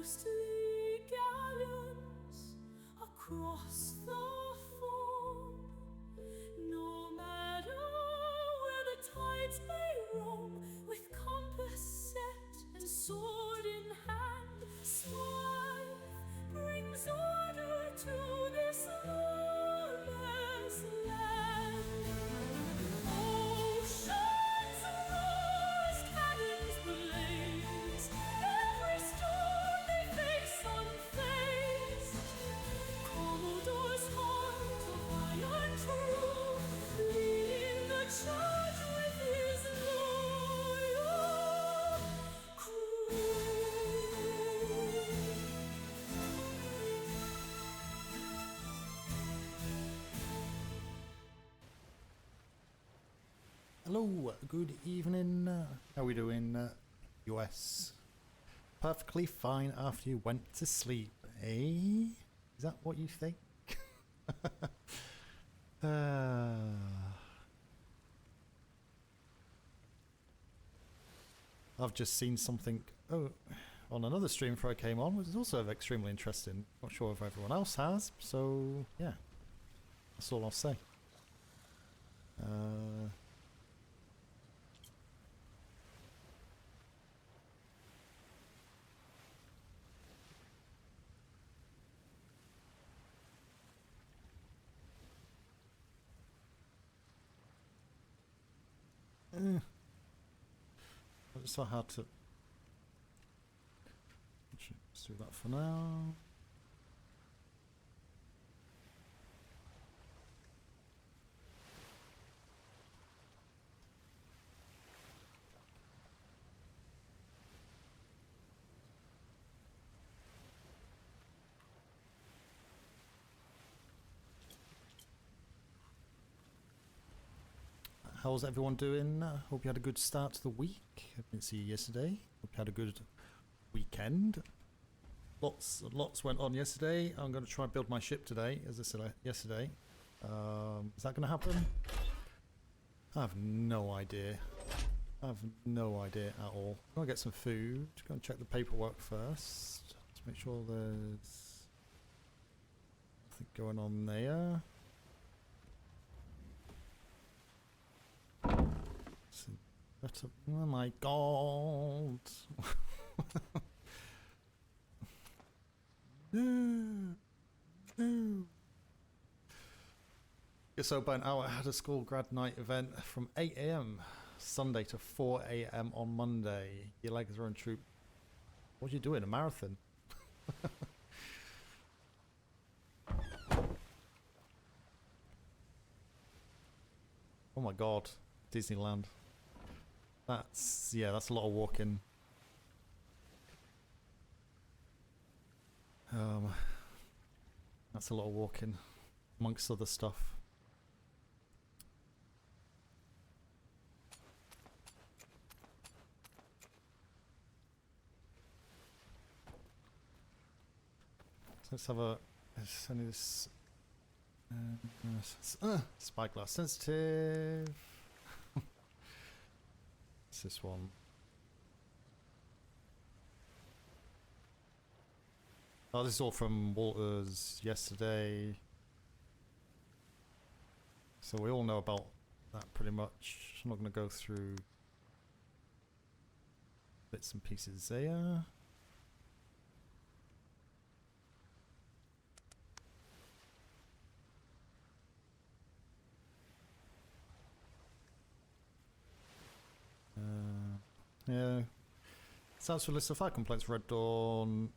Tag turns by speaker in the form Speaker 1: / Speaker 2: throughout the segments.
Speaker 1: ghostly galleons across the foam. No matter where the tides may roam, with compass set and sword in hand, Smythe brings order to this lawless land. Oceans roar, cannons blaze, every storm they face unfazed. Commodore's heart of iron true, leading the charge with his loyal crew.
Speaker 2: Hello, good evening. How we doing, US? Perfectly fine after you went to sleep, eh? Is that what you think? I've just seen something on another stream before I came on, which is also extremely interesting. Not sure if everyone else has, so yeah, that's all I'll say. I just saw how to. Let's do that for now. How's everyone doing? Hope you had a good start to the week. I didn't see you yesterday. Hope you had a good weekend. Lots went on yesterday. I'm going to try and build my ship today, as I said yesterday. Is that going to happen? I have no idea. I have no idea at all. I'm going to get some food. Go and check the paperwork first. To make sure there's nothing going on there. Oh my god. No. So about an hour I had a school grad night event from 8 AM Sunday to 4 AM on Monday. Your legs are on troop. What are you doing? A marathon? Oh my god. Disneyland. That's a lot of walking. That's a lot of walking, amongst other stuff. So let's have a. Let's only this. Spyglass sensitive. It's this one. Oh, this is all from Walter's yesterday. So we all know about that pretty much. I'm not going to go through bits and pieces there. Yeah. Sounds for a list of fire complaints Red Dawn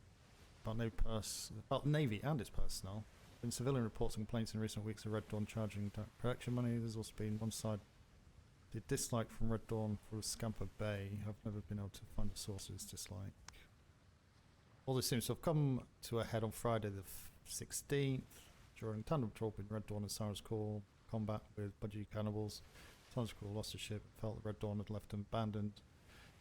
Speaker 2: about Navy and its personnel. Been civilian reports and complaints in recent weeks of Red Dawn charging protection money. There's also been one side the dislike from Red Dawn for Scamper Bay. I've never been able to find the source of this dislike. All this seems to have come to a head on Friday the 16th during tandem patrol between Red Dawn and Siren's Call combat with budgie cannibals. Siren's Call lost a ship and felt that Red Dawn had left them abandoned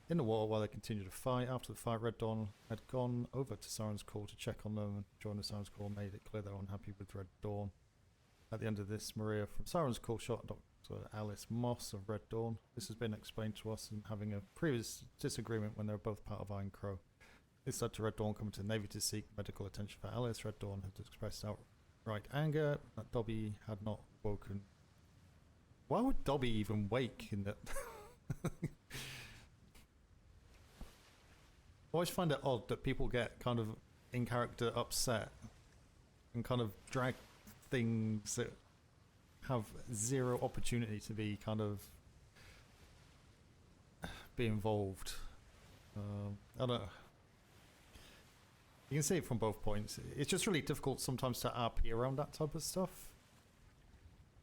Speaker 2: in the water while they continued to fight. After the fight, Red Dawn had gone over to Siren's Call to check on them and joined the Siren's Call and made it clear they were unhappy with Red Dawn. At the end of this, Maria from Siren's Call shot Dr. Alice Moss of Red Dawn. This has been explained to us in having a previous disagreement when they were both part of Iron Crow. This led to Red Dawn coming to the Navy to seek medical attention for Alice. Red Dawn had expressed outright anger that Dobby had not woken. Why would Dobby even wake in that? I always find it odd that people get kind of in character upset and kind of drag things that have zero opportunity to be kind of be involved. I don't know. You can see it from both points. It's just really difficult sometimes to RP around that type of stuff.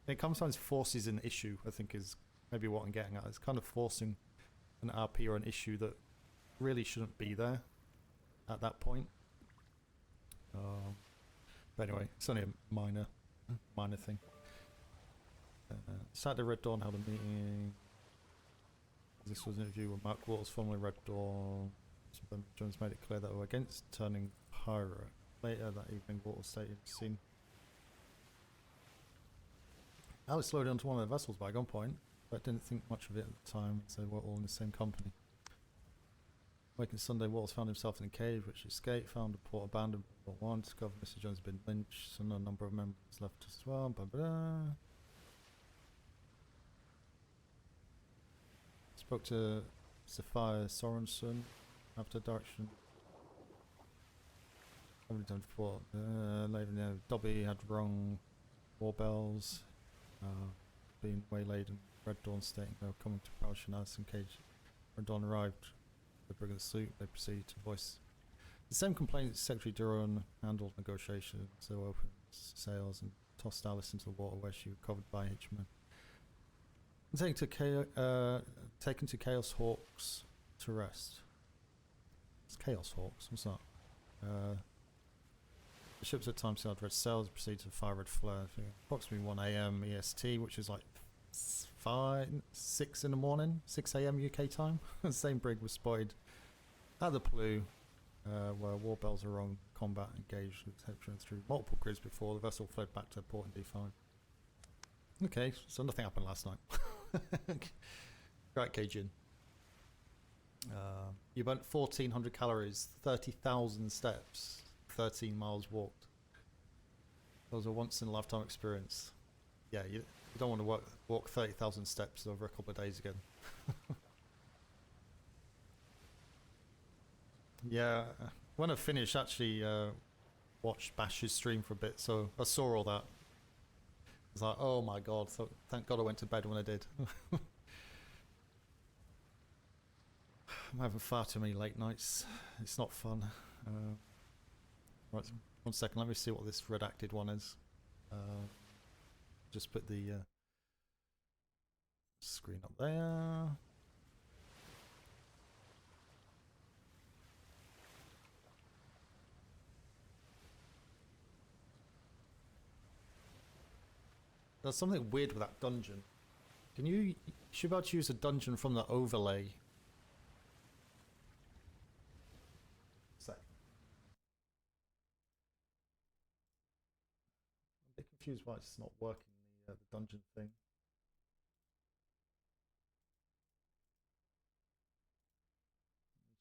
Speaker 2: It sometimes forces an issue, I think, is maybe what I'm getting at. It's kind of forcing an RP or an issue that really shouldn't be there at that point. But anyway, it's only a minor thing. Saturday, Red Dawn held a meeting. This was an interview with Mark Waters, formerly Red Dawn. Jones made it clear that they were against turning pirate. Later that evening, Waters stated scene. Alice loaded onto one of the vessels by gunpoint, but didn't think much of it at the time, as they were all in the same company. Waking Sunday, Waters found himself in a cave, which escaped, found a port abandoned, but one discovered Mr. Jones had been lynched, and a number of members left as well. Blah, blah, blah. Spoke to Sophia Sorensen after direction. Already done before. Later, Dobby had rung war bells, being waylaid, and Red Dawn stating they were coming to Crouch and Addison Cage. Red Dawn arrived. They bring the suit. They proceeded to voice the same complaint. Secretary Duran handled negotiations. They opened sails and tossed Alice into the water, where she recovered by Hitchman. Taken to Chaos Hawks to rest. It's Chaos Hawks. What's that? The ships at times sailed red sails, proceeded to fire red flare. Approximately 1 a.m. EST, which is like 6 in the morning, 6 a.m. UK time. The same brig was spotted at the PLU, where war bells are rung. Combat engaged with Hitchman through multiple grids before the vessel fled back to port in D5. Okay, so nothing happened last night. Right, Cajun. You burnt 1,400 calories, 30,000 steps, 13 miles walked. That was a once-in-a-lifetime experience. Yeah, you don't want to walk 30,000 steps over a couple of days again. Yeah, when I finished, actually watched Bash's stream for a bit, so I saw all that. I was like, oh my god, so thank god I went to bed when I did. I'm having far too many late nights. It's not fun. Right, 1 second, let me see what this redacted one is. Just put the screen up there. There's something weird with that dungeon. You should be able to use a dungeon from the overlay. Sec. I'm a bit confused why it's not working, the dungeon thing.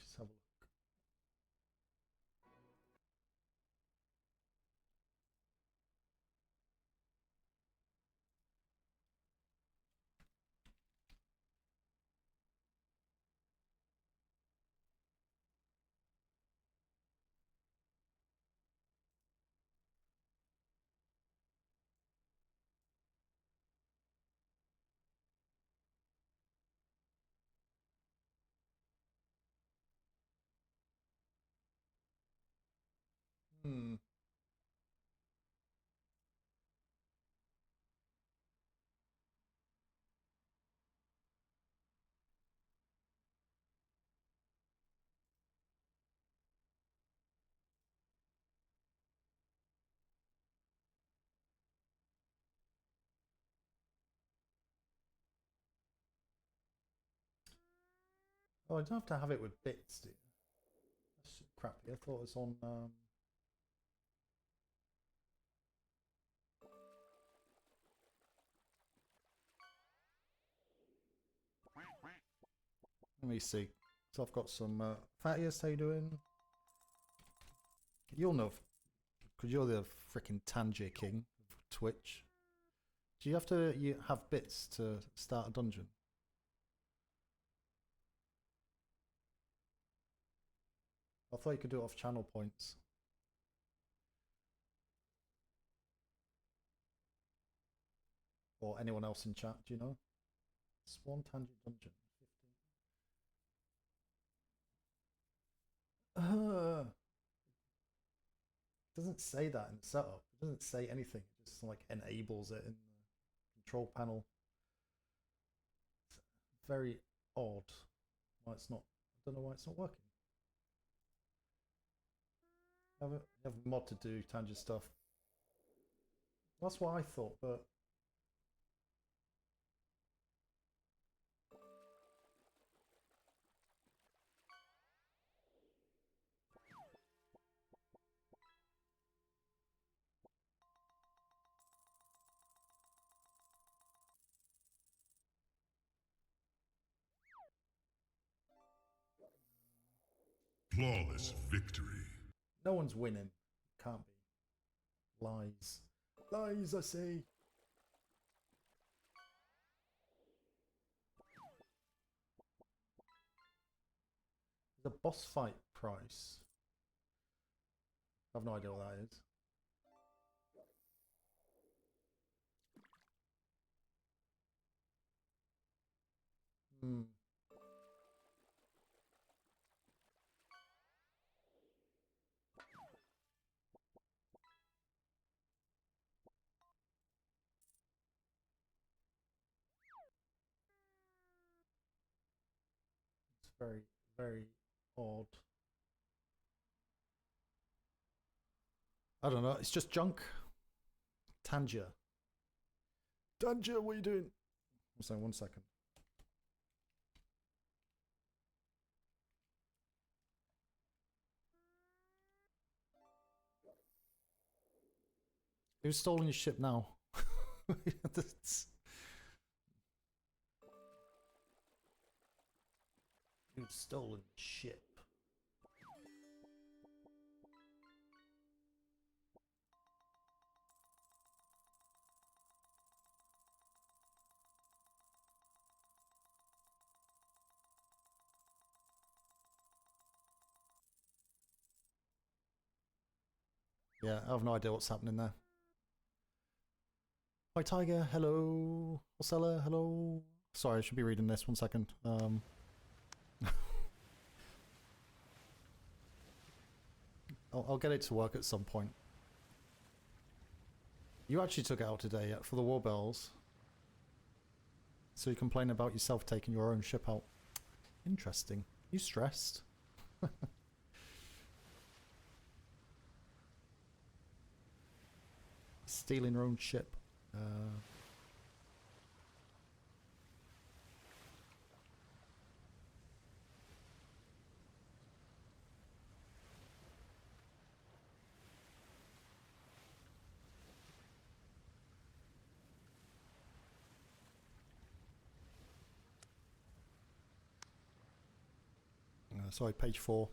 Speaker 2: Just have a look. Hmm. Oh, I don't have to have it with bits, do you? That's crappy. I thought it was on. Let me see. So I've got some Fattiest, how you doing? You'll know, because you're the freaking Tangier king of Twitch. Do you have to have bits to start a dungeon? I thought you could do it off channel points. Or anyone else in chat, do you know? Swan Tangent Dungeon. 15. Doesn't say that in the setup. It doesn't say anything. It just like enables it in the control panel. It's very odd. Why it's not. I don't know why it's not working. You have a mod to do Tangent stuff. That's what I thought, but
Speaker 3: Flawless victory.
Speaker 2: no one's winning. Can't be. Lies. Lies, I say. The boss fight price. I have no idea what that is. Hmm. It's very, very odd. I don't know. It's just junk. Tangier. Tangier, what are you doing? I'm saying 1 second. Who's stolen your ship now? Who's stolen ship? Yeah, I have no idea what's happening there. Hi Tiger, hello. Marcella, hello. Sorry, I should be reading this 1 second. I'll get it to work at some point. You actually took it out today for the war bells. So you complain about yourself taking your own ship out. Interesting. You stressed? Stealing your own ship. Sorry, page 4.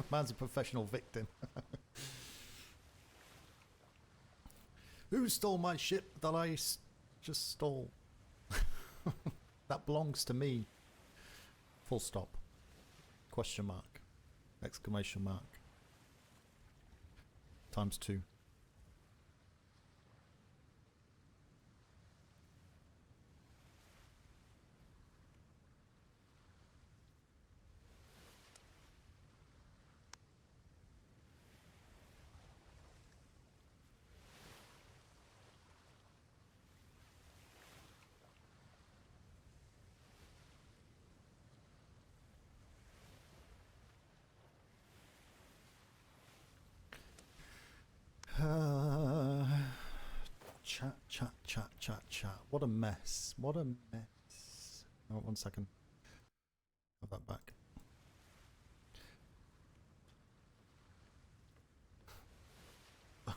Speaker 2: Man's a professional victim. Who stole my ship that I just stole? That belongs to me. Full stop. Question mark. Exclamation mark. ×2. Chat. What a mess. What a mess. Oh, 1 second. Have that back.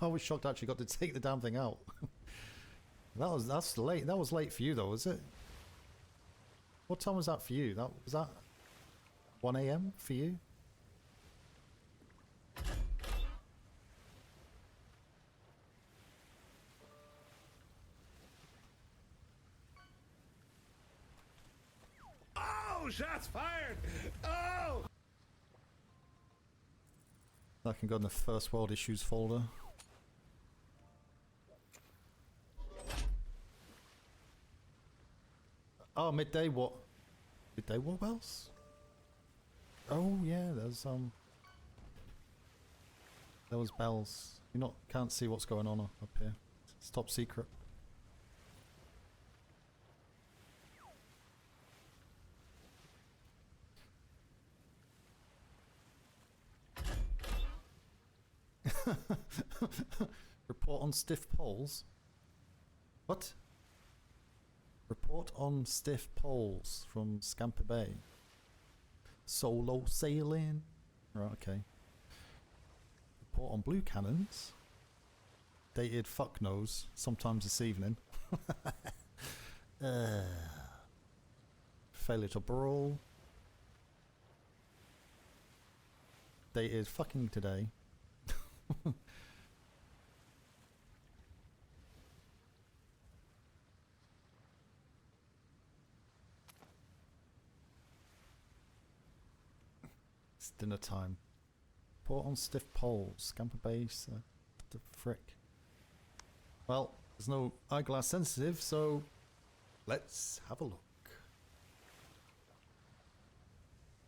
Speaker 2: I was shocked I actually got to take the damn thing out. That's late. That was late for you though, was it? What time was that for you? Was that 1 AM for you?
Speaker 4: Oh, shots fired! Oh!
Speaker 2: That can go in the first world issues folder. Oh, midday what? Midday war bells? Oh yeah, there was bells. You can't see what's going on up here. It's top secret. Report on stiff poles. What? Report on stiff poles from Scamper Bay. Solo sailing. Right, okay. Report on blue cannons. Dated fuck knows. Sometimes this evening. Failure to brawl. Dated fucking today. It's dinner time. Port on stiff poles. Scamper base. The frick. Well, there's no eyeglass sensitive, so let's have a look.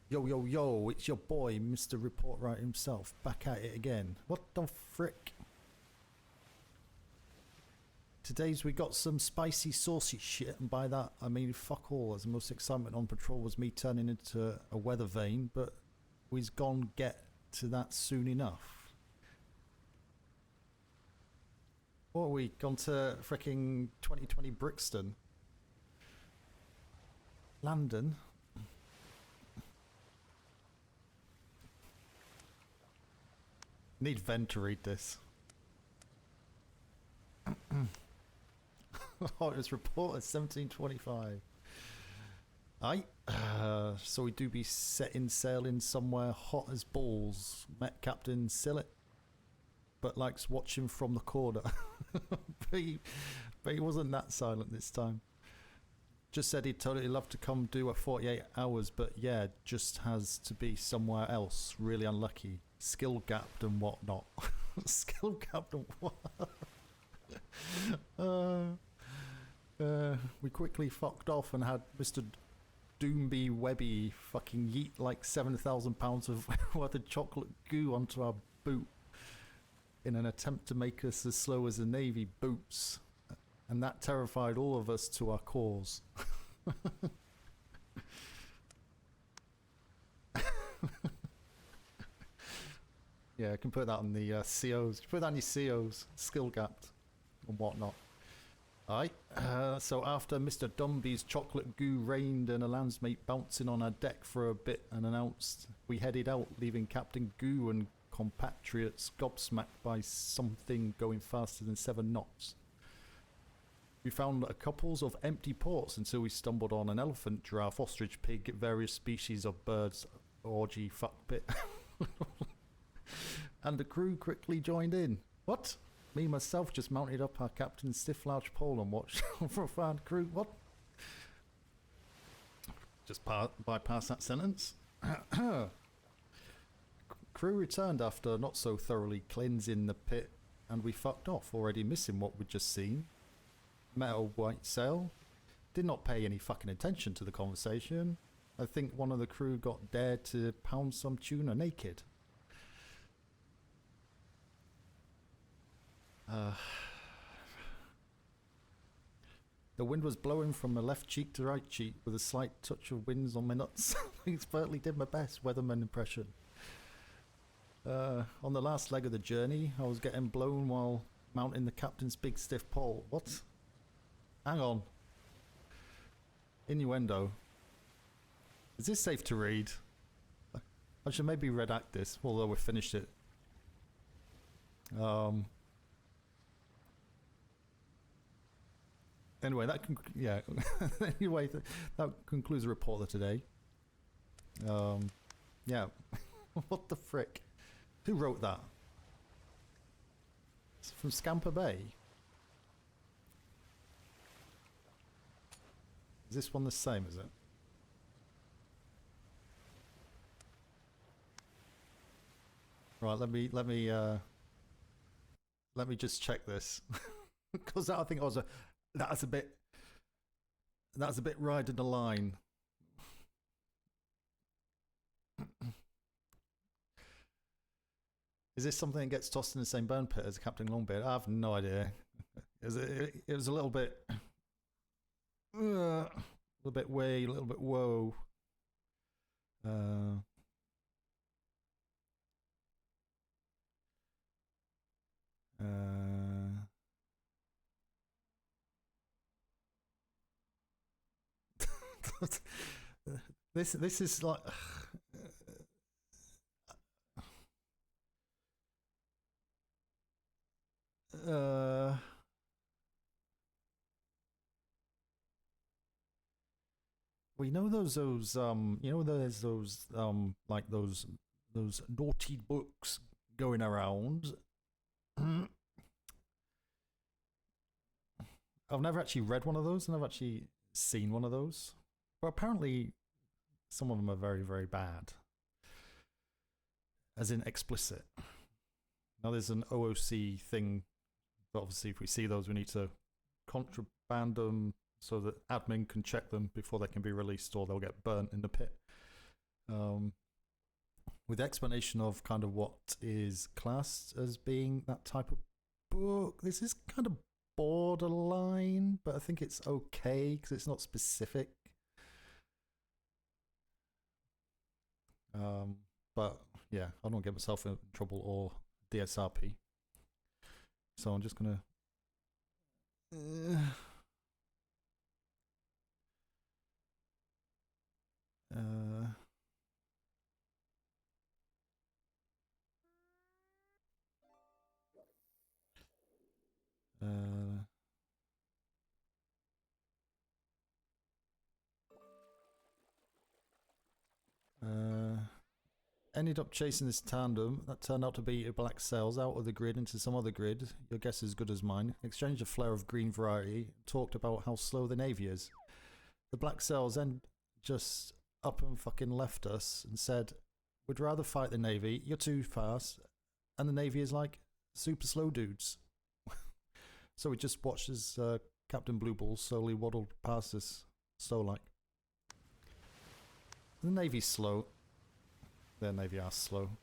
Speaker 2: Yo, yo, yo, it's your boy, Mr. Report Writer himself, back at it again. What the frick? Today's we got some spicy, saucy shit, and by that I mean fuck all, as the most excitement on patrol was me turning into a weather vane, but we's gone get to that soon enough. What are we, gone to fricking 2020 Brixton? Landon? Need Ven to read this. Oh, it was reported 1725. Aye. So we do be setting sail in somewhere hot as balls. Met Captain Sillet, but likes watching from the corner. but he wasn't that silent this time. Just said he'd totally love to come do a 48 hours, but yeah, just has to be somewhere else. Really unlucky. Skill gapped and whatnot. Skill gapped and what? We quickly fucked off and had Mr. Doomby Webby fucking yeet like 7,000 pounds of worth of chocolate goo onto our boot in an attempt to make us as slow as the Navy boots. And that terrified all of us to our cores. Yeah, I can put that on the COs. Put that on your COs. Skill gapped and whatnot. Aye. So after Mr. Dumby's chocolate goo rained and a landsmate bouncing on our deck for a bit and announced, we headed out, leaving Captain Goo and compatriots gobsmacked by something going faster than 7 knots. We found a couples of empty ports until we stumbled on an elephant, giraffe, ostrich, pig, various species of birds, orgy, fuckpit. And the crew quickly joined in. What? Me myself just mounted up our captain's stiff large pole and watched for a fan crew. What? Just bypass that sentence. Crew returned after not so thoroughly cleansing the pit, and we fucked off, already missing what we'd just seen. Met a white sail. Did not pay any fucking attention to the conversation. I think one of the crew got dared to pound some tuna naked. The wind was blowing from my left cheek to right cheek with a slight touch of winds on my nuts. I expertly did my best weatherman impression. On the last leg of the journey, I was getting blown while mounting the captain's big stiff pole. What? Hang on. Innuendo. Is this safe to read? I should maybe redact this, although we've finished it. Anyway, yeah. Anyway, that concludes the report of today. Yeah. What the frick? Who wrote that? It's from Scamper Bay. Is this one the same, is it? Right, let me just check this. Because I think that's a bit riding the line. Is this something that gets tossed in the same burn pit as Captain Longbeard? I have no idea. It was a little bit way, a little bit whoa. This is like well, you know those you know there's those like those naughty books going around. I've never actually read one of those, and I've actually seen one of those. But apparently, some of them are very, very bad. As in explicit. Now there's an OOC thing, but obviously if we see those, we need to contraband them so that admin can check them before they can be released, or they'll get burnt in the pit. With the explanation of kind of what is classed as being that type of book, this is kind of borderline, but I think it's okay because it's not specific. But yeah, I don't get myself in trouble or DSRP. So I'm just gonna ended up chasing this tandem that turned out to be a black sails out of the grid into some other grid. Your guess is as good as mine. Exchanged a flare of green variety. Talked about how slow the Navy is. The black sails then just up and fucking left us and said, "We'd rather fight the Navy. You're too fast." And the Navy is like, "Super slow dudes." So we just watched as Captain Blueball slowly waddled past us, slow-like. The Navy's slow. Their Navy are slow.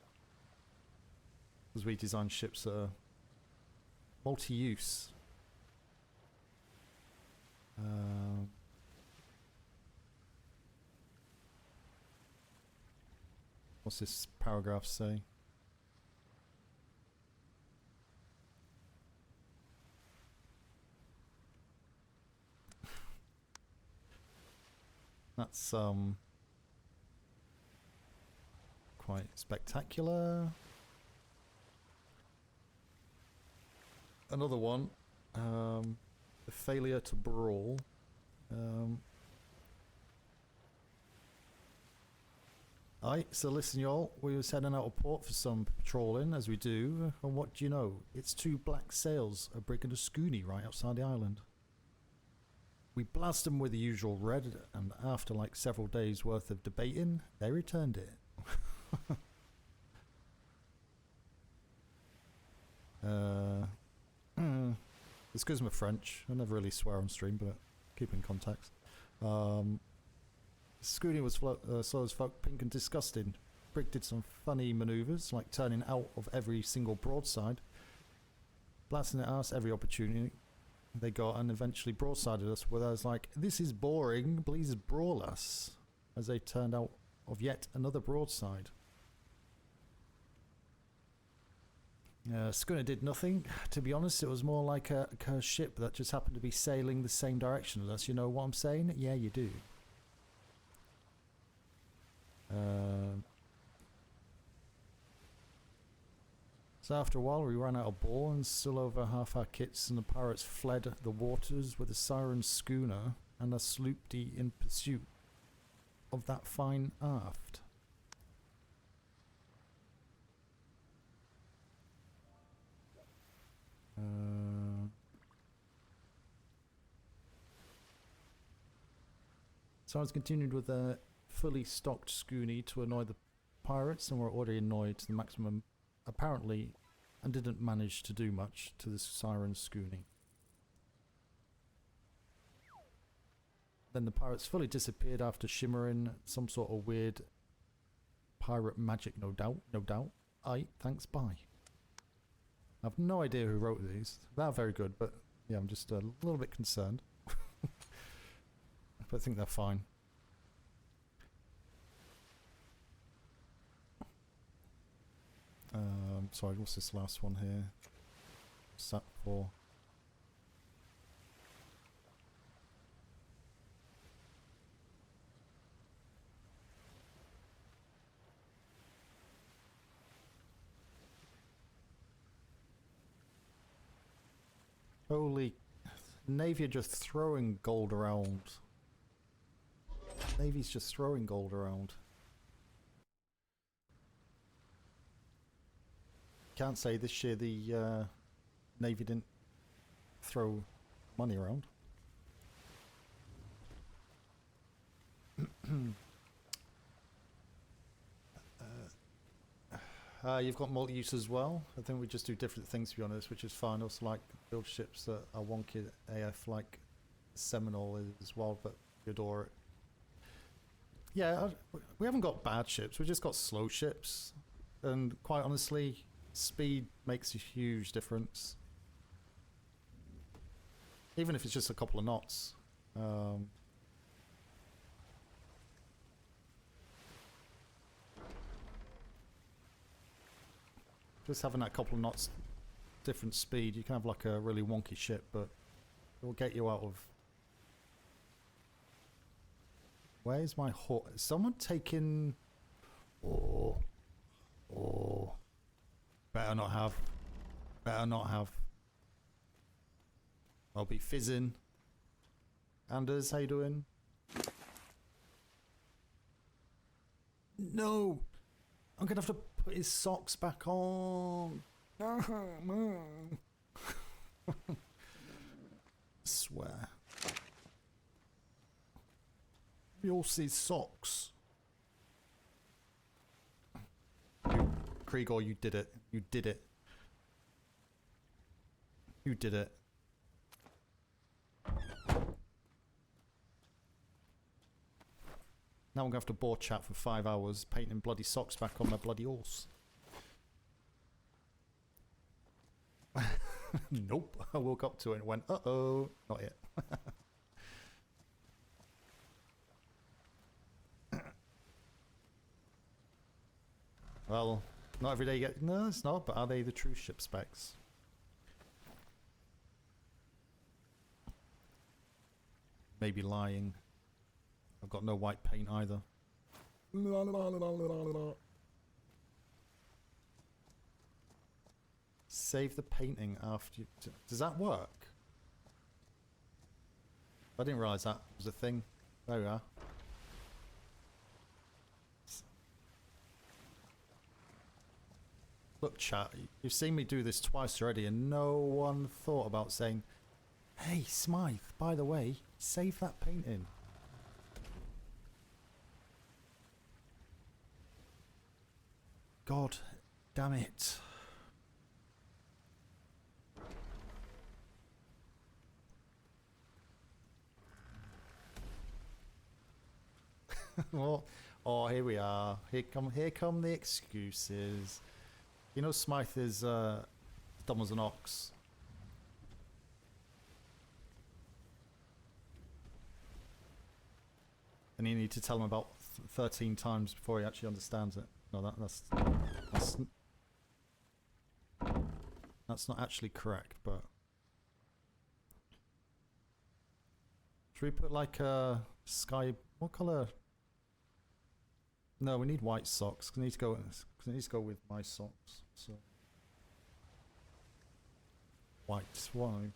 Speaker 2: Because we design ships that are multi-use. What's this paragraph say? That's quite spectacular. Another one, the failure to brawl. Alright, so listen y'all, we was heading out of port for some patrolling, as we do, and what do you know? It's two black sails, a brig and a schoonie right outside the island. We blasted them with the usual red, and after like several days worth of debating, they returned it. Excuse my French, I never really swear on stream, but keep in context. Schoonie was slow as fuck, pink and disgusting. Brig did some funny manoeuvres, like turning out of every single broadside, blasting at us every opportunity they got, and eventually broadsided us with us like, "This is boring, please brawl us," as they turned out of yet another broadside. Schooner did nothing. To be honest, it was more like a ship that just happened to be sailing the same direction as us. You know what I'm saying? Yeah, you do. So after a while we ran out of ball and still over half our kits, and the pirates fled the waters with a siren schooner and a sloopy in pursuit of that fine aft. Sirens continued with a fully stocked schoonie to annoy the pirates, and were already annoyed to the maximum apparently, and didn't manage to do much to the siren schoonie. Then the pirates fully disappeared after shimmering some sort of weird pirate magic, no doubt. Thanks, bye. I have no idea who wrote these. They're very good, but yeah, I'm just a little bit concerned. But I think they're fine. Sorry, what's this last one here? What's that for? Holy... Navy are just throwing gold around. Navy's just throwing gold around. Can't say this year the Navy didn't throw money around. You've got multi-use as well. I think we just do different things, to be honest, which is fine. Also like build ships that are wonky AF, like Seminole as well, but you adore it. Yeah, we haven't got bad ships, we just got slow ships. And quite honestly, speed makes a huge difference. Even if it's just a couple of knots. Just having that couple of knots different speed, you can have like a really wonky ship, but it will get you out of... Where's my horse? Is someone taking... Oh. Better not have. Better not have. I'll be fizzing. Anders, how you doing? No! I'm gonna have to put his socks back on. Swear. We all see socks. Kriegor, you did it. You did it. You did it. Now I'm going to have to bore chat for 5 hours painting bloody socks back on my bloody horse. Nope. I woke up to it and went, uh-oh. Not yet. Well, not every day you get... No, it's not, but are they the true ship specs? Maybe lying. I've got no white paint either. Save the painting after you... Does that work? I didn't realise that was a thing. There we are. Look, chat, you've seen me do this twice already and no one thought about saying, hey, Smythe, by the way, save that painting. God damn it. Well, oh, here we are. Here come the excuses. You know Smythe is dumb as an ox. And you need to tell him about 13 times before he actually understands it. No, that's not actually correct, but... Should we put like a sky... What colour? No, we need white socks. It needs to go with my socks. So White. Why?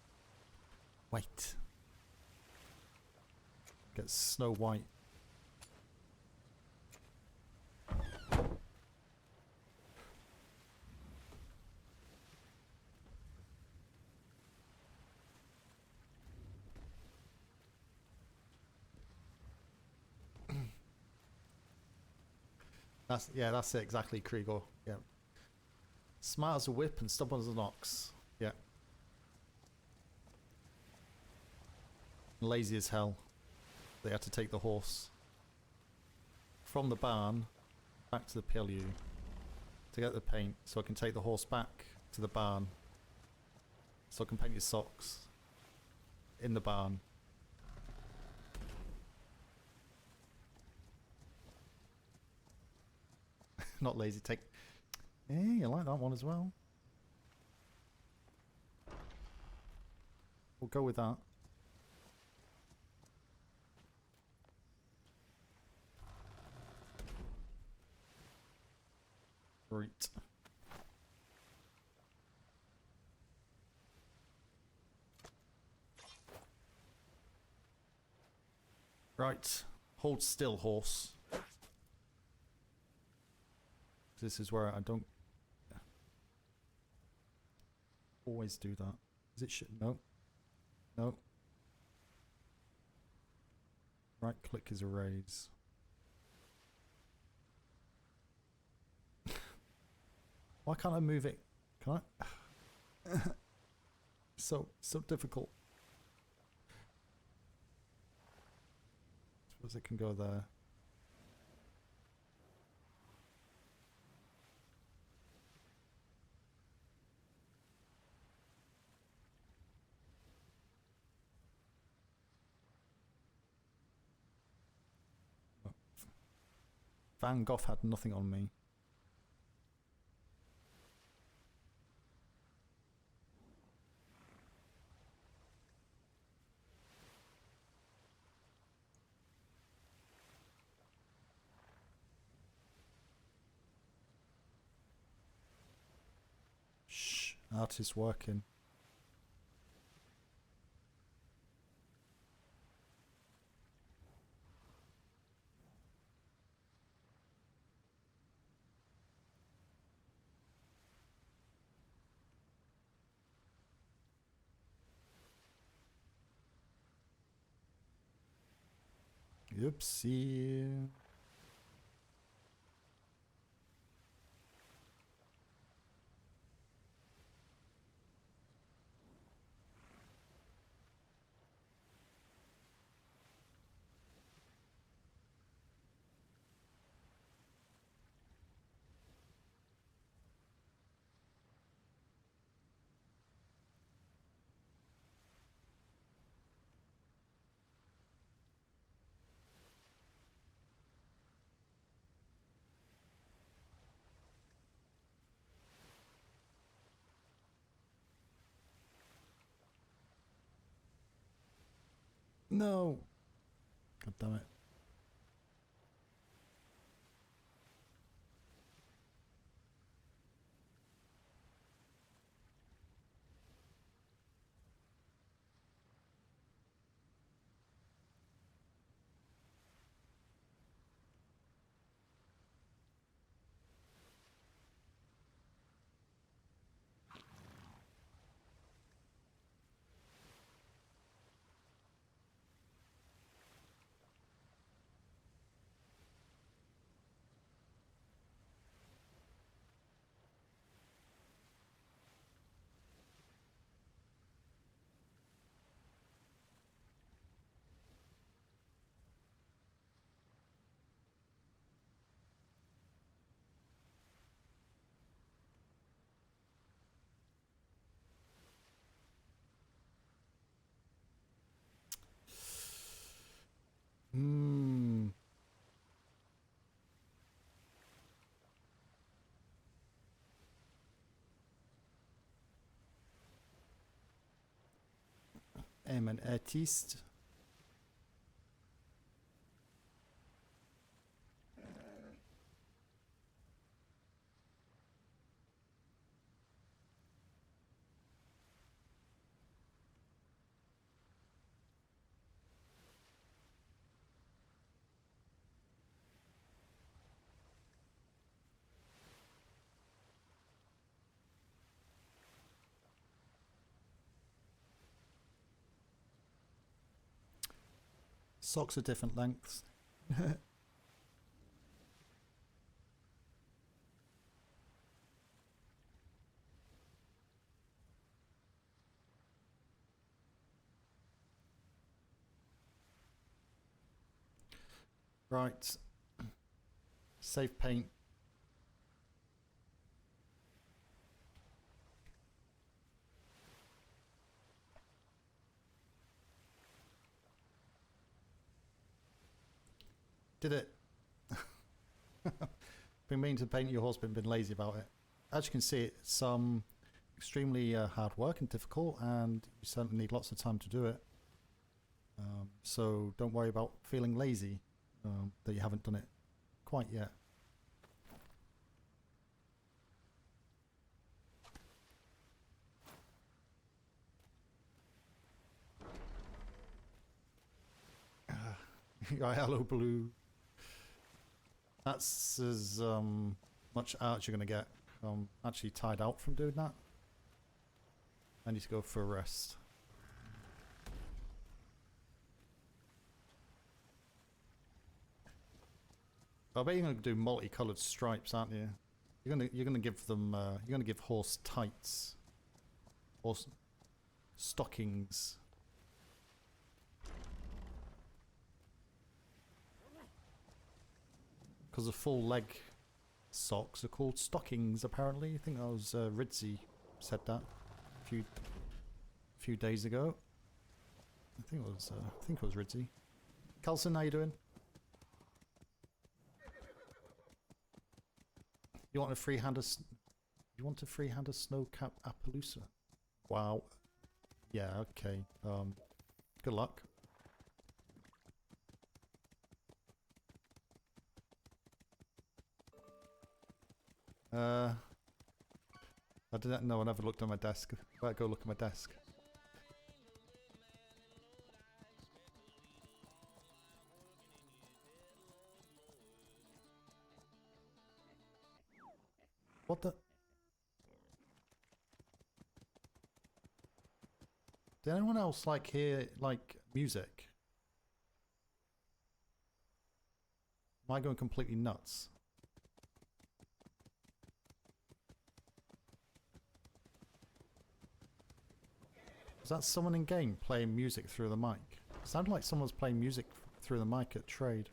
Speaker 2: White. Get Snow White. That's it exactly, Kriegor. Yeah. Smart as a whip and stubborn as an ox. Yeah. Lazy as hell. They had to take the horse from the barn back to the PLU to get the paint, so I can take the horse back to the barn so I can paint his socks in the barn. Not lazy. Take. Hey, I like that one as well. We'll go with that. Great. Right. Hold still, horse. This is where I don't always do that. Is it shit? No. No. Right click is erase. Why can't I move it? Can I? so difficult. Suppose it can go there. Van Gogh had nothing on me. Shh, artist working. Oopsie. No. God damn it. Hmm. I'm an artist. Socks are different lengths. Right. Save paint. Did it. Been meaning to paint your horse, but been lazy about it. As you can see, it's extremely hard work and difficult, and you certainly need lots of time to do it. So don't worry about feeling lazy that you haven't done it quite yet. Hello, blue. That's as much art as you're going to get. I'm actually tired out from doing that. I need to go for a rest. I bet you're going to do multicolored stripes, aren't you? You're gonna give them you're gonna give horse tights, horse stockings. Because the full leg socks are called stockings, apparently. I think that was Ridzi said that a few days ago. I think it was Ridzi. Carlson, how you doing? You want a free-hander? You want a free-hander snow-cap Appaloosa? Wow. Yeah. Okay. Good luck. I didn't know. I never looked at my desk. Better go look at my desk. What the? Did anyone else like hear like music? Am I going completely nuts? Was that someone in game playing music through the mic? It sounded like someone was playing music through the mic at trade.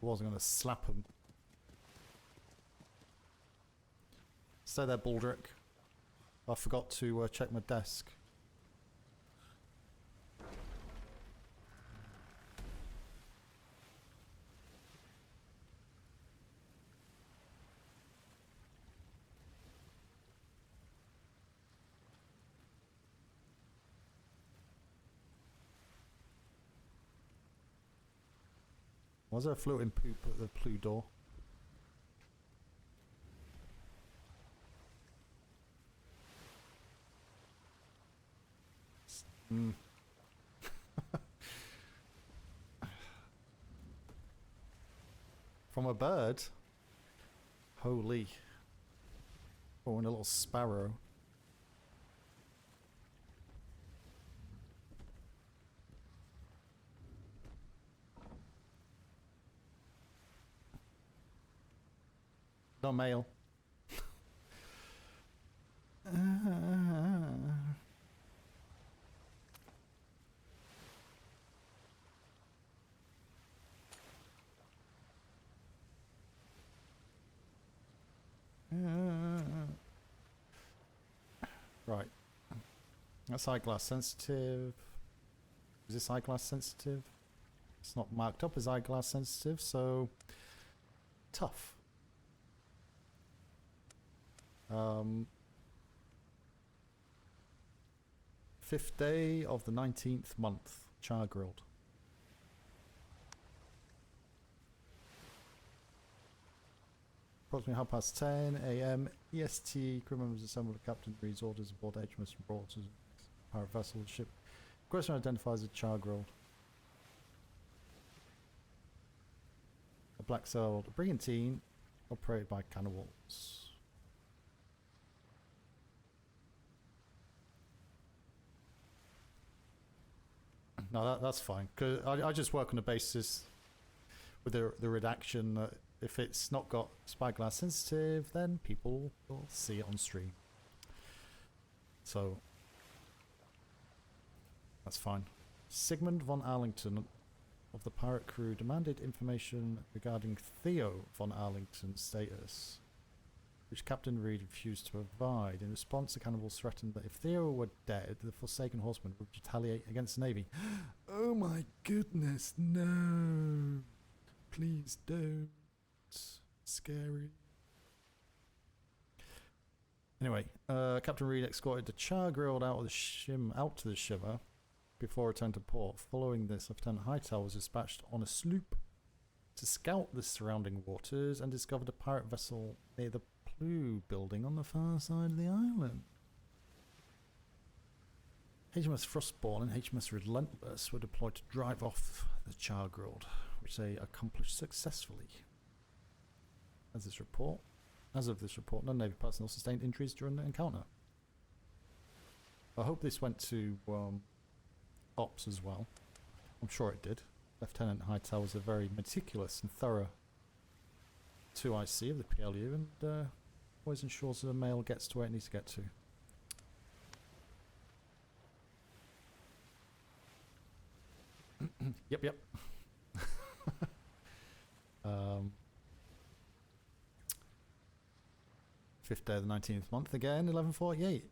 Speaker 2: I wasn't going to slap him. Stay there, Baldric. I forgot to check my desk. Was there a floating poop at the PLU door? From a bird? Holy. Oh, and a little sparrow. No male. Right. That's eyeglass sensitive. Is this eyeglass sensitive? It's not marked up as eyeglass sensitive, so tough. Fifth day of the 19th month, char grilled. Approximately 10:30 a.m. EST, crew members assemble. The captain reads orders aboard HMS and brought to the pirate vessel ship. Question identifies as char grilled. A black sailed brigantine operated by cannibals. No, that's fine. Cause I just work on the basis with the redaction that if it's not got spyglass sensitive, then people will see it on stream. So that's fine. Sigmund von Arlington of the pirate crew demanded information regarding Theo von Arlington's status, which Captain Reed refused to provide. In response, the cannibals threatened that if Theo were dead, the Forsaken Horsemen would retaliate against the Navy. Oh my goodness, no. Please don't. Scary. Anyway, Captain Reed escorted the char-grilled out to the shiver before returning to port. Following this, Lieutenant Hightower was dispatched on a sloop to scout the surrounding waters and discovered a pirate vessel near the PLU building on the far side of the island. HMS Frostborn and HMS Relentless were deployed to drive off the char-grilled, which they accomplished successfully. As of this report, no Navy personnel sustained injuries during the encounter. I hope this went to Ops as well. I'm sure it did. Lieutenant Hightower was a very meticulous and thorough 2IC of the PLU and always ensures the mail gets to where it needs to get to. Yep. Fifth day of the 19th month again, 11:48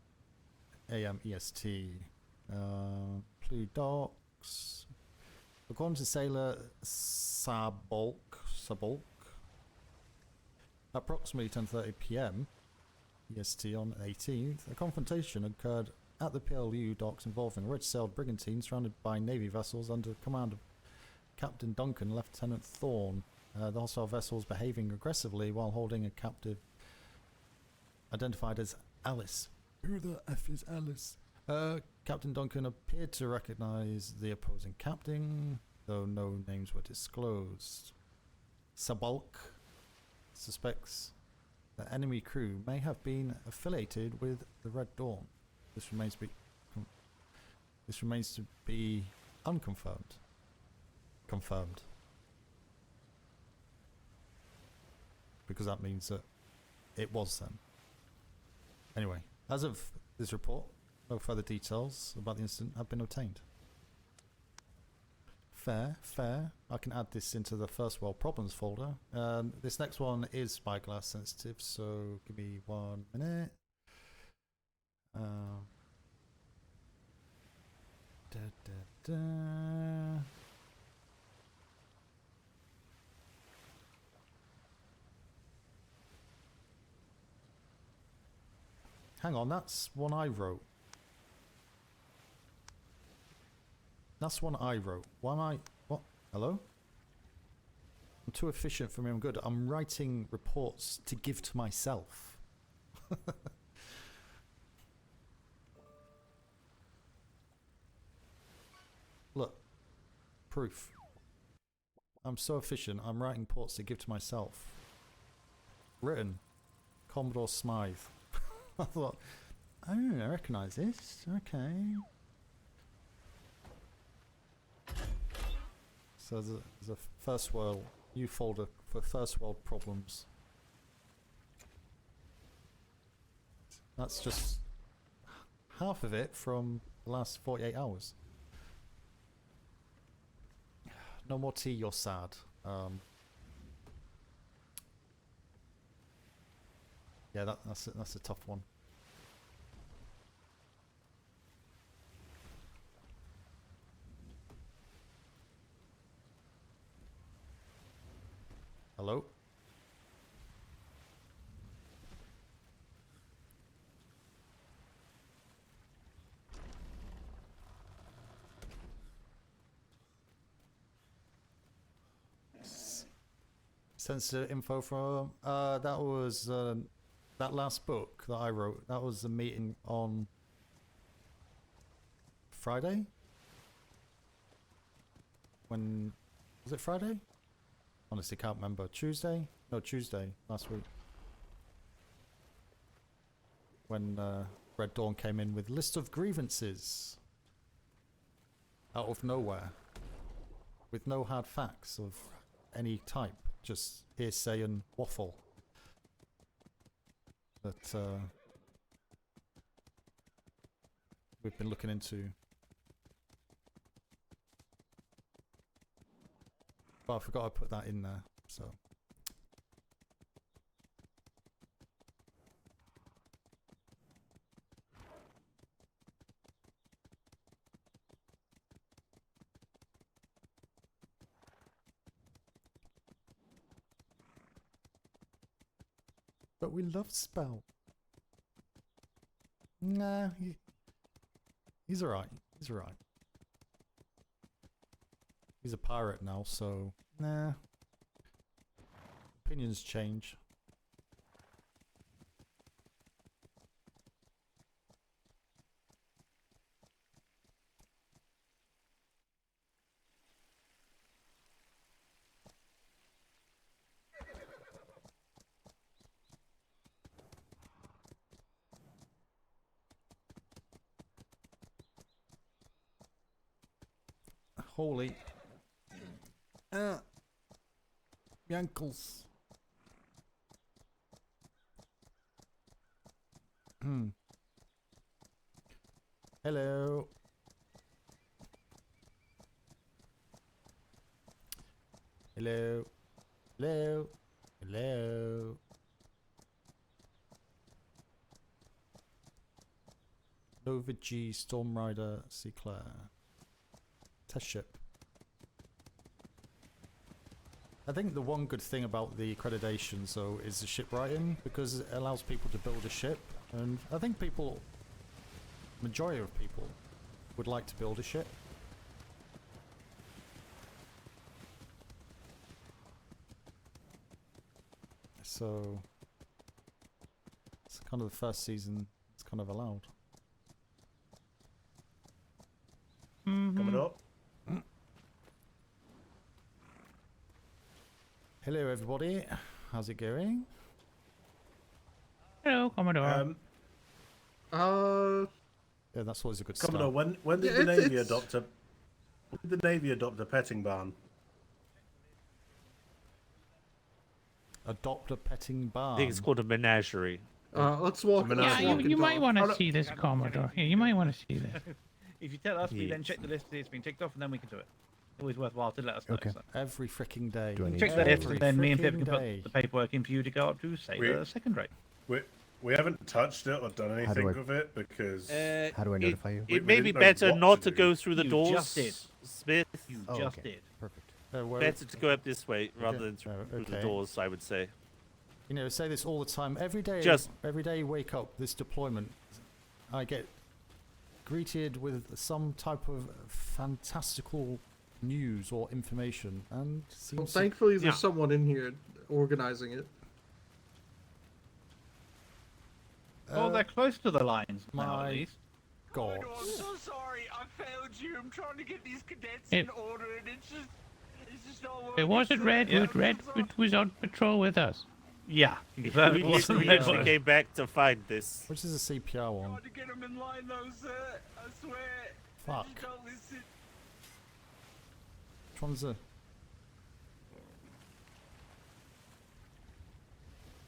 Speaker 2: AM EST. PLU docks. According to Sailor Sabolk, approximately 10:30 PM EST on the 18th, a confrontation occurred at the PLU docks involving a red-sailed brigantine surrounded by Navy vessels under command of Captain Duncan and Lieutenant Thorne. The hostile vessels behaving aggressively while holding a captive identified as Alice. Who the F is Alice? Captain Duncan appeared to recognize the opposing captain, though no names were disclosed. Sabalk suspects the enemy crew may have been affiliated with the Red Dawn. This remains to be unconfirmed. Confirmed. Because that means that it was them. Anyway, as of this report, no further details about the incident have been obtained. Fair. I can add this into the First World Problems folder. This next one is spyglass sensitive, so give me 1 minute. Hang on, that's one I wrote. That's one I wrote. Why am I... What? Hello? I'm too efficient for me, I'm good. I'm writing reports to give to myself. Look. Proof. I'm so efficient, I'm writing reports to give to myself. Written. Commodore Smythe. I thought, oh, I recognise this. Okay. So there's a first world new folder for first world problems. That's just half of it from the last 48 hours. No more tea, you're sad. Yeah, that's a tough one. Hello? Sensitive info from that was that last book that I wrote. That was the meeting on Friday. When was it? Friday? Honestly, can't remember. Tuesday? No, Tuesday last week. When Red Dawn came in with list of grievances out of nowhere, with no hard facts of any type, just hearsay and waffle. That we've been looking into. But I forgot I put that in there, so. But we love Spout. Nah, he's alright. He's alright. He's a pirate now, so nah. Opinions change. Holy. My ankles. Hello. Hello. Hello. Hello. Nova G, Storm Rider, Sea Claire. Test ship. I think the one good thing about the accreditations though is the ship writing, because it allows people to build a ship, and I think people, majority of people, would like to build a ship. So it's kind of the first season it's kind of allowed.
Speaker 5: Coming up.
Speaker 2: Hello everybody, how's it going?
Speaker 6: Hello, Commodore.
Speaker 2: Yeah, that's always a good
Speaker 5: Commodore,
Speaker 2: start.
Speaker 5: when did the Navy adopt a petting barn?
Speaker 2: Adopt a petting barn.
Speaker 7: I think it's called a menagerie.
Speaker 8: Let's walk.
Speaker 6: Yeah, you might want to see this, Commodore. Yeah, you might want to see this.
Speaker 9: If you tell us, we then
Speaker 7: Yes.
Speaker 9: check the list, it's been ticked off, and then we can do it. Always worthwhile to let us know.
Speaker 8: Okay.
Speaker 9: So.
Speaker 2: Every freaking day.
Speaker 8: Do I need
Speaker 9: Check
Speaker 8: to
Speaker 9: the
Speaker 8: do
Speaker 9: list,
Speaker 2: Every
Speaker 9: and then me and Pip
Speaker 2: freaking
Speaker 9: can
Speaker 2: day.
Speaker 9: put the paperwork in for you to go up to, say, the second rate.
Speaker 5: We haven't touched it or done anything
Speaker 8: I-
Speaker 5: with it because
Speaker 8: How do I notify you?
Speaker 5: We
Speaker 7: It may be
Speaker 5: didn't know
Speaker 7: better
Speaker 5: what
Speaker 7: not
Speaker 5: to
Speaker 7: to
Speaker 5: do.
Speaker 7: go through the
Speaker 9: You
Speaker 7: doors,
Speaker 9: just did.
Speaker 7: Smith.
Speaker 9: You
Speaker 8: Oh,
Speaker 9: just
Speaker 8: okay.
Speaker 9: did.
Speaker 8: Perfect.
Speaker 2: Well,
Speaker 7: Better to go up this way rather than through the
Speaker 2: okay.
Speaker 7: doors, I would say.
Speaker 2: You know, I say this all the time. Every day you wake up this deployment, I get greeted with some type of fantastical news or information, and
Speaker 10: Well,
Speaker 2: seems
Speaker 10: thankfully, there's
Speaker 7: Yeah.
Speaker 10: someone in here organizing it.
Speaker 9: Well, they're close to the lines now,
Speaker 2: my
Speaker 9: at least.
Speaker 2: God.
Speaker 4: I'm so sorry. I failed you. I'm trying to get these cadets
Speaker 6: It-
Speaker 4: in order, and it's just not working.
Speaker 6: It wasn't Red.
Speaker 9: Yeah.
Speaker 6: Red was on patrol with us.
Speaker 9: Yeah.
Speaker 7: We
Speaker 9: It wasn't
Speaker 7: literally
Speaker 9: Red
Speaker 7: actually
Speaker 9: Bull.
Speaker 7: came back to find this.
Speaker 2: Which is a CPR one?
Speaker 4: Trying to get them in line, though, sir. I swear.
Speaker 2: Fuck.
Speaker 4: They just don't listen.
Speaker 2: Which one's a?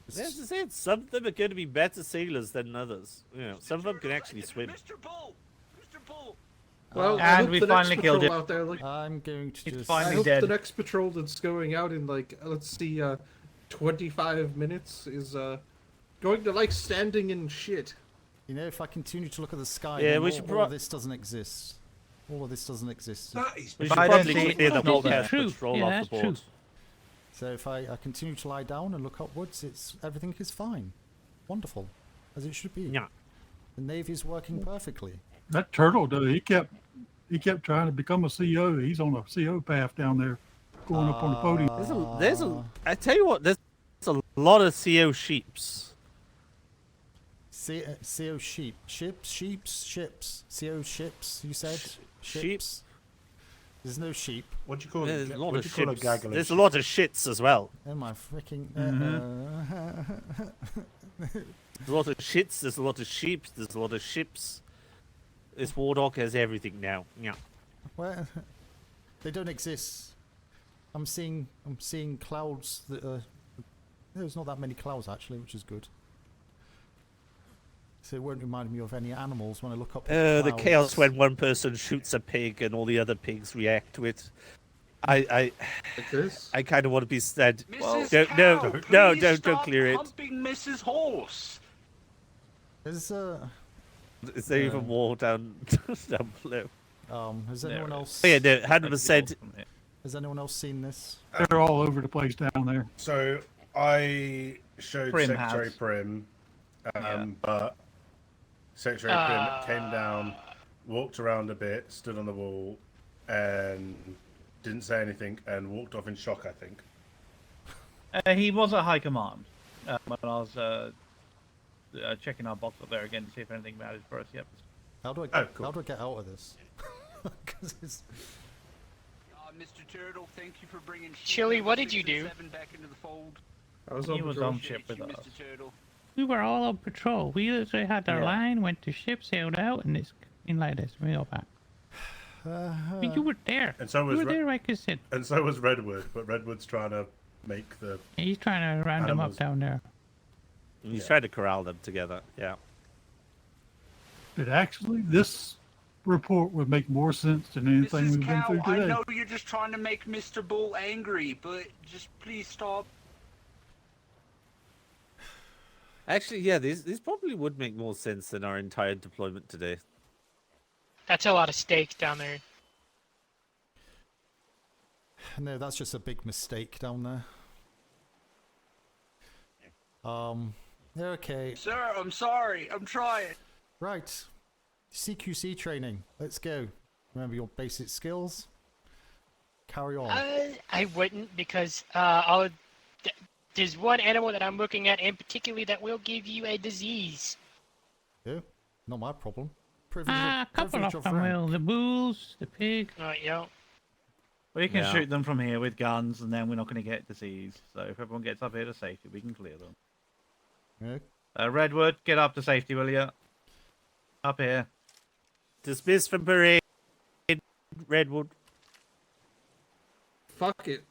Speaker 7: As I said, some of them are going to be better sailors than others. You know, some of them can actually swim.
Speaker 4: Mr. Bull! Mr. Bull!
Speaker 10: Well, I
Speaker 9: And
Speaker 10: hope
Speaker 9: we
Speaker 10: the
Speaker 9: finally
Speaker 10: next
Speaker 9: killed
Speaker 10: patrol
Speaker 9: it.
Speaker 10: out there, like,
Speaker 2: I'm going to
Speaker 9: It's
Speaker 2: just.
Speaker 9: fine.
Speaker 10: I
Speaker 9: Finally
Speaker 10: hope
Speaker 9: dead.
Speaker 10: the next patrol that's going out in like let's see, 25 minutes is going to like standing in shit.
Speaker 2: You know, if I continue to look at the sky,
Speaker 7: Yeah,
Speaker 2: then
Speaker 7: we
Speaker 2: all,
Speaker 7: should
Speaker 2: all of this doesn't exist. All of this doesn't exist.
Speaker 4: That is
Speaker 7: We
Speaker 9: If
Speaker 7: should
Speaker 9: I don't
Speaker 7: probably
Speaker 9: see-
Speaker 7: clear the
Speaker 6: That's
Speaker 7: broadcast
Speaker 6: true.
Speaker 7: patrol
Speaker 6: Yeah,
Speaker 7: off
Speaker 6: that's
Speaker 7: the
Speaker 6: true.
Speaker 7: board.
Speaker 2: So if I continue to lie down and look upwards, everything is fine, wonderful, as it should be.
Speaker 7: Yeah.
Speaker 2: The Navy is working perfectly.
Speaker 11: That turtle, though, he kept trying to become a CO. He's on a CO path down there, going up on the podium.
Speaker 7: I tell you what, there's a lot of CO sheeps.
Speaker 2: CO ships, CO ships. You said
Speaker 7: Sheeps.
Speaker 2: There's no sheep.
Speaker 5: What do you call
Speaker 7: There's
Speaker 5: it?
Speaker 7: a lot
Speaker 5: What
Speaker 7: of
Speaker 5: do you call a
Speaker 7: ships.
Speaker 5: gaggle of
Speaker 7: There's a
Speaker 5: sheep?
Speaker 7: lot of shits as well.
Speaker 2: Oh my freaking.
Speaker 7: There's a lot of shits. There's a lot of sheep. There's a lot of ships. This Warlock has everything now. Yeah.
Speaker 2: Where? They don't exist. I'm seeing clouds that are. There's not that many clouds actually, which is good. So it won't remind me of any animals when I look up.
Speaker 7: The
Speaker 2: clouds.
Speaker 7: chaos when one person shoots a pig and all the other pigs react to it. I
Speaker 10: Like this?
Speaker 7: I kind of want to be said.
Speaker 4: Mrs.
Speaker 7: Don't,
Speaker 4: Cow,
Speaker 7: no,
Speaker 4: please
Speaker 7: don't
Speaker 4: stop
Speaker 7: clear it.
Speaker 4: humping Mrs. Horse.
Speaker 2: Is
Speaker 7: Is there even more down down below?
Speaker 2: has anyone else?
Speaker 7: Oh, yeah, no, 100%.
Speaker 2: Has anyone else seen this?
Speaker 11: They're all over the place down there.
Speaker 5: So I showed
Speaker 9: Prim
Speaker 5: Secretary
Speaker 9: has.
Speaker 5: Prim,
Speaker 9: Yeah.
Speaker 5: but Secretary Prim came down, walked around a bit, stood on the wall, and didn't say anything, and walked off in shock. I think.
Speaker 9: He was at high command when I was checking our box up there again to see if anything mattered for us. Yep.
Speaker 2: How do I
Speaker 5: Oh,
Speaker 2: get,
Speaker 5: cool.
Speaker 2: how do I get out of this? 'Cause it's.
Speaker 4: Mr. Turtle, thank you for bringing
Speaker 1: Chili,
Speaker 4: Shield
Speaker 1: what
Speaker 4: number
Speaker 1: did you
Speaker 4: 6 and
Speaker 1: do?
Speaker 4: 7 back into the fold.
Speaker 10: I was
Speaker 9: He
Speaker 10: on
Speaker 9: was
Speaker 10: patrol.
Speaker 9: on ship with
Speaker 4: Thank you,
Speaker 9: us.
Speaker 4: Mr. Turtle.
Speaker 6: We were all on patrol. We literally had our
Speaker 9: Yeah.
Speaker 6: line, went to ship, sailed out, and it's in like this. We go back. I mean, you were there.
Speaker 5: And so
Speaker 6: You
Speaker 5: was
Speaker 6: were
Speaker 5: Re-
Speaker 6: there, like I said.
Speaker 5: and so was Redwood, but Redwood's trying to make the.
Speaker 6: He's trying to round them
Speaker 5: Animals.
Speaker 6: up down there.
Speaker 7: He's trying to corral them together. Yeah.
Speaker 11: But actually, this report would make more sense than anything
Speaker 4: Mrs.
Speaker 11: we've been
Speaker 4: Cow,
Speaker 11: through
Speaker 4: I
Speaker 11: today.
Speaker 4: know you're just trying to make Mr. Bull angry, but just please stop.
Speaker 7: Actually, yeah, these probably would make more sense than our entire deployment today.
Speaker 1: That's a lot of steak down there.
Speaker 2: No, that's just a big mistake down there. Yeah, okay.
Speaker 4: Sir, I'm sorry. I'm trying.
Speaker 2: Right. CQC training. Let's go. Remember your basic skills. Carry on.
Speaker 1: I wouldn't because there's one animal that I'm looking at in particular that will give you a disease.
Speaker 2: Yeah, not my problem. Privilege
Speaker 6: A couple
Speaker 2: privilege
Speaker 6: of them
Speaker 2: rank.
Speaker 6: will. The bulls, the pig.
Speaker 1: Yeah.
Speaker 9: We can
Speaker 7: Yeah.
Speaker 9: shoot them from here with guns, and then we're not going to get disease. So if everyone gets up here to safety, we can clear them.
Speaker 2: Yeah.
Speaker 9: Redwood, get up to safety, will you? Up here.
Speaker 7: Dismiss from parade, Redwood.
Speaker 10: Fuck it.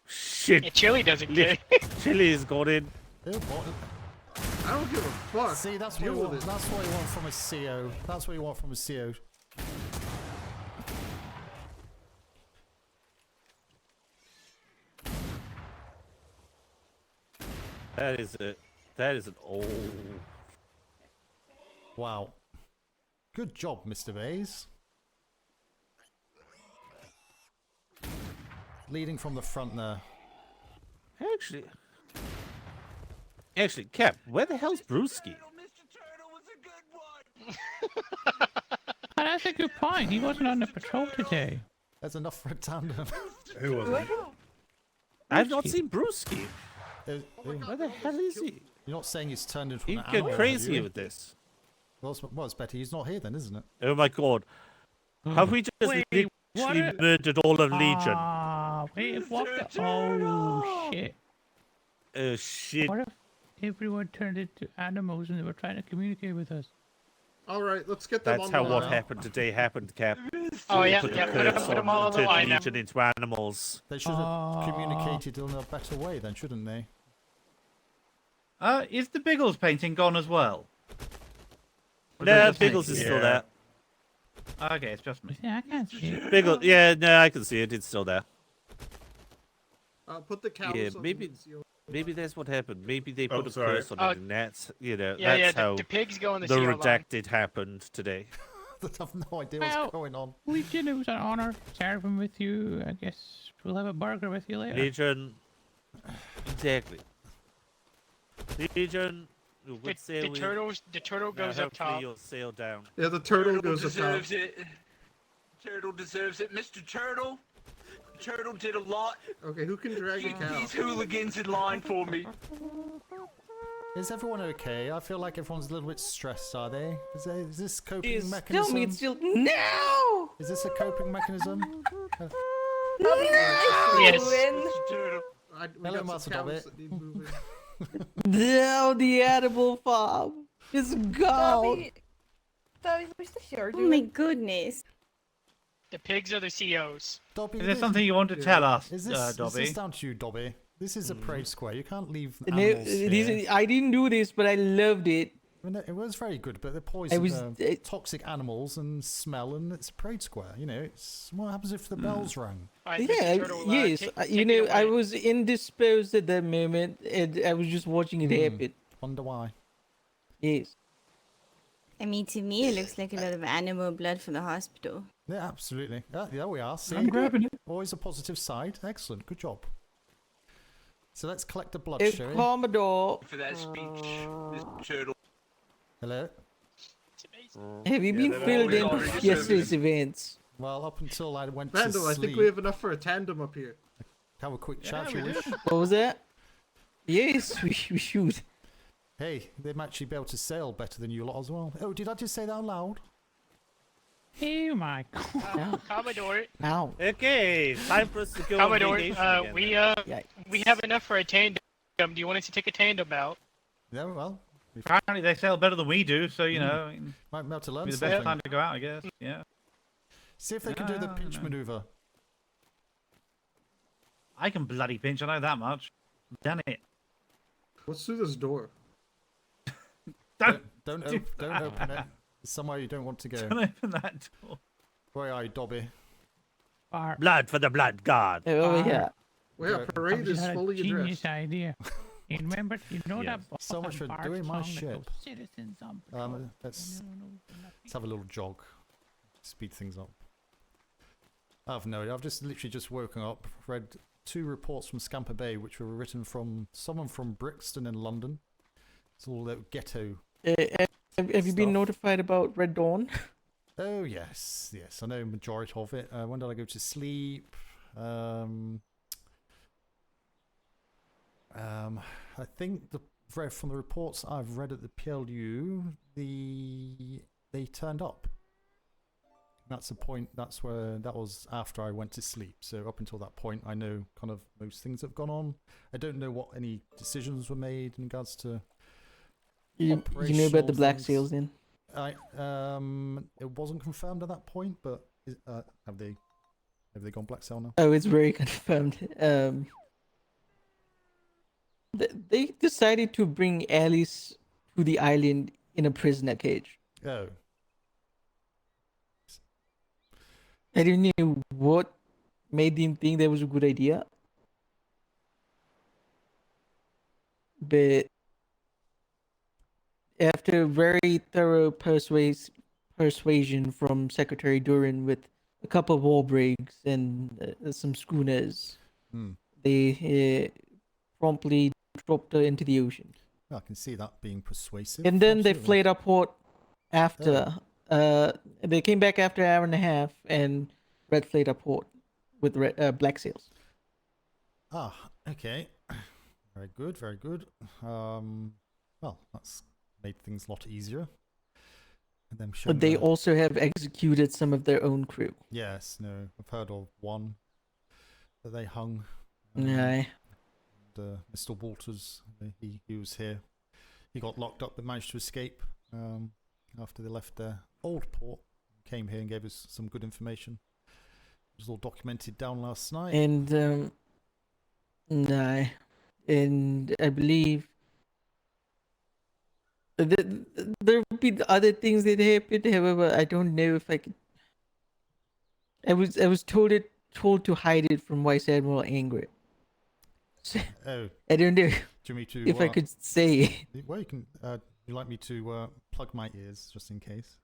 Speaker 7: Shit,
Speaker 1: Yeah, Chili doesn't care.
Speaker 7: Chili has got in.
Speaker 2: Yeah, what?
Speaker 10: I don't give a fuck.
Speaker 2: See, that's what
Speaker 10: Deal
Speaker 2: you
Speaker 10: with
Speaker 2: want.
Speaker 10: it.
Speaker 2: That's what you want from a CO. That's what you want from a CO.
Speaker 7: That is a. That is an old.
Speaker 2: Wow. Good job, Mr. Bays. Leading from the front there.
Speaker 7: Actually, Cap, where the hell's Brewski?
Speaker 4: Mr. Turtle was a good one.
Speaker 6: Oh, that's a good point. He wasn't on the patrol today.
Speaker 2: There's enough for a tandem.
Speaker 5: Who was it?
Speaker 7: I've not seen Brewski.
Speaker 2: You're
Speaker 7: Where the hell is he?
Speaker 2: not saying he's turned into
Speaker 7: He'd
Speaker 2: an
Speaker 7: go
Speaker 2: animal,
Speaker 7: crazy
Speaker 2: have you?
Speaker 7: with this.
Speaker 2: Well, it's better. He's not here then, isn't it?
Speaker 7: Oh my god. Have we just
Speaker 6: Wait,
Speaker 7: literally
Speaker 6: what?
Speaker 7: murdered all of Legion?
Speaker 6: Ah, wait, what the? Oh, shit.
Speaker 7: Oh shit.
Speaker 6: What if everyone turned into animals and they were trying to communicate with us?
Speaker 10: All right, let's get them
Speaker 7: That's
Speaker 10: on
Speaker 7: how
Speaker 10: the
Speaker 7: what
Speaker 10: line.
Speaker 7: happened today happened, Cap.
Speaker 1: Oh yeah,
Speaker 7: Put the
Speaker 1: yeah.
Speaker 7: curse
Speaker 1: Put them all on the
Speaker 7: turned
Speaker 1: line now.
Speaker 7: Legion into animals.
Speaker 2: They should have communicated in a better way then, shouldn't they?
Speaker 9: Is the Biggles painting gone as well? Or is
Speaker 7: No,
Speaker 9: it just me?
Speaker 7: Biggles is still there.
Speaker 9: Okay, it's just me.
Speaker 6: Yeah, I can't see it.
Speaker 7: Biggles, yeah, no, I can see it. It's still there.
Speaker 10: Put the cows
Speaker 7: Yeah,
Speaker 10: on
Speaker 7: maybe-
Speaker 10: the CO.
Speaker 7: Maybe that's what happened. Maybe they
Speaker 5: Oh,
Speaker 7: put a
Speaker 5: sorry.
Speaker 7: curse on
Speaker 1: Oh.
Speaker 7: it, and that's, you know,
Speaker 1: Yeah,
Speaker 7: that's
Speaker 1: yeah.
Speaker 7: how
Speaker 1: The pigs go on the
Speaker 7: the
Speaker 1: CO line.
Speaker 7: redacted happened today.
Speaker 2: I have no idea what's
Speaker 6: Well-
Speaker 2: going on.
Speaker 6: We did. It was an honor serving with you. I guess we'll have a burger with you later.
Speaker 7: Legion, exactly. Legion, you
Speaker 1: The,
Speaker 7: would sail
Speaker 1: the
Speaker 7: with-
Speaker 1: turtle
Speaker 7: now
Speaker 1: goes up
Speaker 7: hopefully
Speaker 1: top.
Speaker 7: You'll sail down.
Speaker 10: Yeah, the turtle goes up top.
Speaker 4: deserves it. Turtle deserves it. Mr. Turtle. Turtle did a lot.
Speaker 10: Okay, who can drag a
Speaker 4: Keep
Speaker 10: cow?
Speaker 4: these hooligans in line for me.
Speaker 2: Is everyone okay? I feel like everyone's a little bit stressed, are they? Is this coping
Speaker 7: Yes.
Speaker 2: mechanism?
Speaker 12: Tell me it's still no.
Speaker 2: Is this a coping mechanism?
Speaker 1: Yes.
Speaker 4: Mr. Turtle.
Speaker 10: We
Speaker 2: Hello,
Speaker 10: got
Speaker 2: Master
Speaker 10: some cows
Speaker 2: Dobbit.
Speaker 10: that need moving.
Speaker 12: No, the edible farm is gone.
Speaker 13: Dobby, what's the show
Speaker 14: Oh my goodness.
Speaker 1: The pigs are the COs.
Speaker 2: Dobby,
Speaker 9: Is there something you want to tell us,
Speaker 2: is this
Speaker 9: Dobby?
Speaker 2: down to you, Dobby? This is a parade square. You can't leave
Speaker 12: No,
Speaker 2: animals here.
Speaker 12: I didn't do this, but I loved it.
Speaker 2: I mean, it was very good, but they're poison,
Speaker 12: was-
Speaker 2: toxic animals and smell, and it's a parade square. You know, it's what happens if the bells rang?
Speaker 1: Alright,
Speaker 12: Yeah,
Speaker 1: Mr. Turtle,
Speaker 12: yes.
Speaker 1: take
Speaker 12: You
Speaker 1: it
Speaker 12: know, I
Speaker 1: away.
Speaker 12: was indisposed at that moment, and I was just watching it happen.
Speaker 2: Wonder why?
Speaker 12: Yes.
Speaker 14: I mean, to me, it looks like a lot of animal blood from the hospital.
Speaker 2: Yeah, absolutely. Yeah, there we are. See?
Speaker 11: I'm grabbing it.
Speaker 2: Always a positive side. Excellent. Good job. So let's collect the blood,
Speaker 12: If
Speaker 2: shall we?
Speaker 12: Commodore,
Speaker 4: For that speech, Mr. Turtle.
Speaker 2: Hello?
Speaker 1: It's amazing.
Speaker 12: have you been
Speaker 5: they've
Speaker 12: filled in
Speaker 4: always
Speaker 12: with
Speaker 4: already
Speaker 12: yesterday's events?
Speaker 2: Well, up until I went
Speaker 10: Randall,
Speaker 2: to
Speaker 10: I
Speaker 2: sleep.
Speaker 10: think we have enough for a tandem up here.
Speaker 2: Have a quick chat, if you wish.
Speaker 12: What was that? Yes, we should.
Speaker 2: Hey, they might actually be able to sail better than you lot as well. Oh, did I just say that out loud?
Speaker 6: Oh my god.
Speaker 1: Commodore,
Speaker 12: Ow.
Speaker 7: Okay, time for us to go. on
Speaker 1: Commodore,
Speaker 7: vacation again.
Speaker 1: we have enough for a tandem. Do you want us to take a tandem out?
Speaker 2: Yeah, well,
Speaker 9: Apparently they sail better than we do, so you know,
Speaker 2: might be able to learn
Speaker 9: be the
Speaker 2: something.
Speaker 9: best time to go out, I guess. Yeah.
Speaker 2: See if they can do the
Speaker 9: No,
Speaker 2: pinch
Speaker 9: no.
Speaker 2: maneuver.
Speaker 9: I can bloody pinch. I know that much. Done it.
Speaker 10: What's through this door?
Speaker 9: Don't
Speaker 2: Don't
Speaker 9: do
Speaker 2: open it. It's somewhere you don't want to go.
Speaker 9: don't open that door.
Speaker 2: Where are you, Dobby?
Speaker 6: Far.
Speaker 7: Blood for the blood god.
Speaker 12: Oh,
Speaker 6: Ah.
Speaker 12: yeah.
Speaker 10: Well, yeah,
Speaker 2: Right.
Speaker 10: parade
Speaker 6: I've
Speaker 10: is
Speaker 6: just had a
Speaker 10: fully
Speaker 6: genius
Speaker 10: addressed.
Speaker 6: idea. You remember, you know
Speaker 7: Yes.
Speaker 6: that
Speaker 2: So much for
Speaker 6: Boston
Speaker 2: doing my
Speaker 6: Bart song that
Speaker 2: ship.
Speaker 6: goes, Citizens on patrol.
Speaker 2: Let's have a little jog. Speed things up. I've no idea. I've just literally just woken up, read 2 reports from Scamper Bay, which were written from someone from Brixton in London. It's all that ghetto.
Speaker 12: Have you been
Speaker 2: Stuff.
Speaker 12: notified about Red Dawn?
Speaker 2: Oh yes, yes, I know majority of it. When did I go to sleep? I think from the reports I've read at the PLU, they turned up. That's the point. That was after I went to sleep. So up until that point, I know kind of most things have gone on. I don't know what any decisions were made in regards to.
Speaker 12: You know about the
Speaker 2: Operational
Speaker 12: black
Speaker 2: things.
Speaker 12: sails then?
Speaker 2: It wasn't confirmed at that point, but have they gone black sail now?
Speaker 12: Oh, it's very confirmed. They decided to bring Alice to the island in a prisoner cage.
Speaker 2: Oh,
Speaker 12: I don't know what made them think that was a good idea. But after very thorough persuasion from Secretary Duran with a couple of war brigs and some schooners, they promptly dropped her into the ocean.
Speaker 2: I can see that being persuasive.
Speaker 12: And then they
Speaker 2: absolutely.
Speaker 12: flayed up port after. They came back after an hour and a half and red flayed up port with black sails.
Speaker 2: Ah, okay. Very good, very good. Well, that's made things a lot easier. And them showing
Speaker 12: But they
Speaker 2: the-
Speaker 12: also have executed some of their own crew.
Speaker 2: Yes, no, I've heard of one that they hung.
Speaker 12: Yeah.
Speaker 2: And, Mr. Walters, he was here. He got locked up but managed to escape after they left their old port. Came here and gave us some good information. It was all documented down last night.
Speaker 12: And no, and I believe there would be other things that happened. However, I don't know if I could. I was told to hide it from Vice Admiral Angry. So,
Speaker 2: Oh,
Speaker 12: I don't know
Speaker 2: do you want me to?
Speaker 12: if I could say.
Speaker 2: Well, you can. You like me to plug my ears just in case?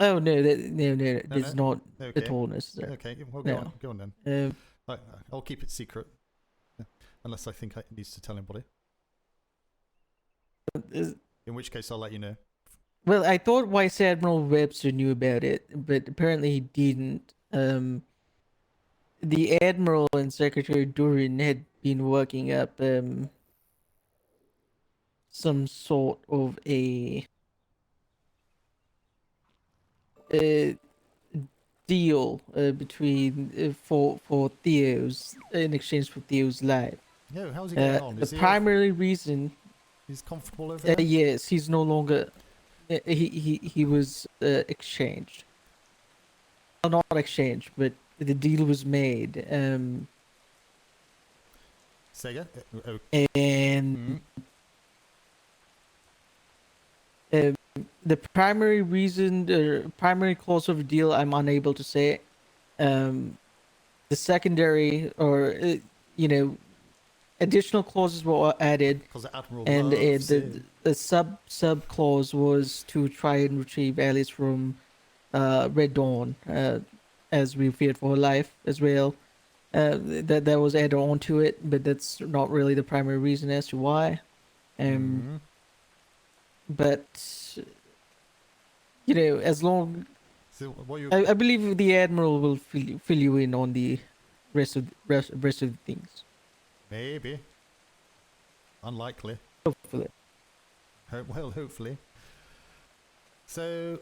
Speaker 12: Oh no, that's
Speaker 2: no?
Speaker 12: not
Speaker 2: Okay.
Speaker 12: at all necessary.
Speaker 2: Okay, well,
Speaker 12: No.
Speaker 2: go on then.
Speaker 12: Um,
Speaker 2: I'll keep it secret, unless I think I needs to tell anybody. In which case, I'll let you know.
Speaker 12: Well, I thought Vice Admiral Webster knew about it, but apparently he didn't. The Admiral and Secretary Durin had been working up some sort of a deal between for Theo's in exchange for Theo's life.
Speaker 2: Yeah, how's he getting on?
Speaker 12: The
Speaker 2: Is he
Speaker 12: primary reason,
Speaker 2: he's comfortable over there?
Speaker 12: yes, he's no longer. He was exchanged. Well, not exchanged, but the deal was made.
Speaker 2: Sega?
Speaker 12: And the primary reason, the primary clause of the deal, I'm unable to say. The secondary, or additional clauses were added,
Speaker 2: The Admiral
Speaker 12: and
Speaker 2: loves
Speaker 12: the sub clause was to try and retrieve Alice from Red Dawn, as we feared for her life as well. That was added on to it, but that's not really the primary reason as to why. But as long,
Speaker 2: So what you
Speaker 12: I believe the Admiral will fill you in on the rest of the things.
Speaker 2: maybe. Unlikely.
Speaker 12: Hopefully.
Speaker 2: Well, hopefully. So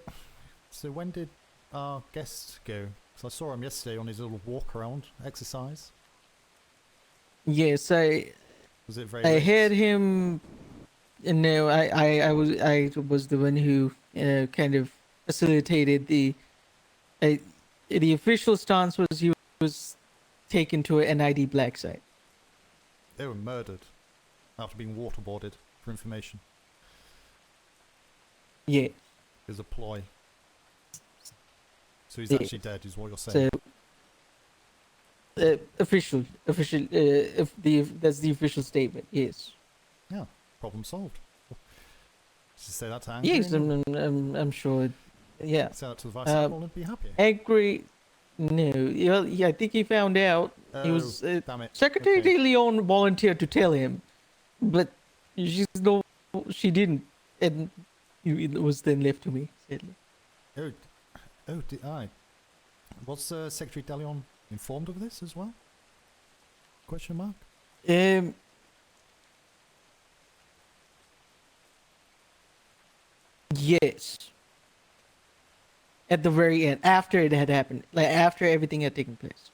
Speaker 2: when did our guest go? Because I saw him yesterday on his little walk around exercise.
Speaker 12: Yes,
Speaker 2: Was it very
Speaker 12: I
Speaker 2: late?
Speaker 12: had him. No, I was the one who kind of facilitated the official stance was he was taken to an NID black site.
Speaker 2: They were murdered after being waterboarded for information.
Speaker 12: Yeah.
Speaker 2: It was a ploy. So he's
Speaker 12: Yeah.
Speaker 2: actually dead, is what you're saying.
Speaker 12: So, official. If that's the official statement. Yes.
Speaker 2: Yeah, problem solved. Just say that to Angry.
Speaker 12: Yes, I'm sure. Yeah.
Speaker 2: Say that to the Vice Admiral and be happy.
Speaker 12: Angry. No, yeah, I think he found out. He was
Speaker 2: damn it.
Speaker 12: Secretary
Speaker 2: Okay.
Speaker 12: De Leon volunteered to tell him, but she didn't, and it was then left to me. Sadly.
Speaker 2: Did I? Was Secretary De Leon informed of this as well? Question mark.
Speaker 12: Yes. At the very end, after it had happened, like after everything had taken place.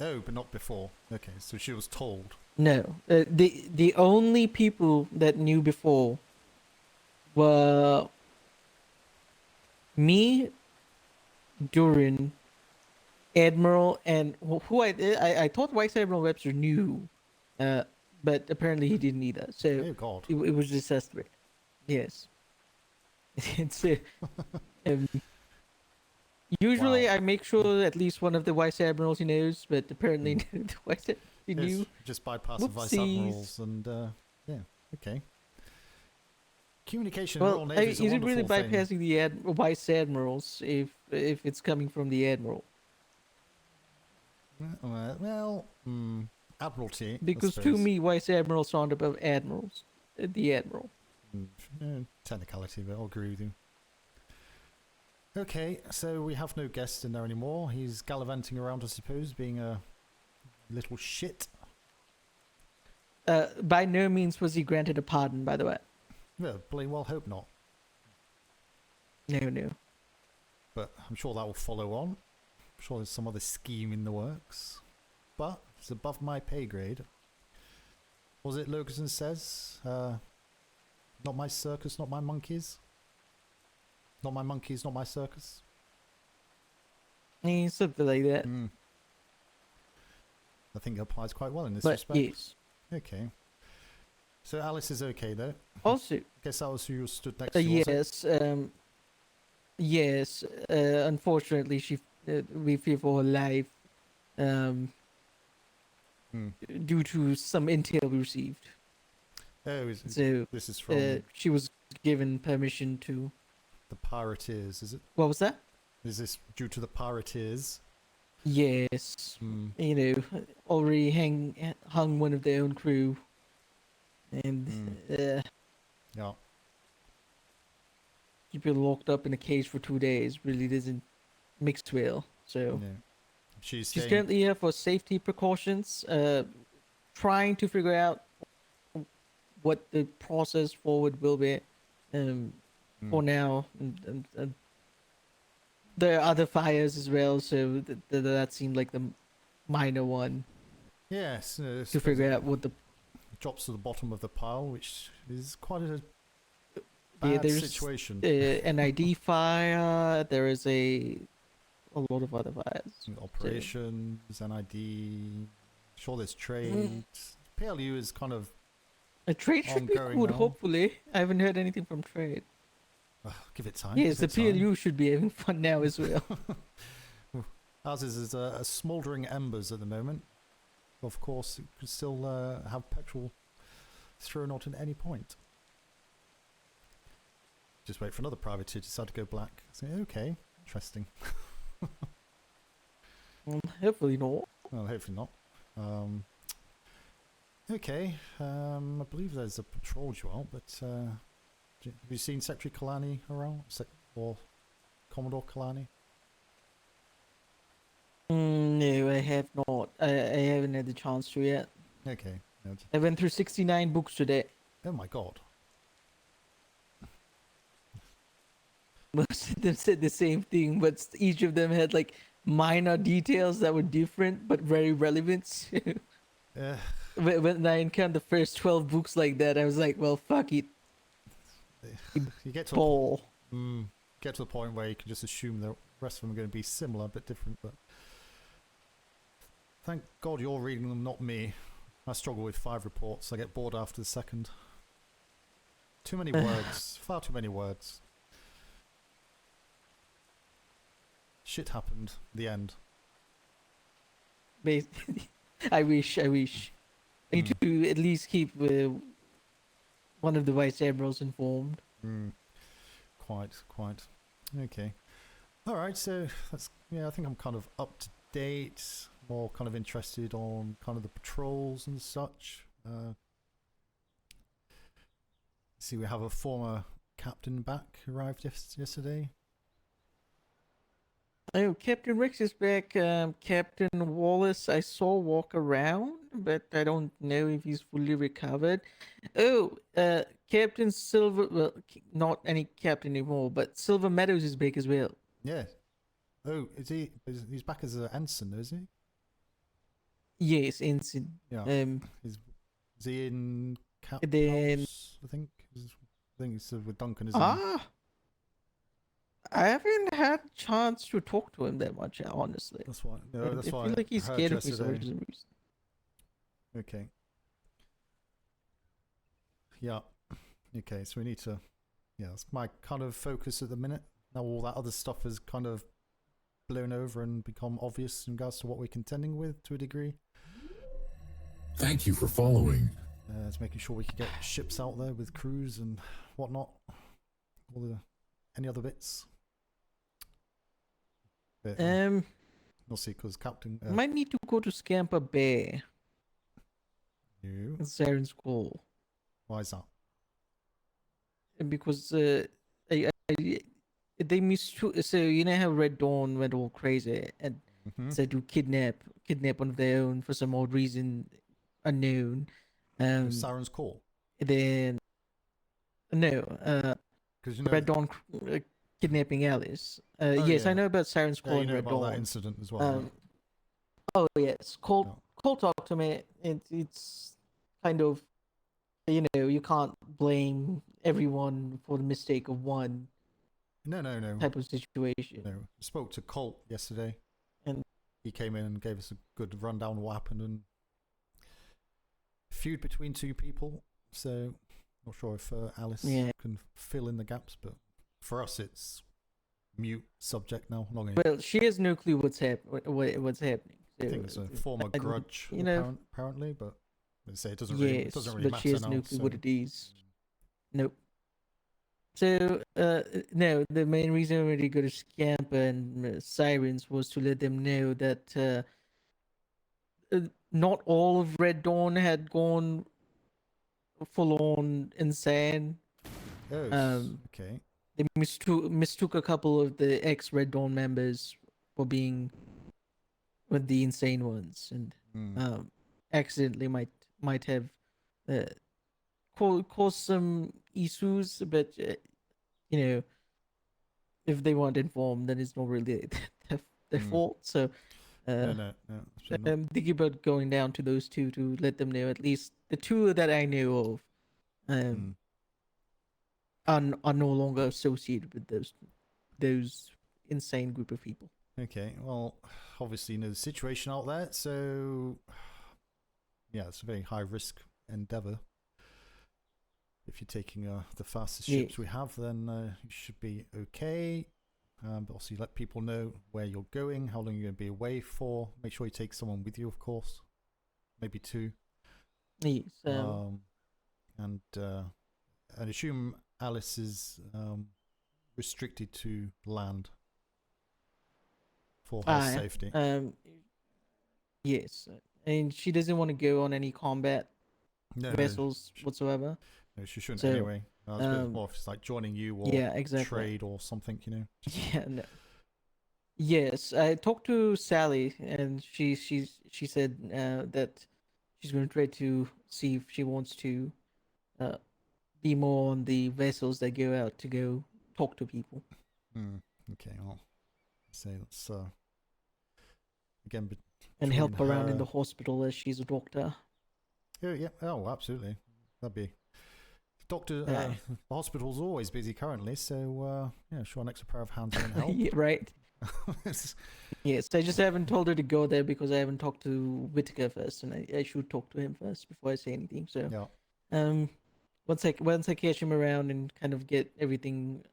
Speaker 2: Oh, but not before. Okay, so she was told.
Speaker 12: No, the only people that knew before were me, Durin, Admiral, and who I thought Vice Admiral Webster knew, but apparently he didn't either. So
Speaker 2: Oh God.
Speaker 12: it was just us three. Yes. It's usually I make sure at least one of the Vice Admirals he knows, but apparently the Vice Admiral he knew.
Speaker 2: Yes, just bypass the Vice
Speaker 12: Whoopsies.
Speaker 2: Admirals and yeah, okay. Communication in
Speaker 12: Well,
Speaker 2: Royal Navy is a
Speaker 12: is it
Speaker 2: wonderful
Speaker 12: really
Speaker 2: thing.
Speaker 12: bypassing the Vice Admirals if it's coming from the Admiral?
Speaker 2: Well, Admiralty. I
Speaker 12: Because to
Speaker 2: suppose.
Speaker 12: me, Vice Admirals sound above Admirals. The Admiral.
Speaker 2: Technicality, but I'll agree with you. Okay, so we have no guest in there anymore. He's gallivanting around, I suppose, being a little shit.
Speaker 12: By no means was he granted a pardon, by the way.
Speaker 2: Well, bloody well hope not.
Speaker 12: No.
Speaker 2: But I'm sure that will follow on. I'm sure there's some other scheme in the works. But it's above my pay grade. Was it Logan says? Not my circus, not my monkeys. Not my monkeys, not my circus.
Speaker 12: Something like that.
Speaker 2: I think it applies quite well in this
Speaker 12: But
Speaker 2: respect.
Speaker 12: yes.
Speaker 2: Okay. So Alice is okay though.
Speaker 12: Also,
Speaker 2: Guess that was who you stood next to. was it?
Speaker 12: yes. Unfortunately, we fear for her life. Due to some intel we received.
Speaker 2: Oh,
Speaker 12: So
Speaker 2: this is from
Speaker 12: she was given permission to.
Speaker 2: the Pirateers, is it?
Speaker 12: What was that?
Speaker 2: Is this due to the Pirateers?
Speaker 12: Yes. Already hung one of their own crew. And
Speaker 2: Yeah.
Speaker 12: keep you locked up in a cage for 2 days really doesn't mix well. So
Speaker 2: Yeah. She's
Speaker 12: she's
Speaker 2: staying-
Speaker 12: currently here for safety precautions, trying to figure out what the process forward will be. For now, and there are other fires as well, so that seemed like the minor one
Speaker 2: Yes,
Speaker 12: to figure out what the
Speaker 2: drops to the bottom of the pile, which is quite a bad
Speaker 12: there's
Speaker 2: situation.
Speaker 12: NID fire. There is a lot of other fires.
Speaker 2: Operations, NID. Sure, there's trade. PLU is kind of
Speaker 12: a trade should be
Speaker 2: ongoing
Speaker 12: good.
Speaker 2: now.
Speaker 12: Hopefully, I haven't heard anything from trade.
Speaker 2: Give it time.
Speaker 12: Yes, the
Speaker 2: give it time.
Speaker 12: PLU should be having fun now as well.
Speaker 2: Ours is a smouldering embers at the moment. Of course, it could still have petrol thrown out at any point. Just wait for another privateer to decide to go black. Say, okay, interesting.
Speaker 12: Hopefully not.
Speaker 2: Well, hopefully not. Okay, I believe there's a patrol duel, but have you seen Secretary Kalani around? Or Commodore Kalani?
Speaker 12: No, I have not. I haven't had the chance to yet.
Speaker 2: Okay.
Speaker 12: I went through 69 books today.
Speaker 2: Oh my god.
Speaker 12: Most of them said the same thing, but each of them had like minor details that were different but very relevant. When I encountered the first 12 books like that, I was like, well, fuck it.
Speaker 2: You get to get to the point where you can just assume the rest of them are going to be similar but different. But thank God you're reading them, not me. I struggle with 5 reports. I get bored after the second. Too many words. Far too many words. Shit happened. The end.
Speaker 12: I wish. I need to at least keep one of the vice admirals informed.
Speaker 2: Quite. Okay. All right. So that's I think I'm kind of up to date. More kind of interested on kind of the patrols and such. See, we have a former captain back. Arrived yesterday.
Speaker 12: Oh, Captain Rex is back. Captain Wallace, I saw walk around, but I don't know if he's fully recovered. Oh, Captain Silver, well, not any captain anymore, but Silver Meadows is back as well.
Speaker 2: Yeah. Oh, is he? He's back as an ensign, is he?
Speaker 12: Yes, ensign.
Speaker 2: Yeah. Is he in Cap
Speaker 12: then
Speaker 2: House, I think he's with Duncan, isn't he?
Speaker 12: I haven't had a chance to talk to him that much, honestly.
Speaker 2: That's why. No, that's why.
Speaker 12: I feel like he's
Speaker 2: I heard
Speaker 12: scared of me for some
Speaker 2: yesterday.
Speaker 12: reason.
Speaker 2: Okay. Yeah. Okay, so we need to... Yeah, that's my kind of focus at the minute. Now all that other stuff has kind of blown over and become obvious in regards to what we're contending with to a degree.
Speaker 3: Thank you for following.
Speaker 2: It's making sure we can get ships out there with crews and whatnot. Any other bits? But, we'll see, because Captain...
Speaker 12: might need to go to Scamper Bay.
Speaker 2: You?
Speaker 12: Siren's Call.
Speaker 2: Why is that?
Speaker 12: Because they mistook. So you know how Red Dawn went all crazy and said to kidnap one of their own for some odd reason unknown.
Speaker 2: Siren's Call.
Speaker 12: Then no, Red Dawn kidnapping Alice. Yes, I know about Siren's Call and Red Dawn.
Speaker 2: That incident as well.
Speaker 12: Oh yes, Cole talked to me. It's kind of, you can't blame everyone for the mistake of one.
Speaker 2: No.
Speaker 12: Type of situation.
Speaker 2: No, I spoke to Colt yesterday,
Speaker 12: and
Speaker 2: he came in and gave us a good rundown of what happened and feud between two people. So, not sure if Alice can fill in the gaps, but for us, it's mute subject now.
Speaker 12: Well, she has no clue what's happening.
Speaker 2: I think it's a former grudge, apparently, but they say it doesn't really matter.
Speaker 12: But she has no clue what it is. Nope. So, no, the main reason we go to Scamper and Sirens was to let them know that not all of Red Dawn had gone full on insane.
Speaker 2: Okay.
Speaker 12: They mistook a couple of the ex-Red Dawn members for being with the insane ones, and accidentally might have cause some issues, but you know, if they weren't informed, then it's not really their fault. So,
Speaker 2: no, absolutely not.
Speaker 12: I'm thinking about going down to those two to let them know, at least the two that I know of, are no longer associated with those insane group of people.
Speaker 2: Okay, well, obviously you know the situation out there, so yeah, it's a very high risk endeavor. If you're taking the fastest ships we have, then you should be okay. But also, let people know where you're going, how long you're going to be away for. Make sure you take someone with you, of course, maybe two.
Speaker 12: Yes.
Speaker 2: And assume Alice is restricted to land for her safety.
Speaker 12: Yes, and she doesn't want to go on any combat vessels whatsoever.
Speaker 2: No, she shouldn't anyway. It's a bit more if it's like joining you or trade or something, you know.
Speaker 12: Yeah, no. Yes, I talked to Sally, and she said that she's going to try to see if she wants to be more on the vessels that go out to go talk to people.
Speaker 2: Okay, well, say that's again,
Speaker 12: and help around in the hospital as she's a doctor.
Speaker 2: Yeah, oh, absolutely. That'd be. The hospital's always busy currently, so yeah, sure, an extra pair of hands can help.
Speaker 12: Yeah, right. Yes, I just haven't told her to go there because I haven't talked to Whitaker first, and I should talk to him first before I say anything. So, once I catch him around and kind of get everything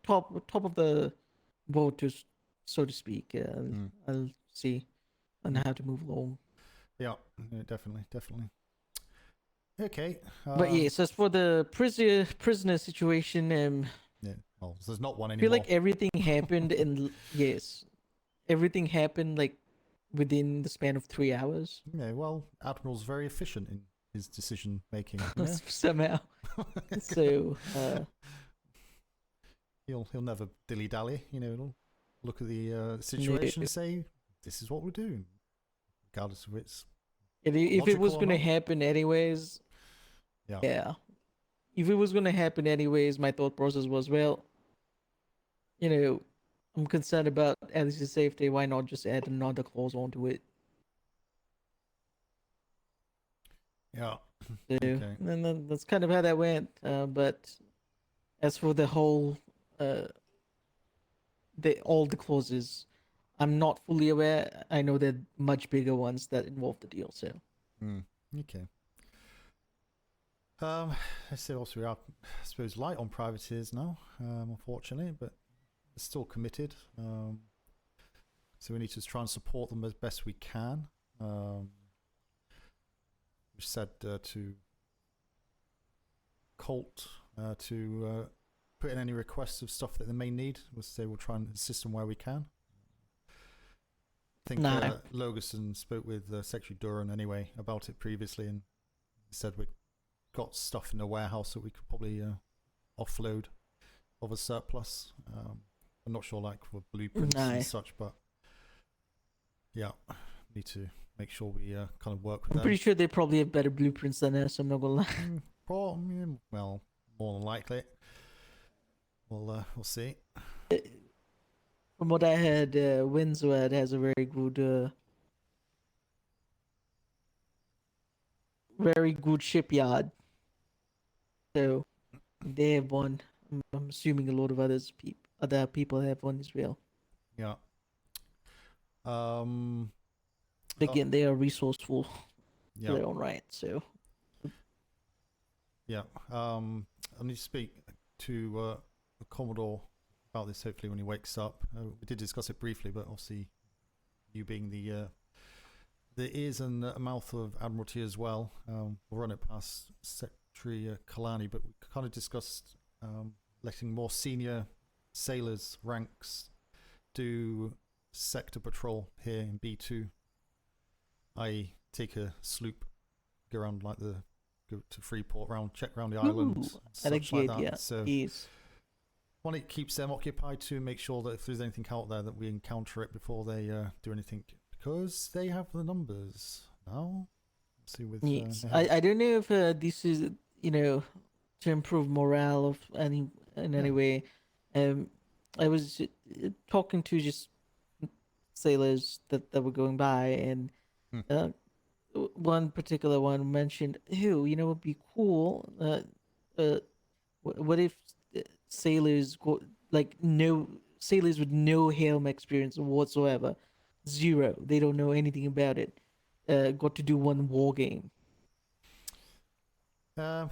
Speaker 12: top of the boat, so to speak, I'll see on how to move along.
Speaker 2: Yeah, definitely. Okay.
Speaker 12: But yes, as for the prisoner situation,
Speaker 2: yeah, well, there's not one
Speaker 12: I
Speaker 2: anymore.
Speaker 12: feel like everything happened everything happened like within the span of 3 hours.
Speaker 2: Yeah, well, Admiral's very efficient in his decision making.
Speaker 12: Somehow. So
Speaker 2: he'll never dilly dally. You know, he'll look at the situation and say, "This is what we're doing," regardless of its.
Speaker 12: If it was going to happen anyways. Yeah. If it was going to happen anyways, my thought process was, well, you know, I'm concerned about Alice's safety. Why not just add another clause onto it?
Speaker 2: Yeah.
Speaker 12: So, and then that's kind of how that went. But as for the whole, all the clauses, I'm not fully aware. I know there are much bigger ones that involve the deal. So.
Speaker 2: Okay. Let's say also we are, I suppose, light on privateers now, unfortunately, but they're still committed. So we need to try and support them as best we can. We said to Colt to put in any requests of stuff that they may need. We'll say we'll try and assist them where we can. I think Logerson spoke with Secretary Duran anyway about it previously, and he said we've got stuff in the warehouse that we could probably offload of a surplus. I'm not sure, like for blueprints and such, but yeah, need to make sure we kind of work with them.
Speaker 12: I'm pretty sure they probably have better blueprints than us. I'm not gonna lie.
Speaker 2: Well, more than likely. We'll see.
Speaker 12: From what I heard, Windsor has a very good shipyard. So they have one. I'm assuming a lot of other people have one as well.
Speaker 2: Yeah.
Speaker 12: Again, they are resourceful in their own right. So.
Speaker 2: Yeah. I need to speak to the Commodore about this. Hopefully, when he wakes up. We did discuss it briefly, but obviously, you being the ears and mouth of Admiralty as well, we'll run it past Secretary Kalani, but we kind of discussed letting more senior sailors ranks do sector patrol here in B2, i.e. take a sloop, go around go to Freeport, check around the islands, such like that.
Speaker 12: Yeah.
Speaker 2: So one, it keeps them occupied to make sure that if there's anything out there that we encounter it before they do anything, because they have the numbers now. See with
Speaker 12: yes, I don't know if this is you know, to improve morale of in any way, I was talking to just sailors that were going by, and one particular one mentioned, "Ew, you know, it'd be cool. What if sailors go like no sailors with no helm experience whatsoever, zero. They don't know anything about it. Got to do one war game." I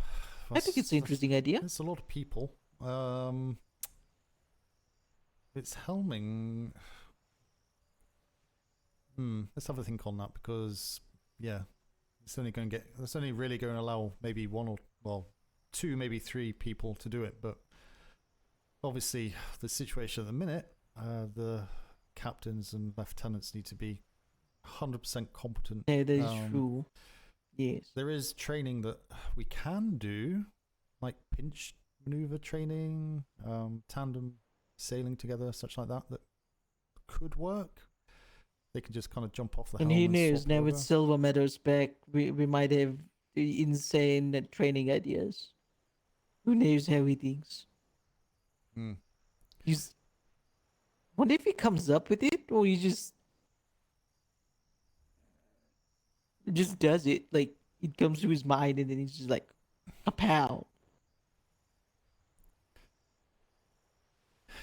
Speaker 12: think it's an interesting idea.
Speaker 2: There's a lot of people. It's helming. Let's have a think on that, because yeah, it's only really going to allow maybe one or, well, two, maybe three people to do it. But obviously, the situation at the minute, the captains and lieutenants need to be 100% competent.
Speaker 12: Yeah, that is true. Yes.
Speaker 2: There is training that we can do, like pinch maneuver training, tandem sailing together, such like that could work. They can just kind of jump off the helm.
Speaker 12: And who knows,
Speaker 2: swap
Speaker 12: now
Speaker 2: over.
Speaker 12: with Silver Meadows back, we might have insane training ideas. Who knows how he thinks? He's... Wonder if he comes up with it, or he just does it. Like, it comes to his mind, and then he's just like, kapow.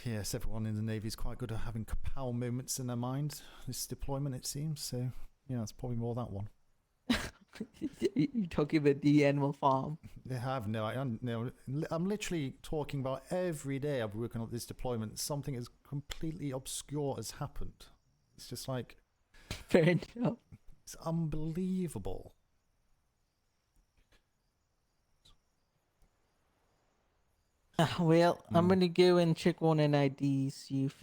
Speaker 2: Yes, everyone in the Navy is quite good at having kapow moments in their mind. This deployment, it seems. So, yeah, it's probably more that one.
Speaker 12: You're talking about the animal farm.
Speaker 2: They have I'm literally talking about every day I've been working on this deployment. Something as completely obscure has happened. It's just like...
Speaker 12: Fair enough.
Speaker 2: It's unbelievable.
Speaker 12: Well, I'm gonna go and check on an ID, see if...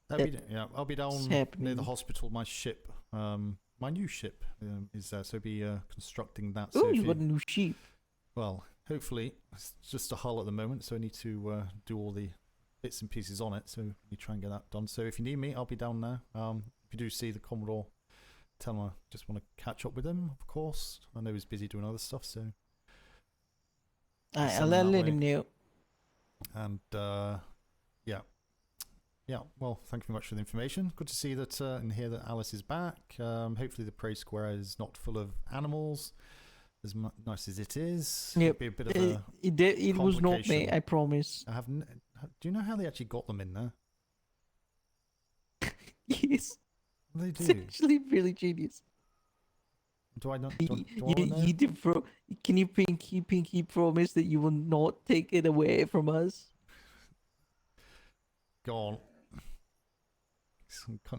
Speaker 2: I'll be down near the hospital. My ship, my new ship is there, so I'll be constructing that.
Speaker 12: Oh, you got a new ship.
Speaker 2: Well, hopefully. It's just a hull at the moment, so I need to do all the bits and pieces on it, so we try and get that done. So if you need me, I'll be down there. If you do see the Commodore, tell him I just want to catch up with him, of course. I know he's busy doing other stuff, so...
Speaker 12: I'll let him know.
Speaker 2: And, yeah, well, thank you very much for the information. Good to see that and hear that Alice is back. Hopefully the Prey Square is not full of animals, as nice as it is.
Speaker 12: Yep.
Speaker 2: It'll be a bit of a
Speaker 12: it was not me, I promise.
Speaker 2: Do you know how they actually got them in there?
Speaker 12: Yes.
Speaker 2: They do.
Speaker 12: It's actually really genius.
Speaker 2: Do I not?
Speaker 12: Can you pinky promise that you will not take it away from us?
Speaker 2: Go on.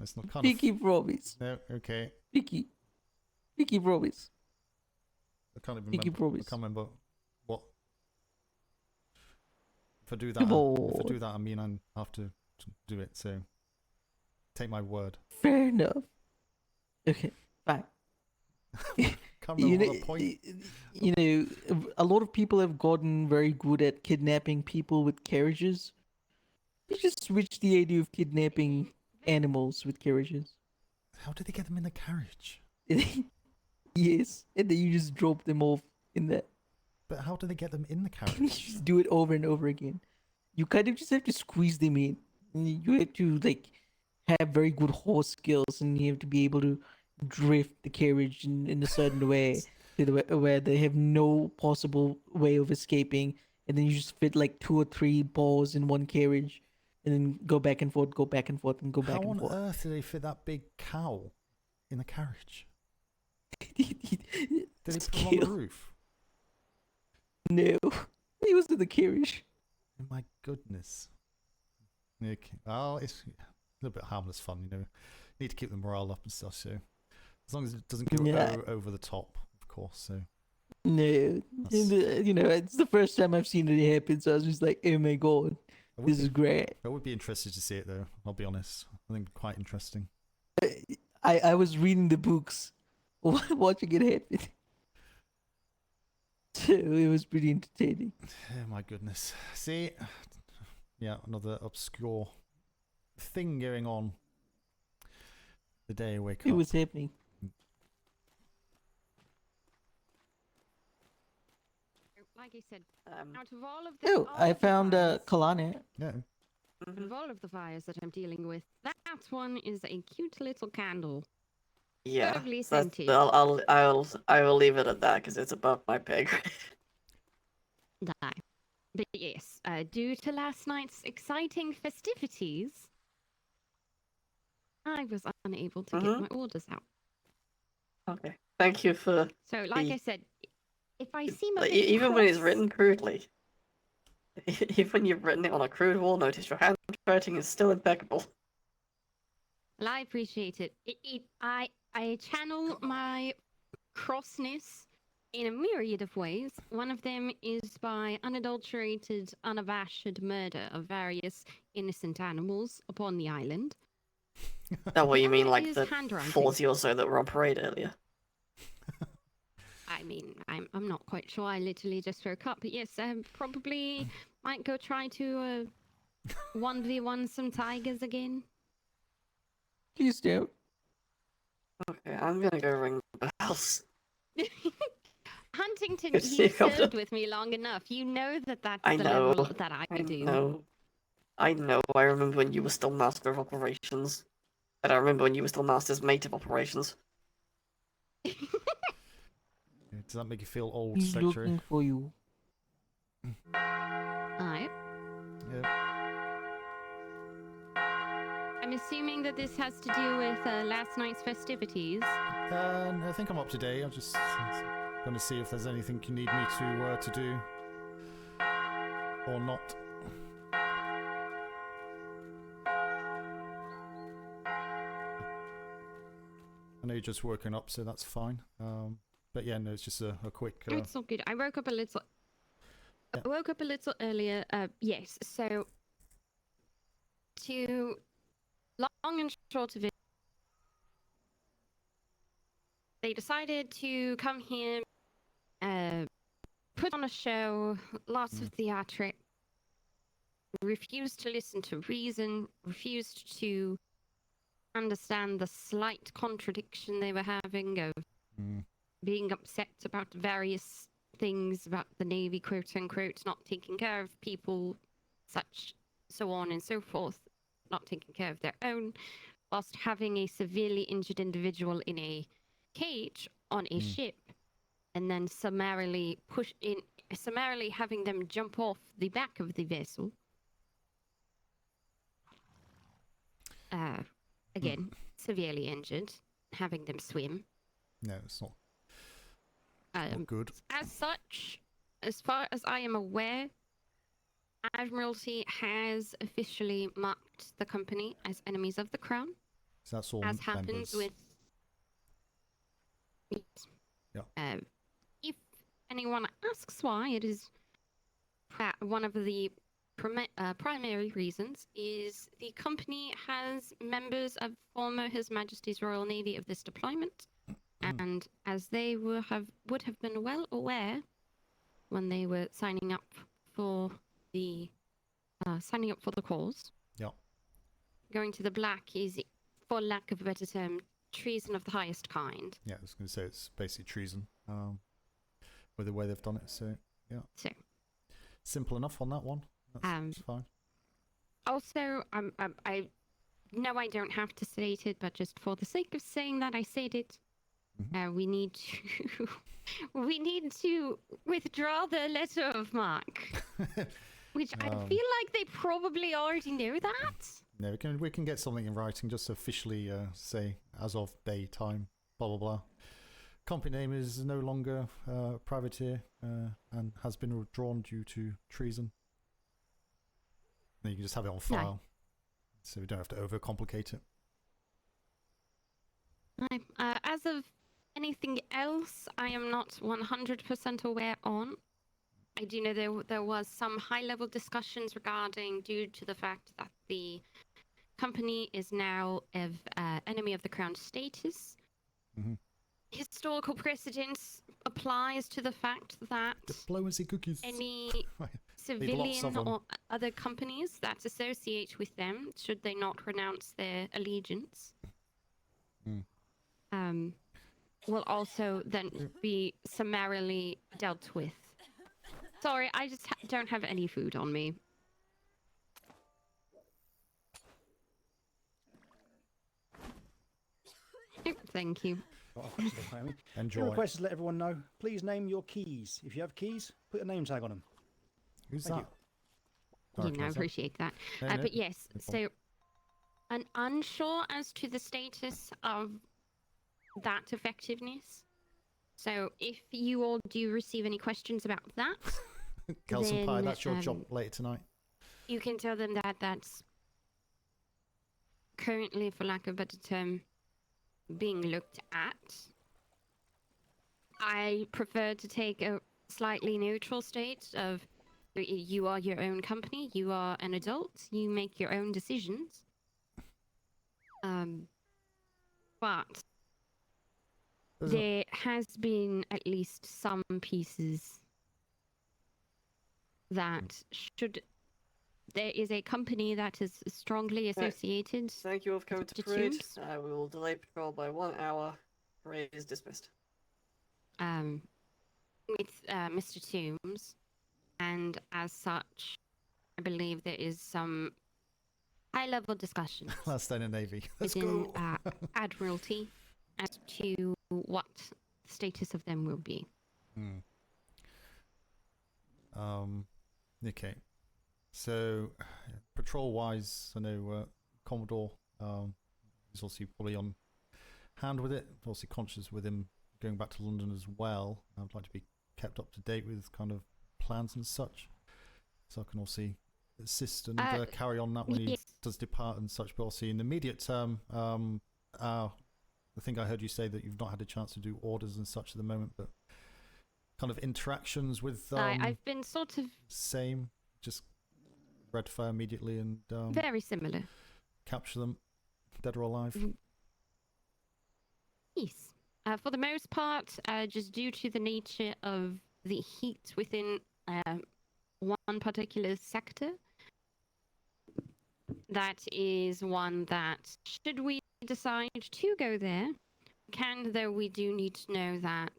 Speaker 2: It's not kind
Speaker 12: Pinky
Speaker 2: of...
Speaker 12: promise.
Speaker 2: No, okay.
Speaker 12: Pinky promise.
Speaker 2: I can't even
Speaker 12: Pinky
Speaker 2: remember.
Speaker 12: promise.
Speaker 2: I can't remember what. If I do
Speaker 12: Come
Speaker 2: that,
Speaker 12: on.
Speaker 2: I mean I have to do it. So take my word.
Speaker 12: Fair enough. Okay, fine.
Speaker 2: Can't remember what the point.
Speaker 12: You know, a lot of people have gotten very good at kidnapping people with carriages. You just switch the idea of kidnapping animals with carriages.
Speaker 2: How did they get them in the carriage?
Speaker 12: Yes, and then you just drop them off in there.
Speaker 2: But how do they get them in the carriage?
Speaker 12: You just do it over and over again. You kind of just have to squeeze them in. You have to like have very good horse skills, and you have to be able to drift the carriage in a certain way where they have no possible way of escaping, and then you just fit like 2 or 3 balls in one carriage, and then go back and forth, and go back and forth.
Speaker 2: How on earth do they fit that big cow in the carriage? Did they put him on the roof?
Speaker 12: No, he was in the carriage.
Speaker 2: Oh my goodness. Okay. Well, it's a little bit harmless fun, you know. Need to keep the morale up and stuff, so as long as it doesn't go over the top, of course. So
Speaker 12: no, you know, it's the first time I've seen it happen, so I was just like, oh my god, this is great.
Speaker 2: I would be interested to see it, though. I'll be honest. I think it'd be quite interesting.
Speaker 12: I was reading the books, watching it happen. So it was pretty entertaining.
Speaker 2: Oh my goodness. See, yeah, another obscure thing going on the day I wake up.
Speaker 12: It was happening.
Speaker 15: like I said,
Speaker 16: Um,
Speaker 15: out of all of the
Speaker 12: Oh, I found Kalana.
Speaker 2: Yeah.
Speaker 15: out of all of the fires that I'm dealing with, that one is a cute little candle.
Speaker 16: Yeah,
Speaker 15: Lovely
Speaker 16: so that's,
Speaker 15: scented.
Speaker 16: I will leave it at that because it's above my pay grade.
Speaker 15: Die. But yes, due to last night's exciting festivities, I was unable to get my orders out.
Speaker 16: Okay, thank you for.
Speaker 15: So, like I said, if I seem a
Speaker 16: Like,
Speaker 15: bit
Speaker 16: even when it's
Speaker 15: cross-
Speaker 16: written crudely, even when you've written it on a crude wall notice, your handwriting is still impeccable.
Speaker 15: Well, I appreciate it. I channel my crossness in a myriad of ways. One of them is by unadulterated, unabashed murder of various innocent animals upon the island.
Speaker 16: Oh, what you mean, like
Speaker 15: is
Speaker 16: the
Speaker 15: handwriting.
Speaker 16: 40 or so that were on parade earlier?
Speaker 15: I mean, I'm not quite sure. I literally just woke up, but yes, I probably might go try to 1v1 some tigers again.
Speaker 12: Please do.
Speaker 16: Okay, I'm gonna go ring the bells.
Speaker 15: Huntington,
Speaker 16: Good to see
Speaker 15: you
Speaker 16: you, Captain.
Speaker 15: served with me long enough. You know that that's
Speaker 16: I
Speaker 15: the
Speaker 16: know.
Speaker 15: level that I do.
Speaker 16: know. I know. I remember when you were still Master of Operations. And I remember when you were still Master's Mate of Operations.
Speaker 2: Yeah, does that make you feel old,
Speaker 12: He's
Speaker 2: Secretary?
Speaker 12: looking for you.
Speaker 15: Alright.
Speaker 2: Yeah.
Speaker 15: I'm assuming that this has to do with last night's festivities.
Speaker 2: I think I'm up to date. I'm just going to see if there's anything you need me to do or not. I know you're just working up, so that's fine. But yeah, no, it's just a quick.
Speaker 15: It's all good. I woke up a little. I woke up a little earlier. Yes. So, to long and short of it, they decided to come here, put on a show, lots of theatric. Refused to listen to reason. Refused to understand the slight contradiction they were having of being upset about various things about the Navy, quote unquote, not taking care of people, such, so on and so forth, not taking care of their own, whilst having a severely injured individual in a cage on a ship, and then summarily having them jump off the back of the vessel. Again, severely injured, having them swim.
Speaker 2: No, it's not. Not good.
Speaker 15: As such, as far as I am aware, Admiralty has officially marked the company as enemies of the Crown.
Speaker 2: So that's all
Speaker 15: as happens
Speaker 2: members.
Speaker 15: with.
Speaker 2: Yeah.
Speaker 15: If anyone asks why, it is one of the primary reasons is the company has members of former His Majesty's Royal Navy of this deployment, and as they would have been well aware when they were signing up for the cause.
Speaker 2: Yeah.
Speaker 15: Going to the black is, for lack of a better term, treason of the highest kind.
Speaker 2: Yeah, I was going to say it's basically treason. With the way they've done it, so yeah.
Speaker 15: So
Speaker 2: simple enough on that one. That's fine.
Speaker 15: Also, I know I don't have to state it, but just for the sake of saying that I said it, we need to withdraw the letter of marque, which I feel like they probably already know that.
Speaker 2: No, we can get something in writing, just officially say as of day, time, blah blah blah. Company name is no longer privateer and has been withdrawn due to treason. Then you can just have it on file, so we don't have to overcomplicate it.
Speaker 15: As of anything else, I am not 100% aware on. I do know there was some high-level discussions regarding, due to the fact that the company is now of enemy of the Crown status. Historical precedence applies to the fact that
Speaker 2: diplomacy cookies.
Speaker 15: Any civilian or other companies that associate with them, should they not renounce their allegiance, will also then be summarily dealt with. Sorry, I just don't have any food on me. Thank you.
Speaker 2: Enjoy.
Speaker 17: Request is let everyone know. Please name your keys. If you have keys, put a name tag on them.
Speaker 2: Who's
Speaker 17: Thank
Speaker 2: that?
Speaker 15: I appreciate that.
Speaker 2: No,
Speaker 15: But yes,
Speaker 2: no
Speaker 15: so I'm unsure as to the status of that effectiveness. So if you all do receive any questions about that,
Speaker 2: Kelson Pie,
Speaker 15: then,
Speaker 2: that's your job later tonight.
Speaker 15: you can tell them that that's currently, for lack of a better term, being looked at. I prefer to take a slightly neutral state of you are your own company, you are an adult, you make your own decisions. But there has been at least some pieces that should. There is a company that is strongly associated.
Speaker 16: Thank you, of code to parade. We will delay patrol by 1 hour. Parade is dismissed.
Speaker 15: With Mr. Toombs, and as such, I believe there is some high-level discussion
Speaker 2: Last day in the Navy. Let's
Speaker 15: within
Speaker 2: go.
Speaker 15: Admiralty as to what the status of them will be.
Speaker 2: Okay. So, patrol-wise, I know Commodore is obviously probably on hand with it. Obviously conscious with him going back to London as well. I'd like to be kept up to date with kind of plans and such, so I can also assist and carry on that when he does depart and such. But also in the immediate term, I think I heard you say that you've not had a chance to do orders and such at the moment, but kind of interactions with
Speaker 15: I've been sort of
Speaker 2: same, just red fire immediately and
Speaker 15: very similar.
Speaker 2: Capture them, dead or alive.
Speaker 15: Yes. For the most part, just due to the nature of the heat within one particular sector, that is one that, should we decide to go there, though we do need to know that,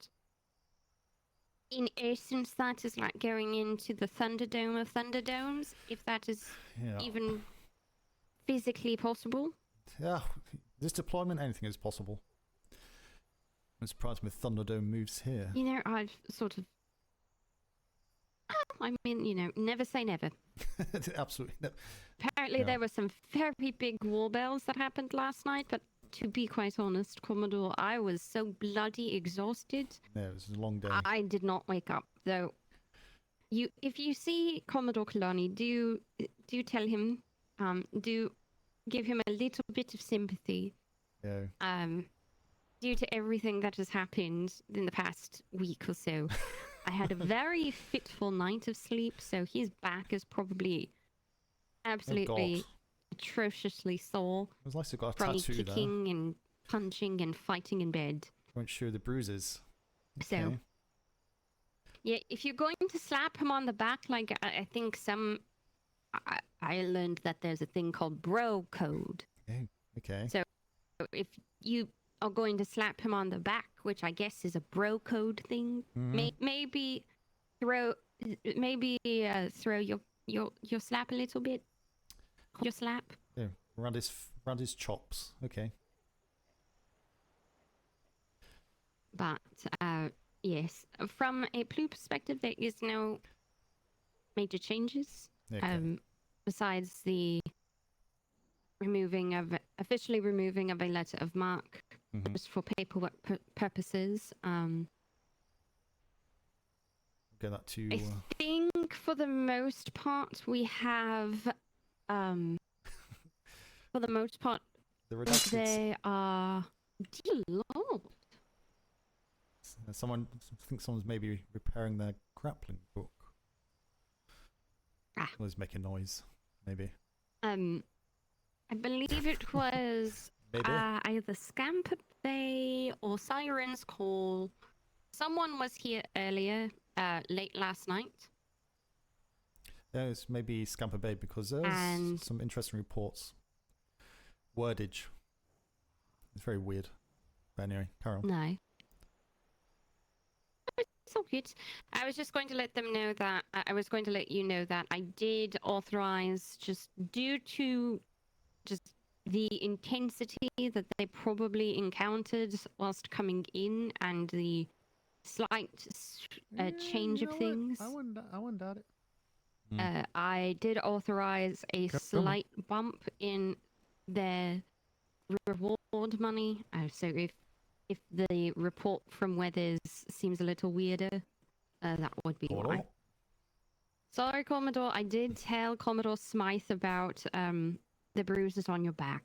Speaker 15: in essence, that is like going into the Thunderdome of Thunderdomes, if that is even physically possible.
Speaker 2: Yeah, this deployment, anything is possible. I'm surprised with Thunderdome moves here.
Speaker 15: You know, I've sort of... I mean, you know, never say never.
Speaker 2: Absolutely. No.
Speaker 15: Apparently there were some very big war bells that happened last night, but to be quite honest, Commodore, I was so bloody exhausted.
Speaker 2: Yeah, it was a long day.
Speaker 15: I did not wake up, though. If you see Commodore Kalani, do tell him, do give him a little bit of sympathy.
Speaker 2: Yeah.
Speaker 15: Due to everything that has happened in the past week or so, I had a very fitful night of sleep, so his back is probably absolutely atrociously sore.
Speaker 2: It was nice to got a
Speaker 15: from
Speaker 2: tattoo
Speaker 15: kicking
Speaker 2: there.
Speaker 15: and punching and fighting in bed.
Speaker 2: Won't show the bruises.
Speaker 15: So, yeah, if you're going to slap him on the back, like I think I learned that there's a thing called bro code.
Speaker 2: Oh, okay.
Speaker 15: So if you are going to slap him on the back, which I guess is a bro code thing, maybe throw your slap a little bit. Your slap.
Speaker 2: Yeah, around his chops. Okay.
Speaker 15: But yes, from a PLU perspective, there is no major changes.
Speaker 2: Okay.
Speaker 15: Besides the officially removing of a letter of marque, just for paperwork purposes.
Speaker 2: Get that to.
Speaker 15: I think for the most part we have, for the most part, they are. Dear Lord.
Speaker 2: I think someone's maybe repairing their grappling book. Was making noise, maybe.
Speaker 15: I believe it was either Scamper Bay or Siren's Call. Someone was here earlier, late last night.
Speaker 2: Yeah, it's maybe Scamper Bay because there's some interesting reports. Wordage. It's very weird. But anyway, carry on.
Speaker 15: No. It's all good. I was just going to let them know that I was going to let you know that I did authorize, just due to just the intensity that they probably encountered whilst coming in and the slight change of things.
Speaker 8: I wouldn't doubt it.
Speaker 15: I did authorize a
Speaker 8: Come on.
Speaker 15: slight bump in their reward money. So if the report from Weathers seems a little weirder, that would be why. Sorry, Commodore. I did tell Commodore Smythe about the bruises on your back.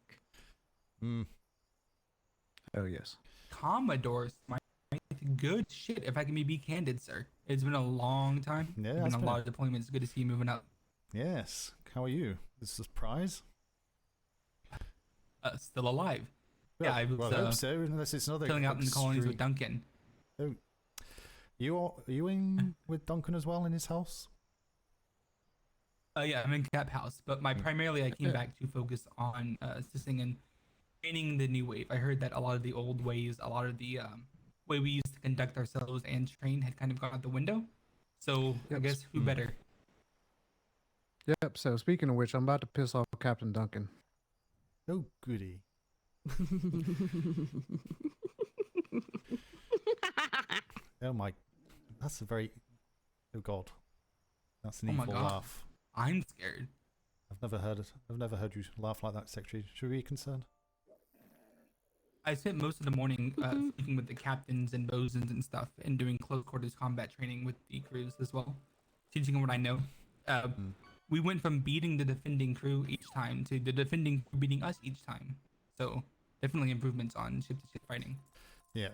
Speaker 8: Oh yes.
Speaker 18: Commodore Smythe, good shit. If I can be candid, sir, it's been a long time.
Speaker 2: Yeah,
Speaker 18: It's been a lot of deployments. Good to see you moving up.
Speaker 2: Yes. How are you? This is a surprise.
Speaker 18: Still alive.
Speaker 2: Well,
Speaker 18: Yeah, I was
Speaker 2: well, I hope so, unless it's another
Speaker 18: filling out in the colonies with Duncan.
Speaker 2: Oh, are you in with Duncan as well in his house?
Speaker 18: Yeah, I'm in Cap House, but primarily I came back to focus on assisting in training the new wave. I heard that a lot of the old ways, a lot of the way we used to conduct ourselves and train had kind of gone out the window. So I guess who better?
Speaker 8: Yep. So speaking of which, I'm about to piss off Captain Duncan.
Speaker 2: Oh goody. Oh my, that's a very, oh god, that's an
Speaker 18: Oh my
Speaker 2: evil
Speaker 18: God.
Speaker 2: laugh.
Speaker 18: I'm scared.
Speaker 2: I've never heard you laugh like that, Secretary. Should we be concerned?
Speaker 18: I spent most of the morning speaking with the captains and bosuns and stuff, and doing close quarters combat training with the crews as well, teaching them what I know. We went from beating the defending crew each time to the defending crew beating us each time. So definitely improvements on ship-to-ship fighting.
Speaker 2: Yeah.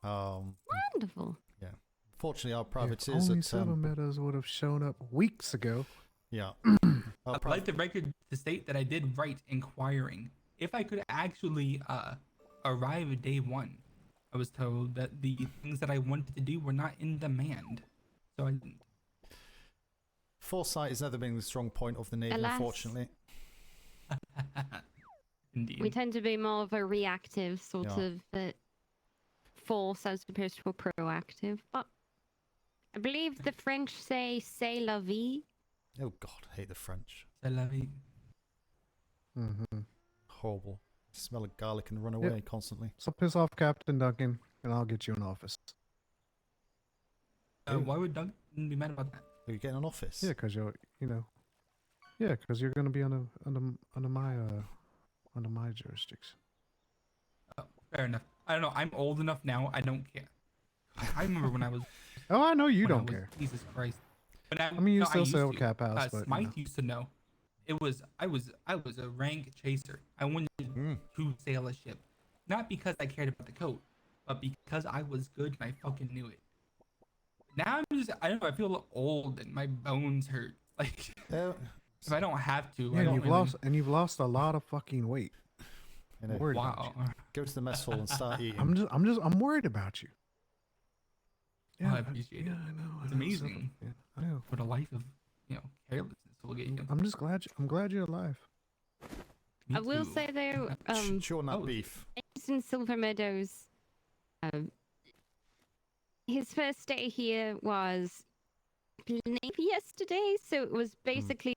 Speaker 15: Wonderful.
Speaker 2: Yeah. Fortunately, our
Speaker 8: If
Speaker 2: privateers
Speaker 8: only
Speaker 2: at
Speaker 8: Silver Meadows would have shown up weeks ago.
Speaker 2: yeah.
Speaker 18: I'd like the record to state that I did write inquiring if I could actually arrive day one. I was told that the things that I wanted to do were not in demand, so I didn't.
Speaker 2: Foresight has never been the strong point of the Navy,
Speaker 15: Alas.
Speaker 2: unfortunately.
Speaker 18: Indeed.
Speaker 15: We tend to be more of a reactive sort of force as opposed to a proactive. But I believe the French say "c'est la vie."
Speaker 2: Oh god, I hate the French.
Speaker 18: C'est la vie.
Speaker 2: Horrible. Smell of garlic and run away constantly.
Speaker 8: So piss off Captain Duncan, and I'll get you an office.
Speaker 18: Why would Duncan be mad about that?
Speaker 2: Are you getting an office?
Speaker 8: Yeah, because you're gonna be under my jurisdiction.
Speaker 18: Oh, fair enough. I don't know. I'm old enough now. I don't care. I remember when I was.
Speaker 8: Oh, I know you
Speaker 18: when I
Speaker 8: don't
Speaker 18: was-
Speaker 8: care.
Speaker 18: Jesus Christ. But
Speaker 8: I mean, you
Speaker 18: no,
Speaker 8: still
Speaker 18: used
Speaker 8: sell
Speaker 18: to.
Speaker 8: Cap House, but, you
Speaker 18: Smythe
Speaker 8: know.
Speaker 18: used to know. I was a rank chaser. I wanted to sail a ship, not because I cared about the coat, but because I was good and I fucking knew it. Now I don't know. I feel a little old and my bones hurt. Like if I don't have to, I
Speaker 8: Yeah,
Speaker 18: don't
Speaker 8: you've lost a lot of fucking weight.
Speaker 2: You know,
Speaker 8: I'm worried about you.
Speaker 2: Go to the mess hall and start eating.
Speaker 8: I'm worried about you.
Speaker 18: I appreciate it.
Speaker 8: I know.
Speaker 18: It's amazing.
Speaker 8: I know.
Speaker 18: What a life of carelessness will get you.
Speaker 8: I'm glad you're alive.
Speaker 15: I will say though,
Speaker 2: Sure, not beef.
Speaker 15: in Silver Meadows, his first day here was Navy yesterday, so it was basically,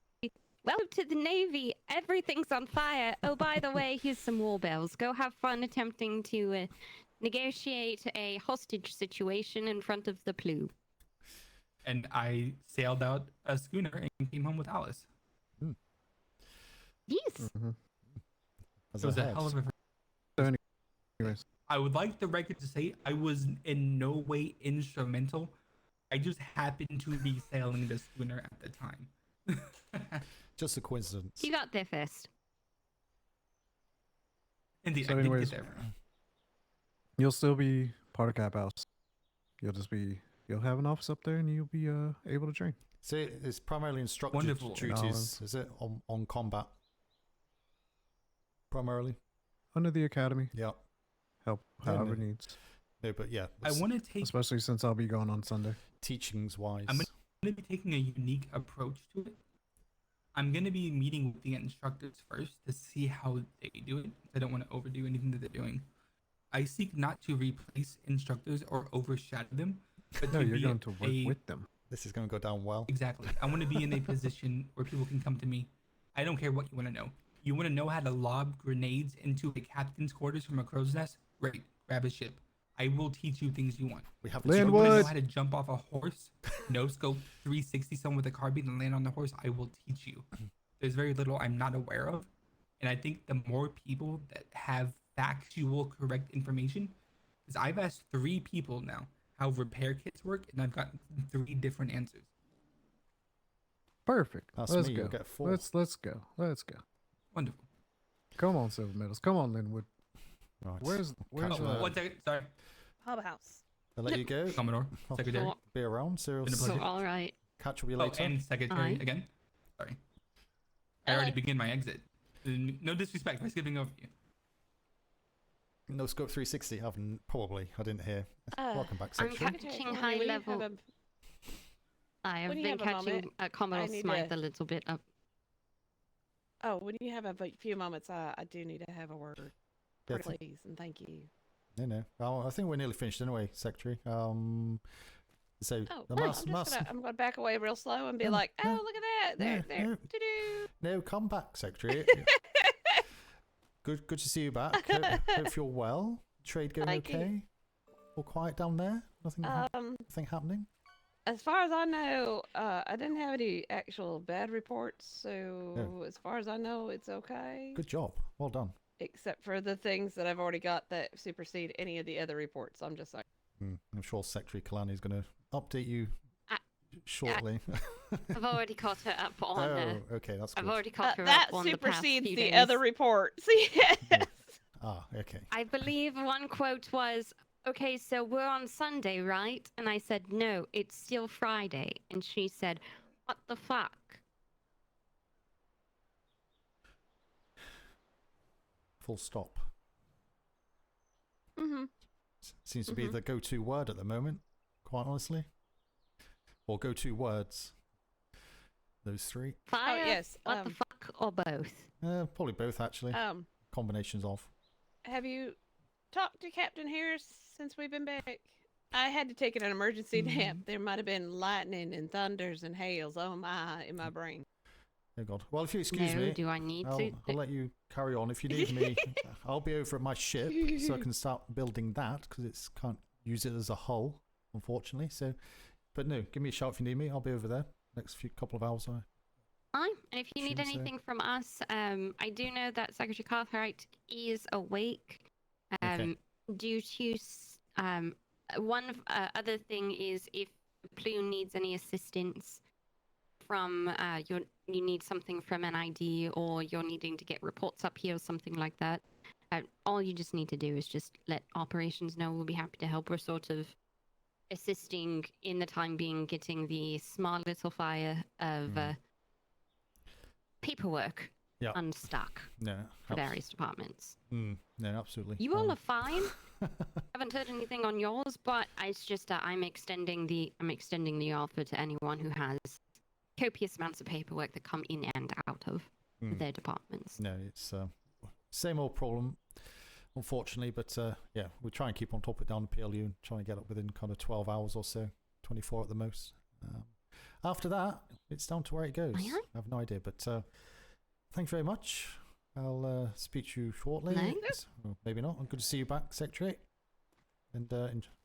Speaker 15: welcome to the Navy, everything's on fire. Oh, by the way, here's some war bells. Go have fun attempting to negotiate a hostage situation in front of the PLU.
Speaker 18: And I sailed out a schooner and came home with Alice.
Speaker 15: Yes.
Speaker 18: It was a hell of a.
Speaker 8: So anyways,
Speaker 18: I would like the record to say I was in no way instrumental. I just happened to be sailing the schooner at the time.
Speaker 2: Just a coincidence.
Speaker 15: You got there first.
Speaker 18: Indeed,
Speaker 8: So
Speaker 18: I did
Speaker 8: anyways,
Speaker 18: get there.
Speaker 8: you'll still be part of Cap House. You'll have an office up there, and you'll be able to train.
Speaker 2: So it's primarily instructor
Speaker 18: Wonderful.
Speaker 2: duties, is it? On combat? Primarily?
Speaker 8: Under the academy.
Speaker 2: Yeah.
Speaker 8: Help
Speaker 2: Yeah,
Speaker 8: however
Speaker 2: no.
Speaker 8: needs.
Speaker 2: No, but yeah.
Speaker 18: I want to take.
Speaker 8: Especially since I'll be going on Sunday.
Speaker 2: Teachings wise.
Speaker 18: I'm going to be taking a unique approach to it. I'm going to be meeting with the instructors first to see how they do it. I don't want to overdo anything that they're doing. I seek not to replace instructors or overshadow them, but
Speaker 8: No,
Speaker 18: to
Speaker 8: you're
Speaker 18: be
Speaker 8: going to work
Speaker 18: a-
Speaker 8: with them.
Speaker 2: This is going to go down well.
Speaker 18: Exactly. I want to be in a position where people can come to me. I don't care what you want to know. You want to know how to lob grenades into a captain's quarters from a crow's nest? Great. Grab a ship. I will teach you things you want.
Speaker 2: We have
Speaker 18: You want to know
Speaker 8: Linwood.
Speaker 18: how to jump off a horse, no scope, 360 someone with a carbine and land on the horse? I will teach you. There's very little I'm not aware of. And I think the more people that have factual, correct information, because I've asked 3 people now how repair kits work, and I've gotten 3 different answers.
Speaker 8: Perfect.
Speaker 2: That's
Speaker 8: Let's
Speaker 2: me,
Speaker 8: go.
Speaker 2: you'll get 4.
Speaker 8: Let's go. Let's go.
Speaker 18: Wonderful.
Speaker 8: Come on, Silver Medals. Come on, Linwood.
Speaker 2: Right.
Speaker 8: Where's
Speaker 2: Catch
Speaker 18: One second. Sorry.
Speaker 13: Hub house.
Speaker 2: I'll let you go.
Speaker 18: Commodore.
Speaker 2: I'll
Speaker 18: Secretary.
Speaker 2: be around. Serial.
Speaker 18: Been a pleasure.
Speaker 15: All right.
Speaker 2: Catch up with you
Speaker 18: Oh,
Speaker 2: later.
Speaker 18: and secretary
Speaker 15: Aye.
Speaker 18: again. Sorry. I already began my exit. No disrespect by skipping over you.
Speaker 2: No scope 360. Probably. I didn't hear. Welcome back,
Speaker 15: I'm
Speaker 2: Secretary.
Speaker 15: catching high level. I have
Speaker 13: when you
Speaker 15: been
Speaker 13: have a
Speaker 15: catching
Speaker 13: moment,
Speaker 15: Commodore
Speaker 13: I need
Speaker 15: Smythe
Speaker 13: to-
Speaker 15: a little bit up.
Speaker 13: Oh, when you have a few moments, I do need to have a word.
Speaker 2: Yeah,
Speaker 13: Please and thank you.
Speaker 2: No. Well, I think we're nearly finished anyway, Secretary. So
Speaker 13: Oh,
Speaker 2: the
Speaker 13: well,
Speaker 2: mass.
Speaker 13: I'm gonna back away real slow and be like, oh, look at that. There. Doo-doo.
Speaker 2: No, come back, Secretary. Good to see you back. Hope you're well. Trade going
Speaker 13: Thank you.
Speaker 2: okay? All quiet down there? Nothing happening?
Speaker 13: As far as I know, I didn't have any actual bad reports, so as far as I know, it's okay.
Speaker 2: Good job. Well done.
Speaker 13: Except for the things that I've already got that supersede any of the other reports. I'm just like,
Speaker 2: I'm sure Secretary Kalani is going to update you shortly.
Speaker 15: I've already caught her up on.
Speaker 2: Okay, that's good.
Speaker 15: I've already caught her
Speaker 13: that
Speaker 15: up on the past
Speaker 13: supersedes
Speaker 15: few
Speaker 13: the
Speaker 15: days.
Speaker 13: other reports. Yes.
Speaker 2: Okay.
Speaker 15: I believe one quote was, "Okay, so we're on Sunday, right?" And I said, "No, it's still Friday." And she said, "What the fuck?"
Speaker 2: Full stop.
Speaker 13: Mm-hmm.
Speaker 2: Seems to be the go-to word at the moment, quite honestly. Or go-to words. Those 3.
Speaker 15: Fire,
Speaker 13: yes,
Speaker 15: what the fuck, or both?
Speaker 2: Probably both, actually. Combinations of.
Speaker 13: Have you talked to Captain Harris since we've been back? I had to take an emergency nap. There might have been lightning and thunders and hails in my brain.
Speaker 2: Oh God. Well, if you excuse
Speaker 15: No,
Speaker 2: me,
Speaker 15: do I need
Speaker 2: I'll
Speaker 15: to?
Speaker 2: let you carry on. If you need me, I'll be over at my ship so I can start building that because it's can't use it as a hull, unfortunately. So, but no, give me a shout if you need me. I'll be over there next couple of hours.
Speaker 15: Fine. And if you need
Speaker 2: Shouldn't say.
Speaker 15: anything from us, I do know that Secretary Cartwright is awake.
Speaker 2: Okay.
Speaker 15: Due to one other thing is if PLU needs any assistance from you need something from NID or you're needing to get reports up here or something like that. All you just need to do is just let operations know. We'll be happy to help. We're sort of assisting in the time being, getting the small little fire of paperwork unstuck for various departments.
Speaker 2: No, absolutely.
Speaker 15: You all are fine. Haven't heard anything on yours, but it's just that I'm extending the offer to anyone who has copious amounts of paperwork that come in and out of their departments.
Speaker 2: No, it's same old problem, unfortunately. But yeah, we try and keep on top of it down the PLU and try and get up within kind of 12 hours or so, 24 at the most. After that, it's down to where it goes. I have no idea, but thank you very much. I'll speak to you shortly.
Speaker 13: Thanks.
Speaker 2: Or maybe not. Good to see you back, Secretary. And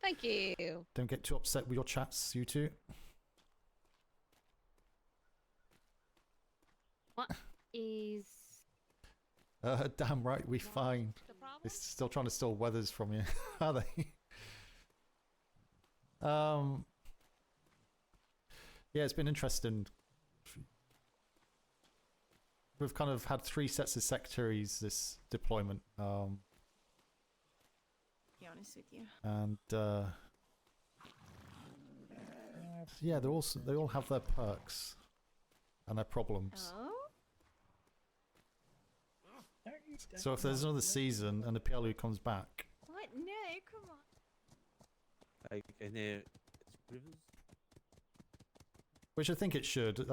Speaker 13: Thank you.
Speaker 2: don't get too upset with your chats, you two.
Speaker 15: What is...
Speaker 2: Damn right, we fine. They're still trying to steal weathers from you, are they? Yeah, it's been interesting. We've kind of had 3 sets of secretaries this deployment.
Speaker 14: Be honest with you.
Speaker 2: And yeah, they all have their perks and their problems.
Speaker 14: Oh?
Speaker 2: So if there's another season and the PLU comes back,
Speaker 14: What? No, come on.
Speaker 2: which I think it should.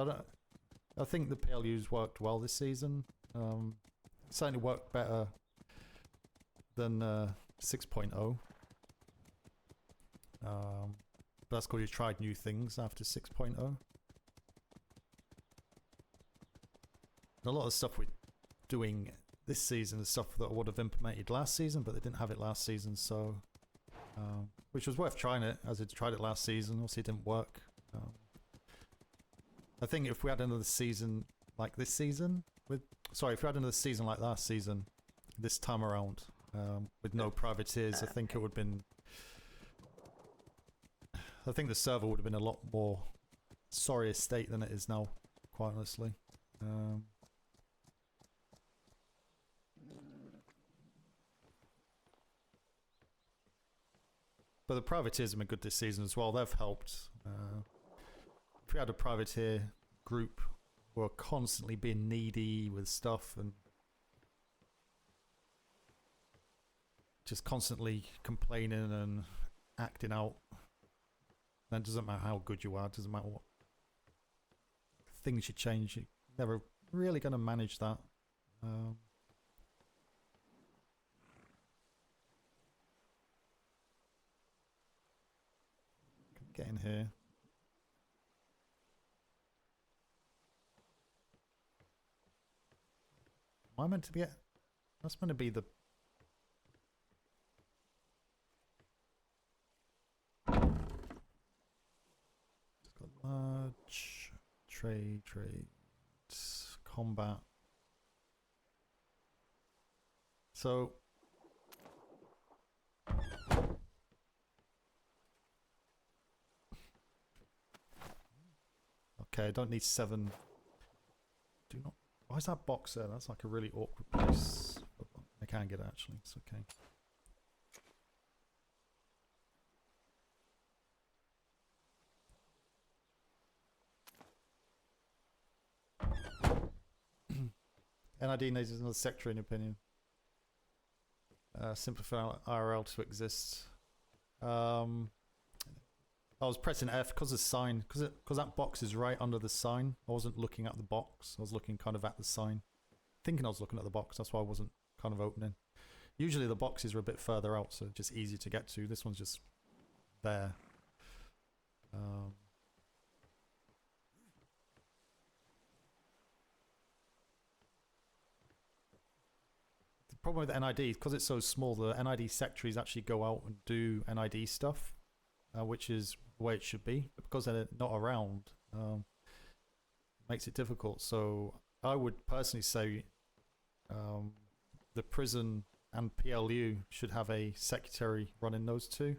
Speaker 2: I think the PLU's worked well this season. Certainly worked better than 6.0. that's because you tried new things after 6.0. A lot of stuff we're doing this season is stuff that I would have implemented last season, but they didn't have it last season, so... which was worth trying it, as I tried it last season. Obviously it didn't work. I think if we had another season like this season, if we had another season like last season, this time around, with no privateers, I think it would have been... I think the server would have been a lot more sorrier state than it is now, quite honestly. But the privateers have been good this season as well. They've helped. If we had a privateer group who are constantly being needy with stuff and just constantly complaining and acting out, then it doesn't matter how good you are, it doesn't matter what things you change, you're never really going to manage that. Get in here. Am I meant to be at... That's meant to be the... It's got large... Trade... Combat. So... Okay, I don't need 7. Do not... Why is that box there? That's like a really awkward place. I can get it actually, it's okay. NID needs another sector in your opinion. Simplify IRL to exist. I was pressing F because the sign, because that box is right under the sign. I wasn't looking at the box. I was looking kind of at the sign, thinking I was looking at the box. That's why I wasn't kind of opening. Usually the boxes are a bit further out, so just easy to get to. This one's just there. The problem with the NID, because it's so small, the NID secretaries actually go out and do NID stuff, which is the way it should be. But because they're not around, it makes it difficult. So I would personally say the prison and PLU should have a secretary running those two.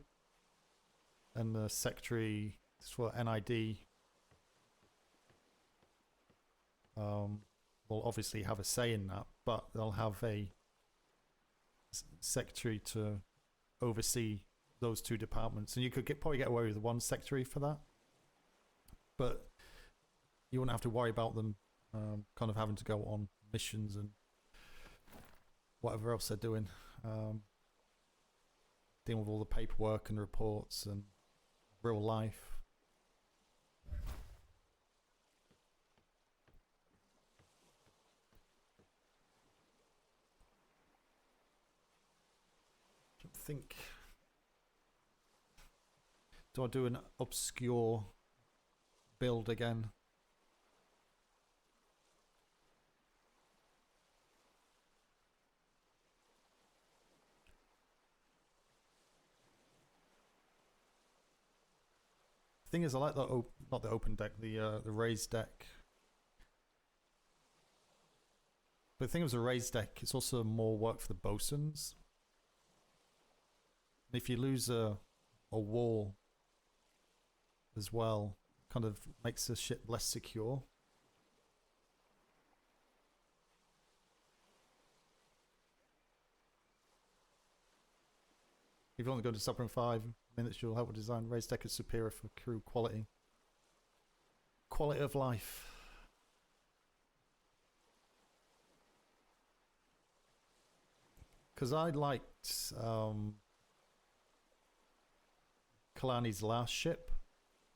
Speaker 2: And the secretary for NID will obviously have a say in that, but they'll have a secretary to oversee those two departments. And you could probably get away with one secretary for that, but you wouldn't have to worry about them kind of having to go on missions and whatever else they're doing, dealing with all the paperwork and reports and real life. I think, do I do an obscure build again? Thing is, I like the not the open deck, the raised deck. But the thing is, a raised deck, it's also more work for the bosuns. And if you lose a wall as well, kind of makes the ship less secure. If you want to go to Suffering 5 minutes, you'll help with design. Raised deck is superior for crew quality. Quality of life. Because I liked Kalani's last ship,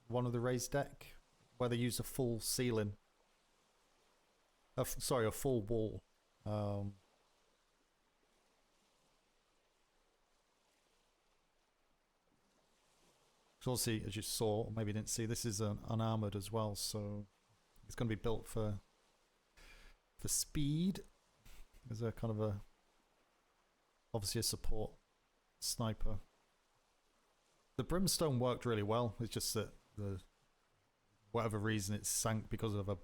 Speaker 2: one of the raised deck, where they used a full ceiling. Sorry, a full wall. Because obviously, as you saw, or maybe you didn't see, this is unarmored as well, so it's going to be built for speed. As a kind of a obviously a support sniper. The brimstone worked really well. It's just that the whatever reason it sank because of a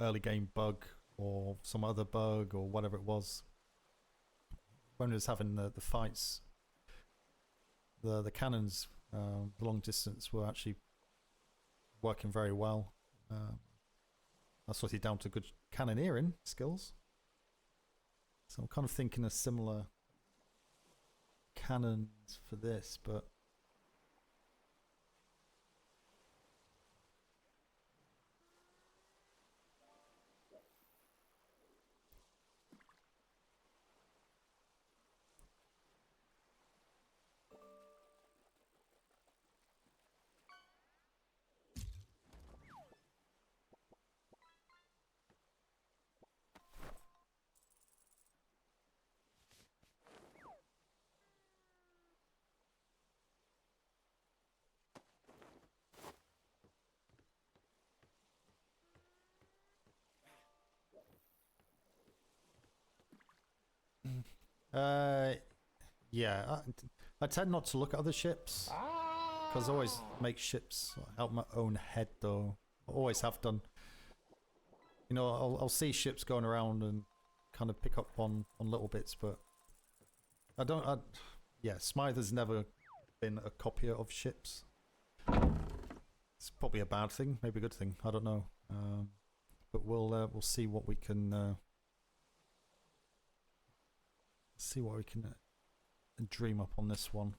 Speaker 2: early game bug or some other bug or whatever it was. When it was having the fights, the cannons, the long distance were actually working very well. That's obviously down to good cannoneering skills. So I'm kind of thinking of similar cannons for this, but yeah, I tend not to look at other ships because I always make ships out my own head, though. I always have done. You know, I'll see ships going around and kind of pick up on little bits, but I don't. Yeah, Smythe has never been a copier of ships. It's probably a bad thing, maybe a good thing. I don't know. But we'll see what we can. See what we can dream up on this one.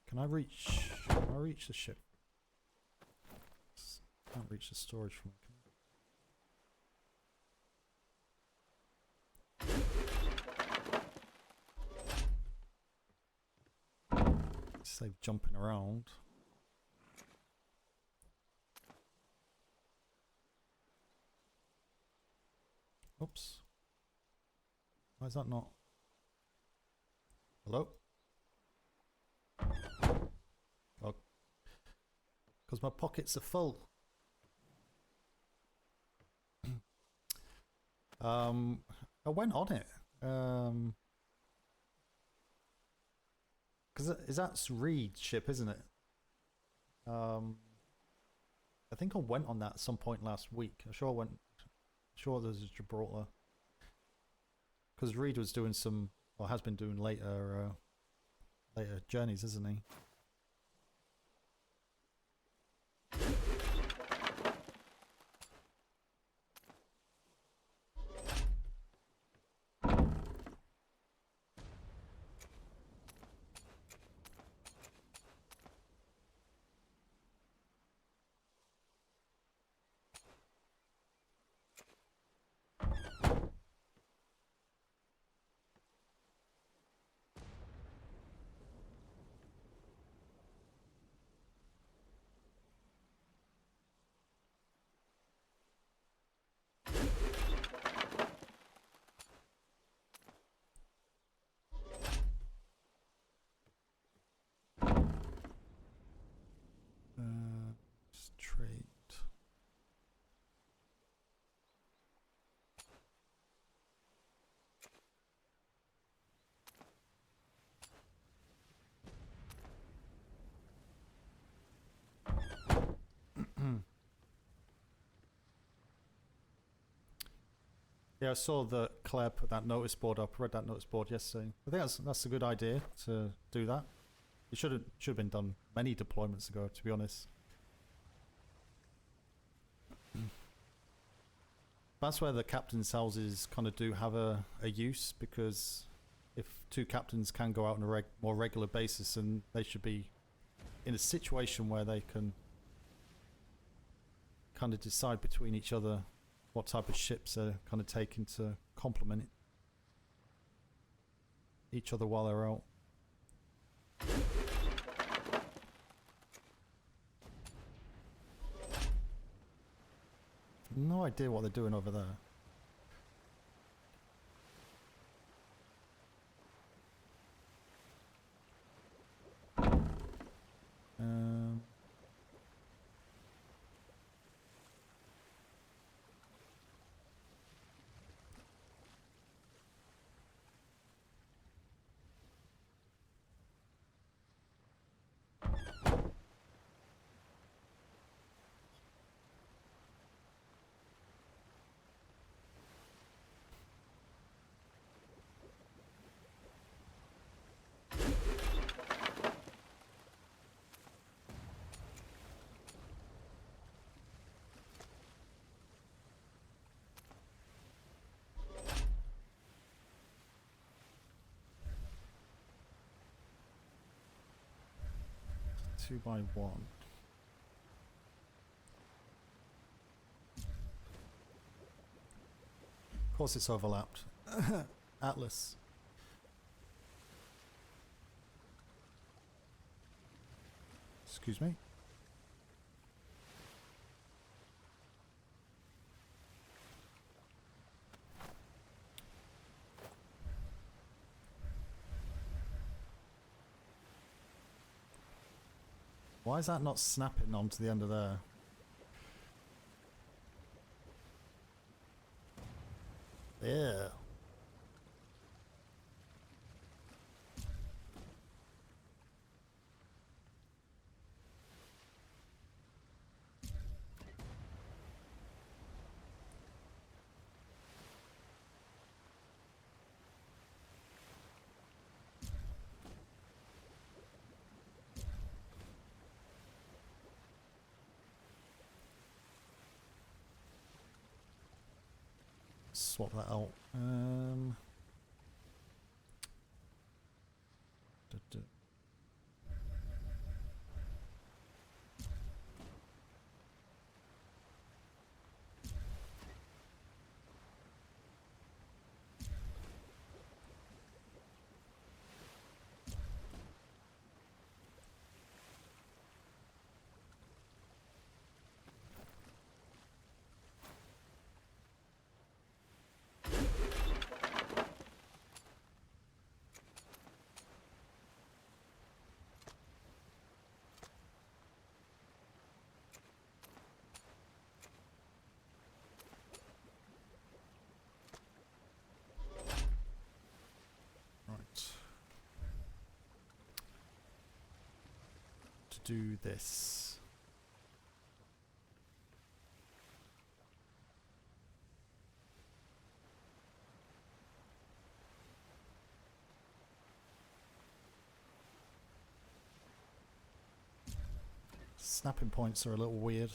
Speaker 2: Can I reach the ship? Can't reach the storage from it. Save jumping around. Oops. Why is that not? Hello? Oh. Because my pockets are full. I went on it. Because that's Reed's ship, isn't it? I think I went on that at some point last week. I'm sure I went. Sure, there's Gibraltar. Because Reed was doing some, or has been doing later journeys, isn't he? Straight. Yeah, I saw that Claire put that notice board up. I read that notice board yesterday. I think that's a good idea to do that. It should have been done many deployments ago, to be honest. That's where the captain's houses kind of do have a use, because if two captains can go out on a more regular basis, and they should be in a situation where they can kind of decide between each other what type of ships are kind of taken to complement each other while they're out. No idea what they're doing over there. Um... 2 by 1. Of course it's overlapped. Atlas. Excuse me. Why is that not snapping onto the end of there? Yeah. Swap that out. Do this. Snapping points are a little weird.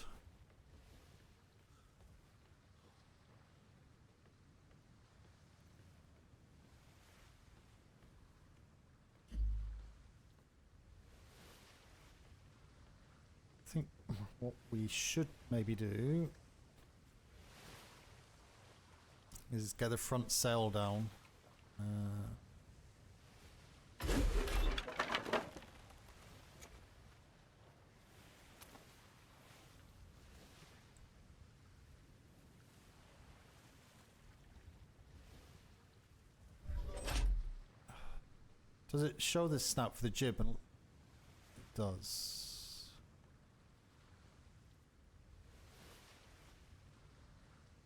Speaker 2: I think what we should maybe do is get the front sail down. Does it show the snap for the jib? And it does.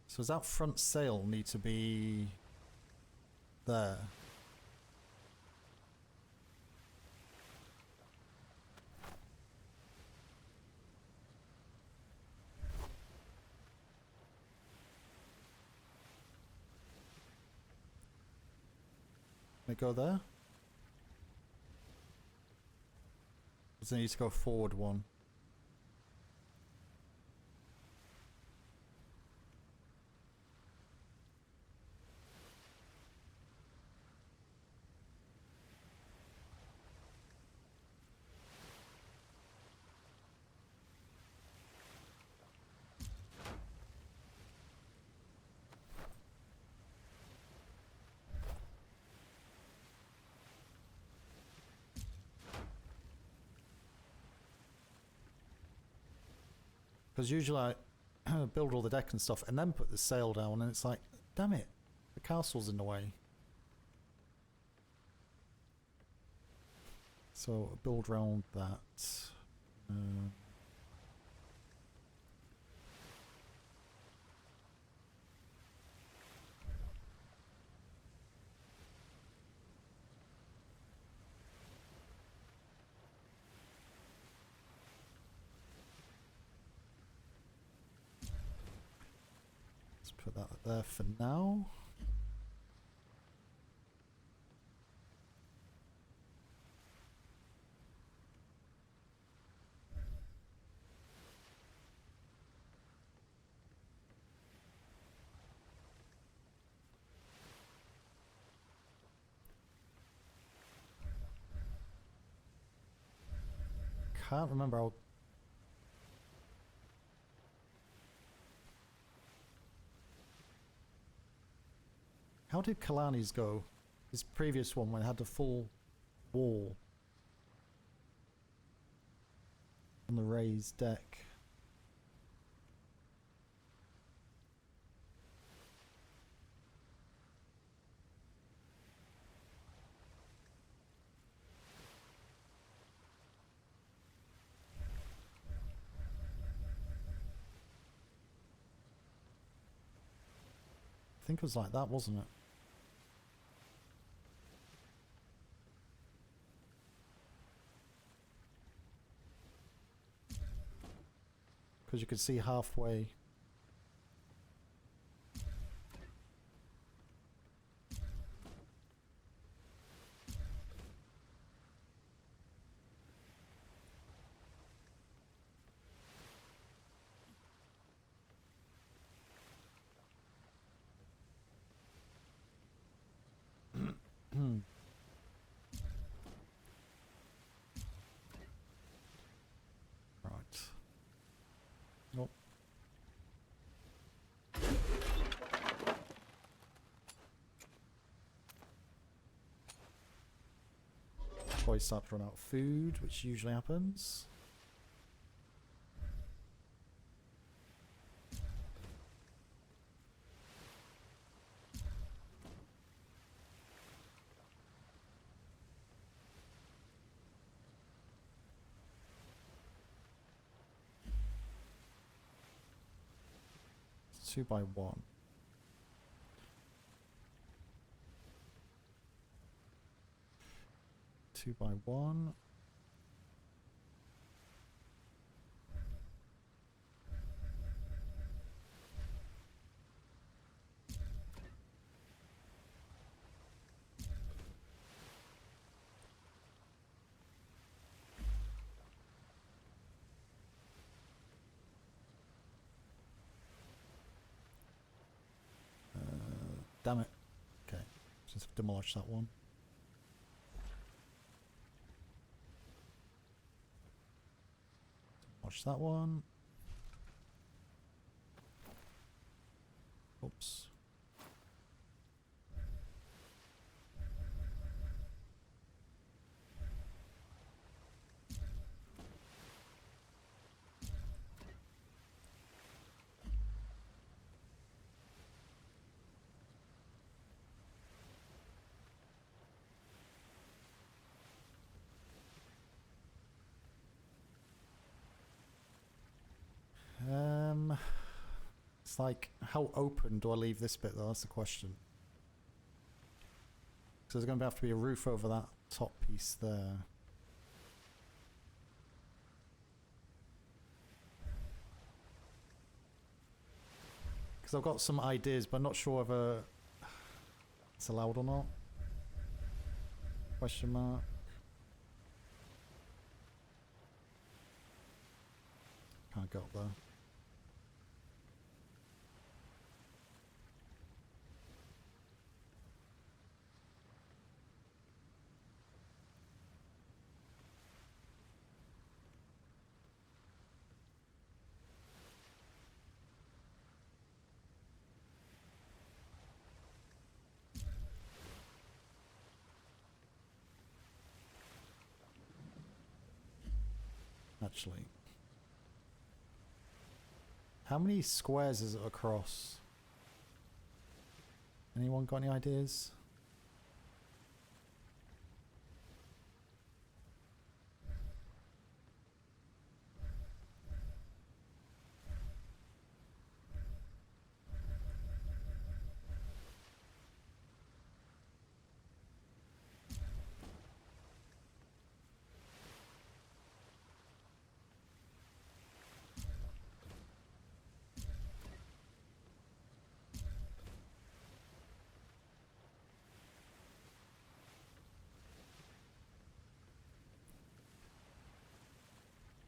Speaker 2: So does that front sail need to be there? Can it go there? Does it need to go forward one? Because usually I build all the deck and stuff and then put the sail down, and it's like, damn it, the castle's in the way. So build round that. Let's put that there for now. Can't remember how did Kalani's go? His previous one when it had the full wall on the raised deck. I think it was like that, wasn't it? Because you could see halfway. Right. Nope. Boys start to run out of food, which usually happens. It's 2 by 1. Two by 1. Damn it. Okay, just demolish that one. Demolish that one. Oops. It's like, how open do I leave this bit though? That's the question. So there's going to have to be a roof over that top piece there. Because I've got some ideas, but I'm not sure whether it's allowed or not. Question mark. Can't go up there. Actually, How many squares is it across? Anyone got any ideas?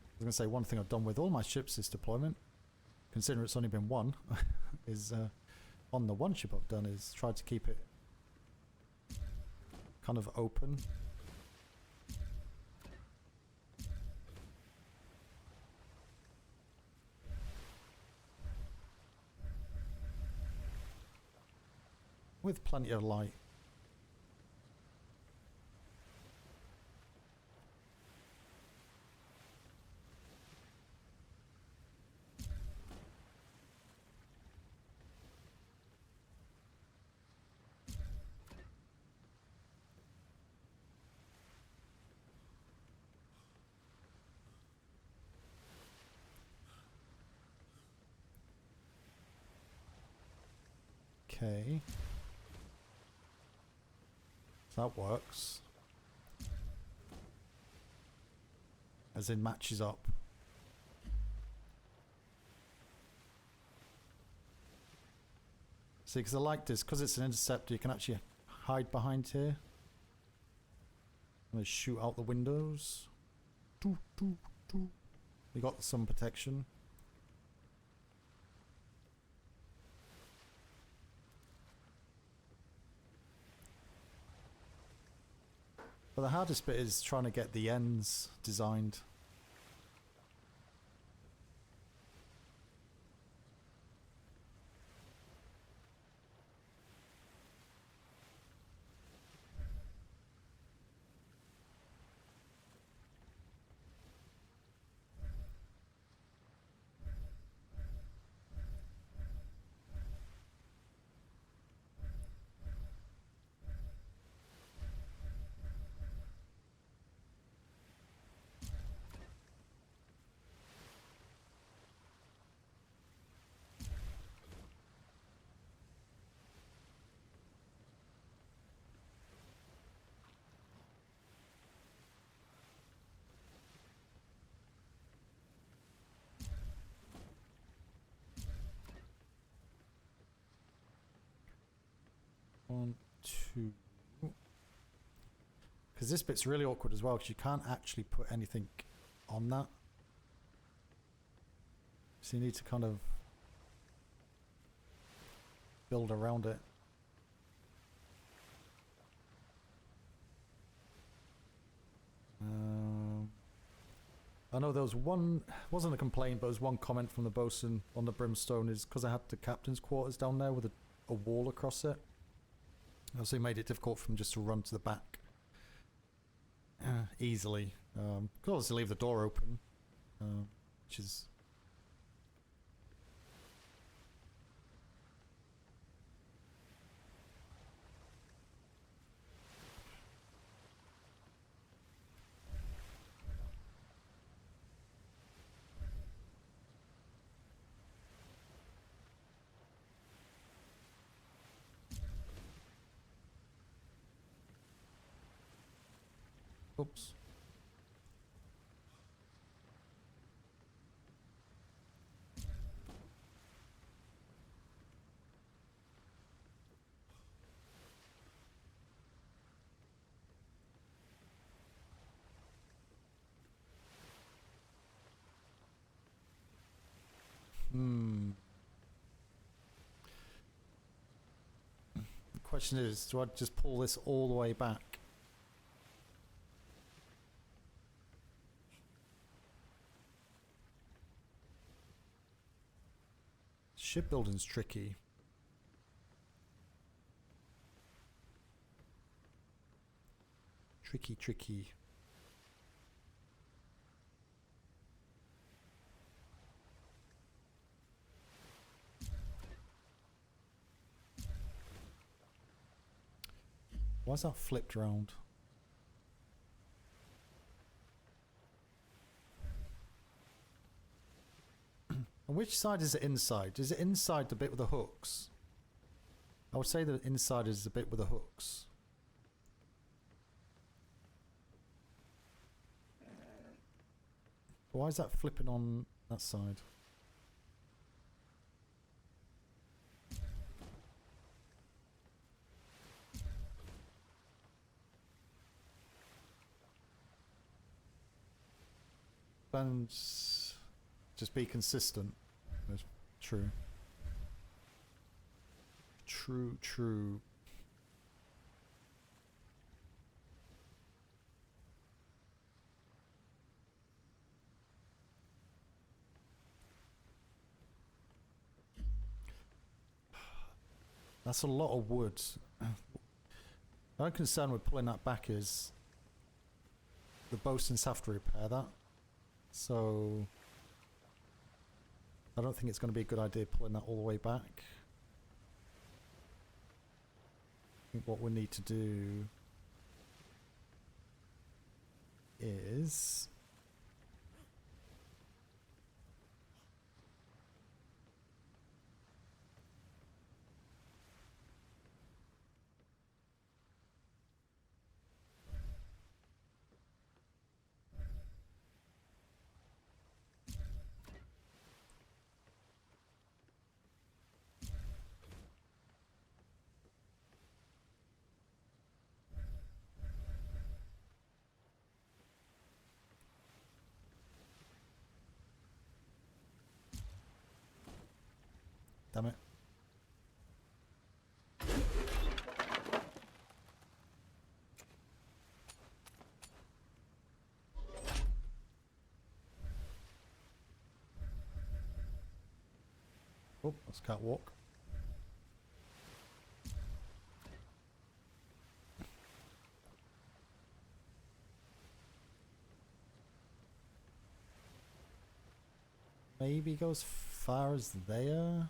Speaker 2: I was going to say, one thing I've done with all my ships this deployment, considering it's only been one, is on the one ship I've done is tried to keep it kind of open. With plenty of light. Okay. So that works. As in matches up. See, because I like this, because it's an interceptor, you can actually hide behind here. And they shoot out the windows. Doo, doo, doo. You got some protection. But the hardest bit is trying to get the ends designed. One, two. Because this bit's really awkward as well, because you can't actually put anything on that. So you need to kind of build around it. I know there was one, wasn't a complaint, but there was one comment from the bosun on the Brimstone is because I had the captain's quarters down there with a wall across it. Also made it difficult for them just to run to the back easily. Could also leave the door open, which is... Oops. The question is, do I just pull this all the way back? Shipbuilding's tricky. Tricky. Why's that flipped round? On which side is it inside? Is it inside the bit with the hooks? I would say the inside is the bit with the hooks. Why is that flipping on that side? Balance. Just be consistent. That's true. True. That's a lot of wood. My concern with pulling that back is the bosuns have to repair that. So I don't think it's going to be a good idea pulling that all the way back. I think what we need to do is damn it. Oh, that's catwalk. Maybe go as far as there.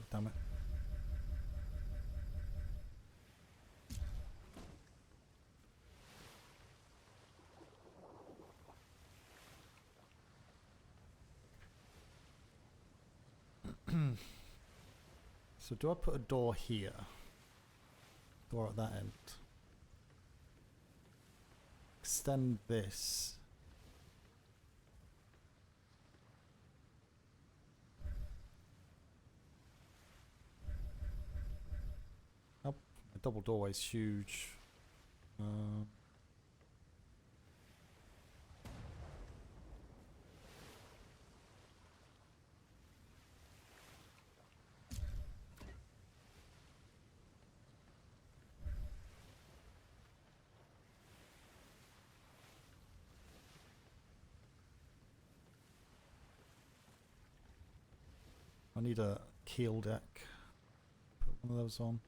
Speaker 2: Damn it. So do I put a door here? Door at that end. Extend this. Oh, a double doorway is huge. I need a keel deck. Put one of those on.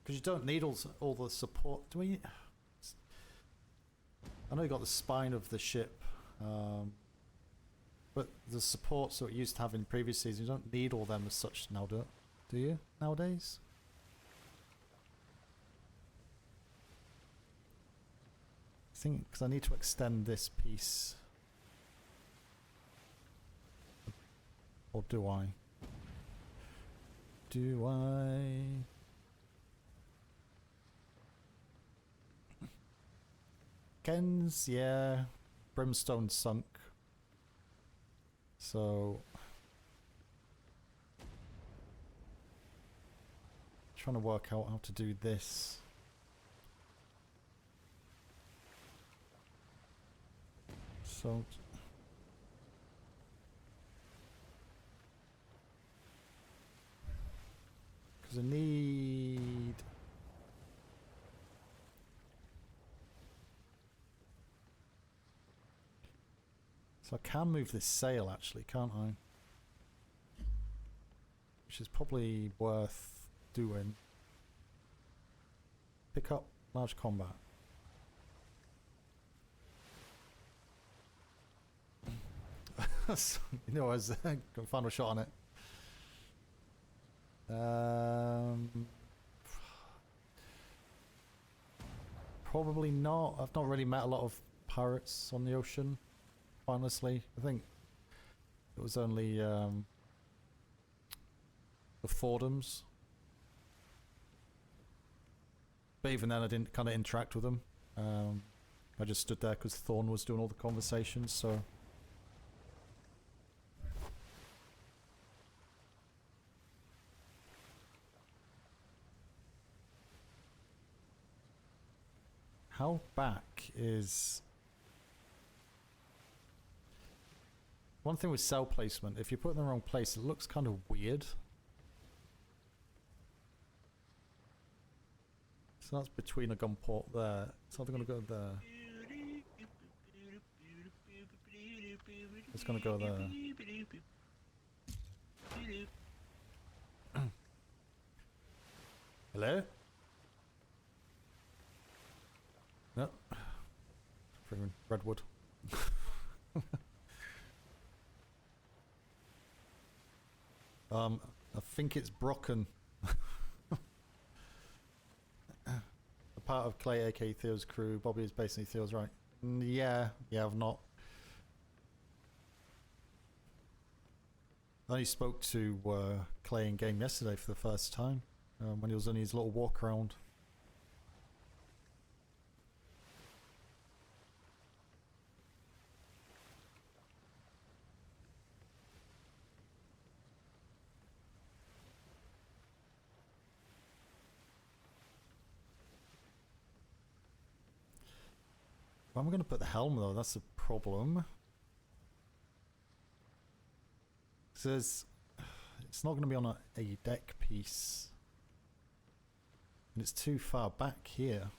Speaker 2: Because you don't need all the support. I know you got the spine of the ship. But the supports that we used to have in previous seasons, you don't need all them as such now, do you, nowadays? I think, because I need to extend this piece. Or do I? Do I? Ken's, yeah. Brimstone sunk. So trying to work out how to do this. So because I need so I can move this sail actually, can't I? Which is probably worth doing. Pick up large combat. You know, I was got a final shot on it. Probably not. I've not really met a lot of pirates on the ocean. Honestly, I think it was only the Fordhams. But even then I didn't kind of interact with them. I just stood there because Thorn was doing all the conversations, so... How back is... One thing with cell placement, if you put it in the wrong place, it looks kind of weird. So that's between a gun port there. So I'm going to go there. It's going to go there. Hello? No. Freaking redwood. I think it's Brocken. A part of Clay, aka Theo's crew. Bobby is basically Theo's right. Yeah, I've not. I only spoke to Clay in game yesterday for the first time when he was on his little walk around. I'm going to put the helm though, that's a problem. It says it's not going to be on a deck piece. And it's too far back here.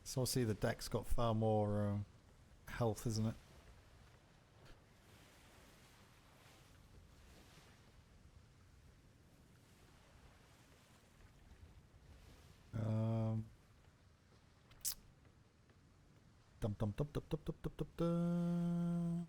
Speaker 2: So I see the deck's got far more health, isn't it? Dum dum dum dum dum dum dum dum dum.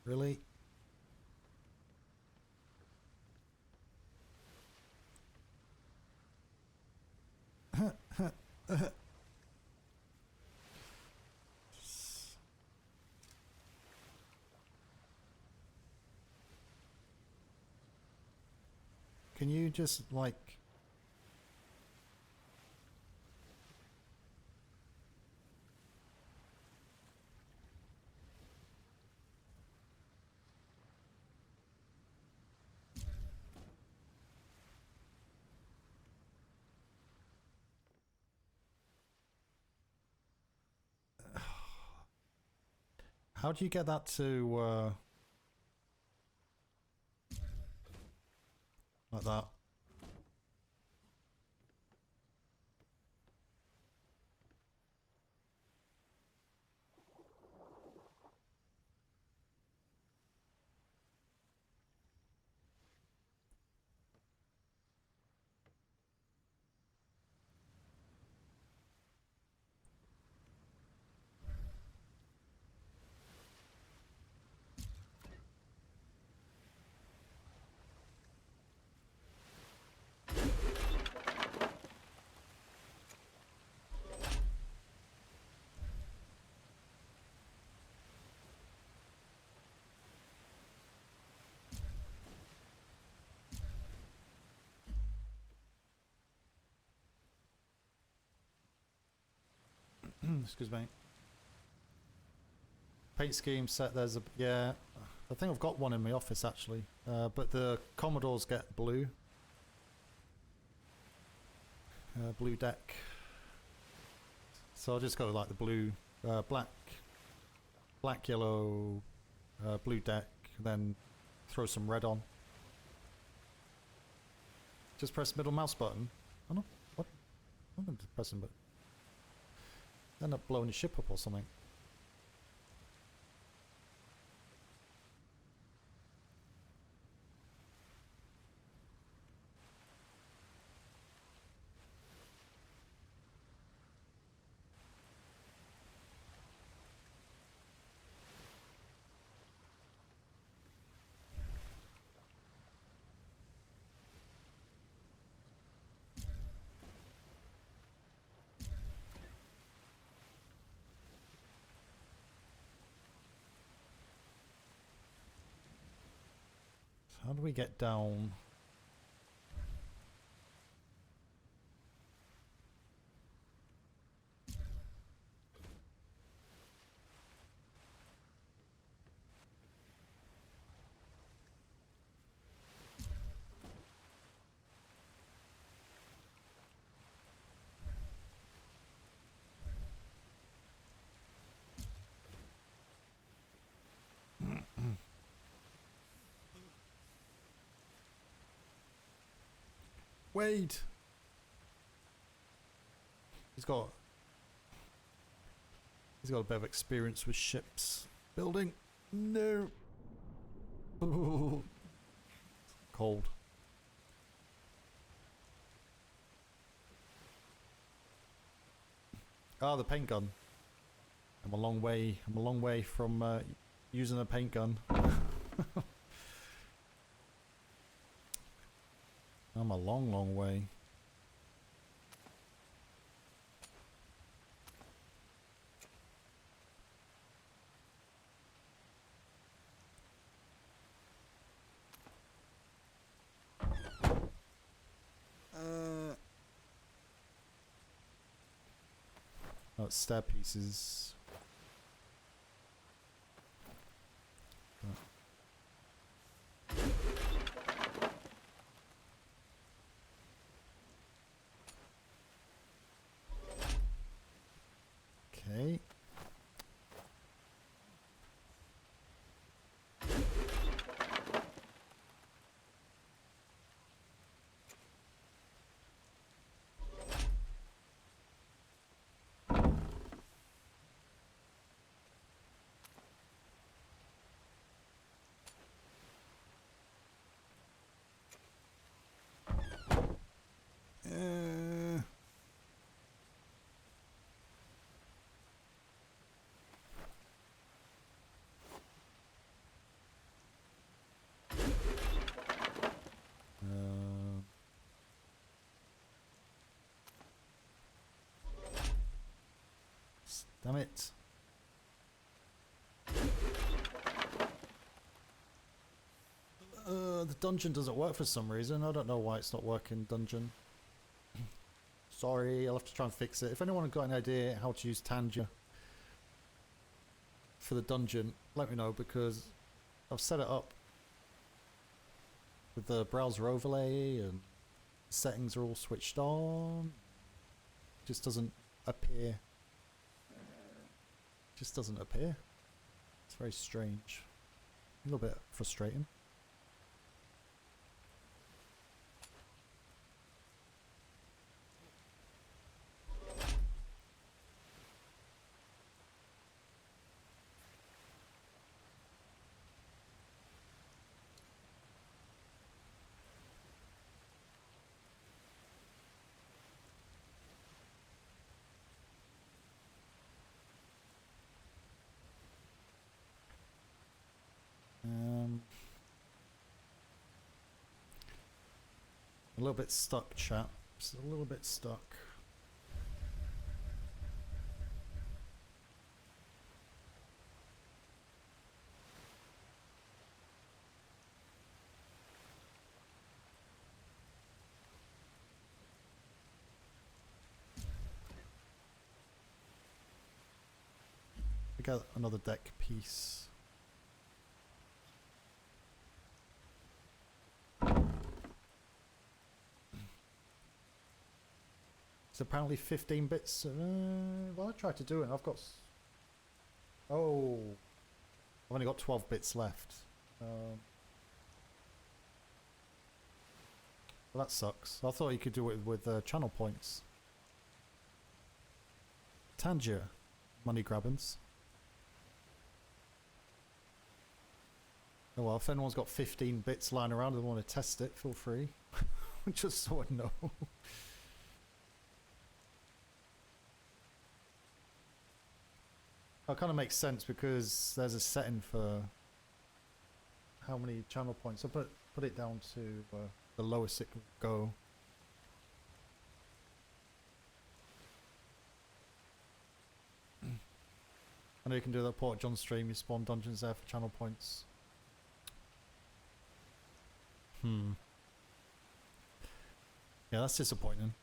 Speaker 2: Really? Can you just like How do you get that to like that? Excuse me. Paint scheme set, there's a... yeah. I think I've got one in my office actually. But the Commodores get blue. Blue deck. So I'll just go with like the blue, black, yellow, blue deck, then throw some red on. Just press middle mouse button. Oh no, what? I'm going to press them, but end up blowing your ship up or something. How do we get down? Wait! He's got a bit of experience with ships building. No. Ooh. Cold. Ah, the paint gun. I'm a long way from using a paint gun. I'm a long way. Oh, it's stair pieces. Okay. Damn it. The dungeon doesn't work for some reason. I don't know why it's not working, dungeon. Sorry, I'll have to try and fix it. If anyone got an idea how to use Tanger for the dungeon, let me know, because I've set it up with the browser overlay and the settings are all switched on. Just doesn't appear. Just doesn't appear. It's very strange. A little bit frustrating. A little bit stuck, chap. Just a little bit stuck. We got another deck piece. It's apparently 15 bits. Well, I tried to do it. I've got. Oh, I've only got 12 bits left. Well, that sucks. I thought you could do it with channel points. Tangier, money grabbins. Oh well, if anyone's got 15 bits lying around and want to test it, feel free. Just so I know. That kind of makes sense because there's a setting for how many channel points. So put it down to the lowest it can go. I know you can do that port John stream. You spawn dungeons there for channel points. Yeah, that's disappointing.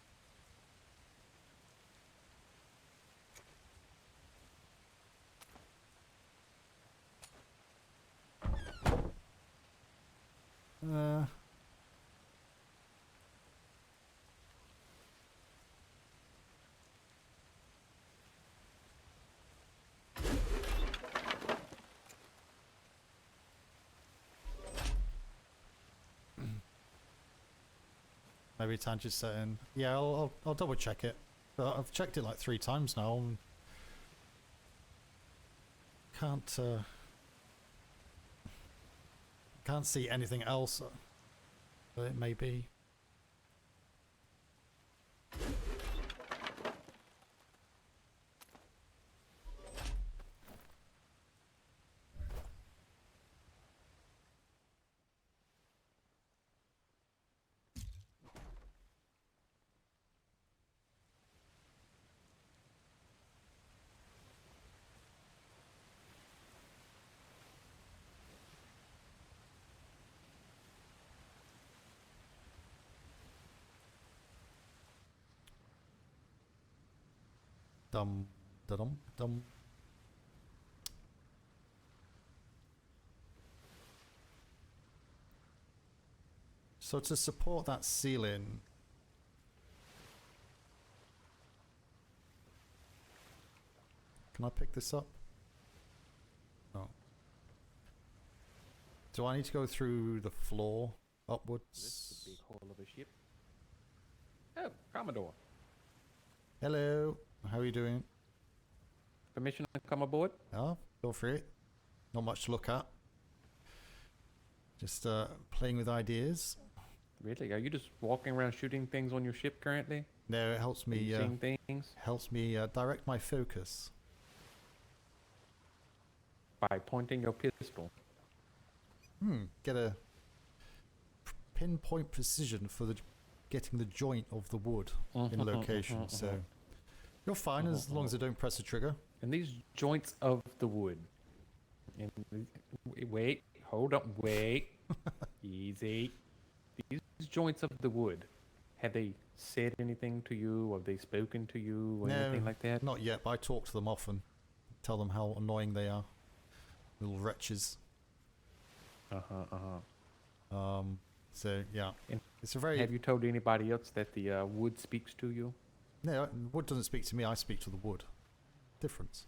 Speaker 2: Maybe Tanger's set in. Yeah, I'll double check it. But I've checked it like 3 times now. And can't see anything else. But it may be. Dum da dum dum. So to support that ceiling, can I pick this up? No. Do I need to go through the floor upwards?
Speaker 19: This is the big hole of a ship. Oh, Commodore.
Speaker 2: Hello. How are you doing?
Speaker 19: Permission to come aboard?
Speaker 2: Yeah, feel free. Not much to look at. Just playing with ideas.
Speaker 19: Really? Are you just walking around shooting things on your ship currently?
Speaker 2: No, it helps me.
Speaker 19: Seeing things?
Speaker 2: Helps me direct my focus.
Speaker 19: By pointing your pistol.
Speaker 2: Get a pinpoint precision for getting the joint of the wood in location. So you're fine as long as I don't press the trigger.
Speaker 19: And these joints of the wood. And wait, hold up, wait. Easy. These joints of the wood, have they said anything to you, or have they spoken to you, or anything like that?
Speaker 2: Not yet, but I talk to them often. Tell them how annoying they are. Little wretches. So, yeah.
Speaker 19: And
Speaker 2: it's a very...
Speaker 19: Have you told anybody else that the wood speaks to you?
Speaker 2: No, wood doesn't speak to me, I speak to the wood. Difference.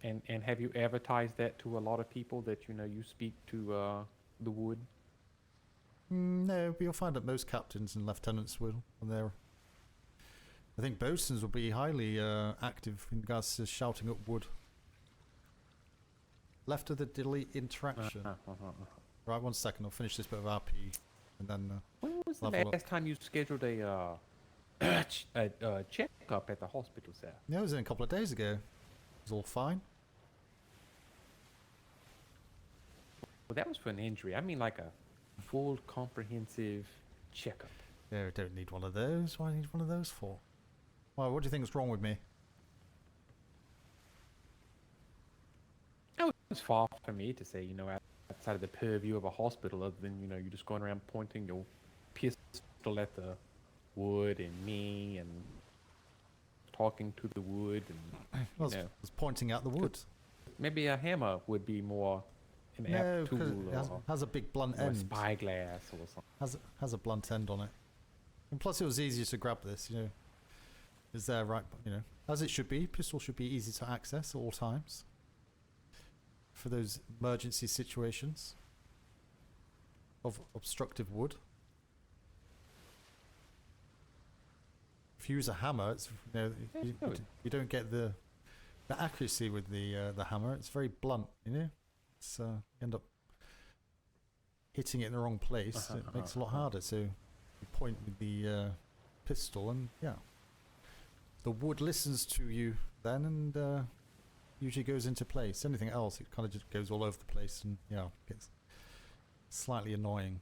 Speaker 19: And have you advertised that to a lot of people that you speak to the wood?
Speaker 2: No, but you'll find that most captains and lieutenants will when they're. I think bosuns will be highly active in regards to shouting up wood. Left of the delete interaction. Right, 1 second. I'll finish this bit of RP, and then.
Speaker 19: When was the
Speaker 2: level up.
Speaker 19: last time you scheduled a checkup at the hospital, sir?
Speaker 2: Yeah, it was in a couple of days ago. It was all fine.
Speaker 19: Well, that was for an injury. I mean, like a full, comprehensive checkup.
Speaker 2: Yeah, I don't need one of those. Why do I need one of those for? Why? What do you think is wrong with me?
Speaker 19: Oh, it's far for me to say, outside of the purview of a hospital, other than, you're just going around pointing your pistol at the wood and me and talking to the wood and,
Speaker 2: I was pointing at the wood.
Speaker 19: Maybe a hammer would be more an apt tool,
Speaker 2: it has a big blunt
Speaker 19: or
Speaker 2: end.
Speaker 19: a spyglass or something.
Speaker 2: Has a blunt end on it. And plus it was easier to grab this, Is there right, as it should be. Pistol should be easy to access at all times. For those emergency situations of obstructive wood. If you use a hammer, it's you don't get the accuracy with the hammer. It's very blunt, It's you end up hitting it in the wrong place. It makes it a lot harder. So you point with the pistol, and the wood listens to you then, and usually goes into place. Anything else, it kind of just goes all over the place, and gets slightly annoying.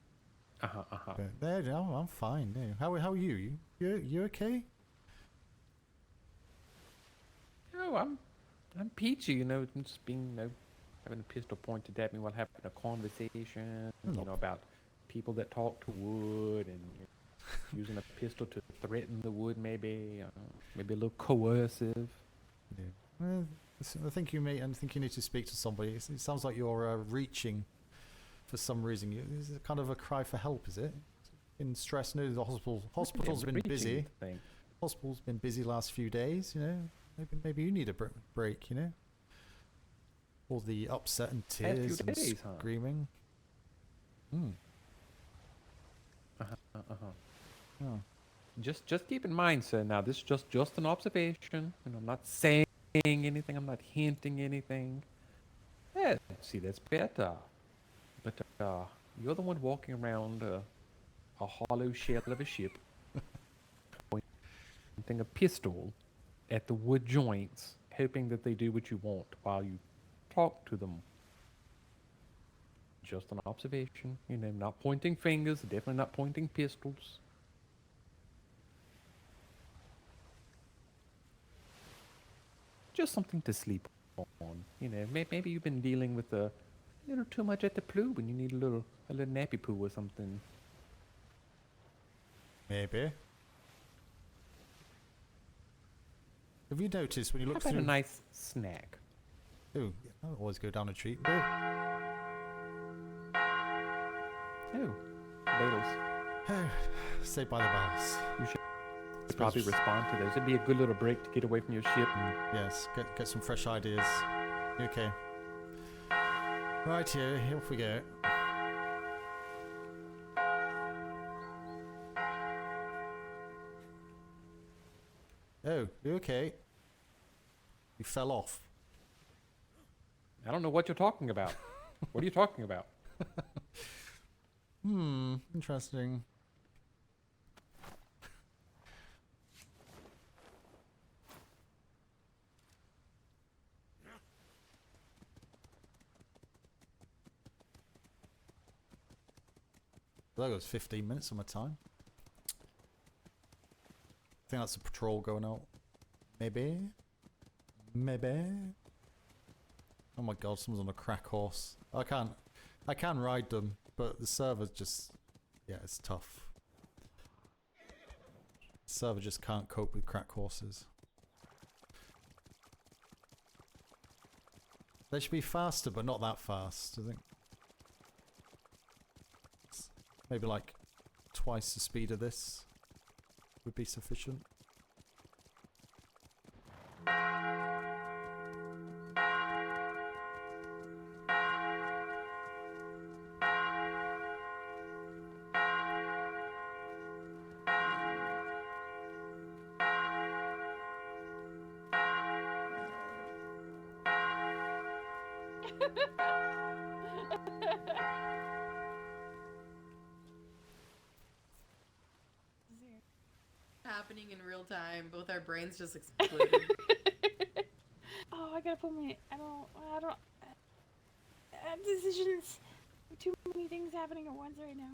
Speaker 2: But there, I'm fine. How are you? You okay?
Speaker 19: No, I'm peachy. Just being having a pistol pointed at me while having a conversation. About people that talk to wood and using a pistol to threaten the wood. Maybe a little coercive.
Speaker 2: Yeah. Well, I think you need to speak to somebody. It sounds like you're reaching for some reason. Is it kind of a cry for help? Is it? In stress, no, the hospital's been busy. Hospital's been busy last few days. Maybe you need a break. All the upset and tears and screaming.
Speaker 19: Oh. Just keep in mind, sir. Now this is just an observation, and I'm not saying anything. I'm not hinting anything. Yeah, see, that's better. But you're the one walking around a hollow shell of a ship, pointing a pistol at the wood joints, hoping that they do what you want while you talk to them. Just an observation, not pointing fingers, definitely not pointing pistols. Just something to sleep on. Maybe you've been dealing with a little too much at the PLU and you need a little nappy poo or something.
Speaker 2: Maybe. Have you noticed when you look
Speaker 19: How about
Speaker 2: through
Speaker 19: a nice snack?
Speaker 2: Ooh, I'll always go down a treat.
Speaker 19: Oh, ladles.
Speaker 2: Saved by the bells.
Speaker 19: You should probably respond to those. It'd be a good little break to get away from your ship.
Speaker 2: Yes, get some fresh ideas. Okay. Right here off we go. Oh, you okay? You fell off.
Speaker 19: I don't know what you're talking about. What are you talking about?
Speaker 2: Interesting. That goes 15 minutes of my time. I think that's a patrol going out. Maybe. Oh my god, someone's on a crack horse. I can ride them, but the server's just, it's tough. The server just can't cope with crack horses. They should be faster, but not that fast, I think. Maybe like twice the speed of this would be sufficient.
Speaker 20: Happening in real time. Both our brains just exploded.
Speaker 21: Oh, I gotta put my. I don't. Decisions. Too many things happening at once right now.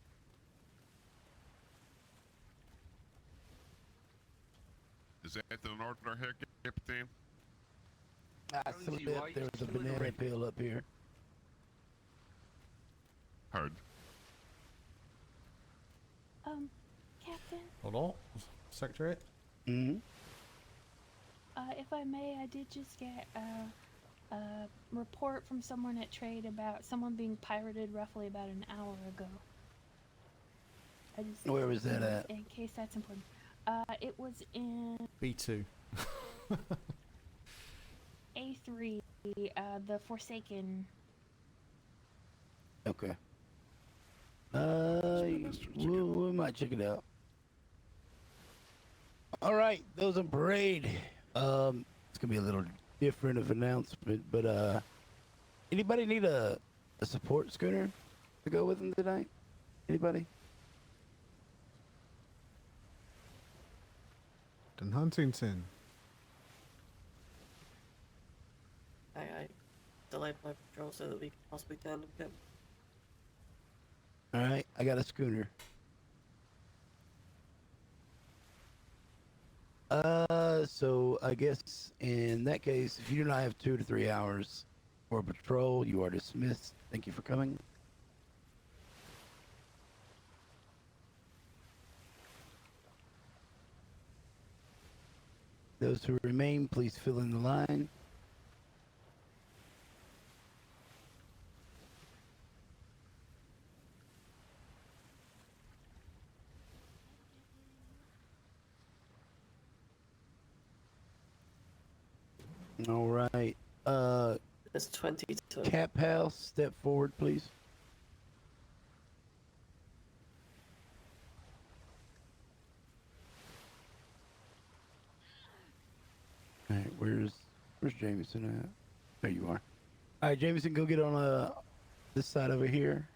Speaker 22: Is that an order here, Captain?
Speaker 23: I slipped. There was a banana peel up here.
Speaker 22: Heard.
Speaker 21: Captain,
Speaker 2: Hold on. Secretary?
Speaker 23: Mm-hmm.
Speaker 21: if I may, I did just get a report from someone at Trade about someone being pirated roughly about an hour ago.
Speaker 23: Where was that at?
Speaker 21: In case that's important. It was in
Speaker 2: B2.
Speaker 21: A3, the Forsaken.
Speaker 23: Okay. We might check it out. All right, those on parade. It's gonna be a little different of announcement, but anybody need a support schooner to go with them tonight? Anybody?
Speaker 8: Den Huntington.
Speaker 16: I delayed my patrol so that we could possibly turn them.
Speaker 23: All right, I got a schooner. So I guess in that case, if you do not have 2 to 3 hours for patrol, you are dismissed. Thank you for coming. Those who remain, please fill in the line. All right.
Speaker 16: It's 22.
Speaker 23: Cap House, step forward, please. All right, where's Jameson at? There you are. All right, Jameson, go get on this side over here.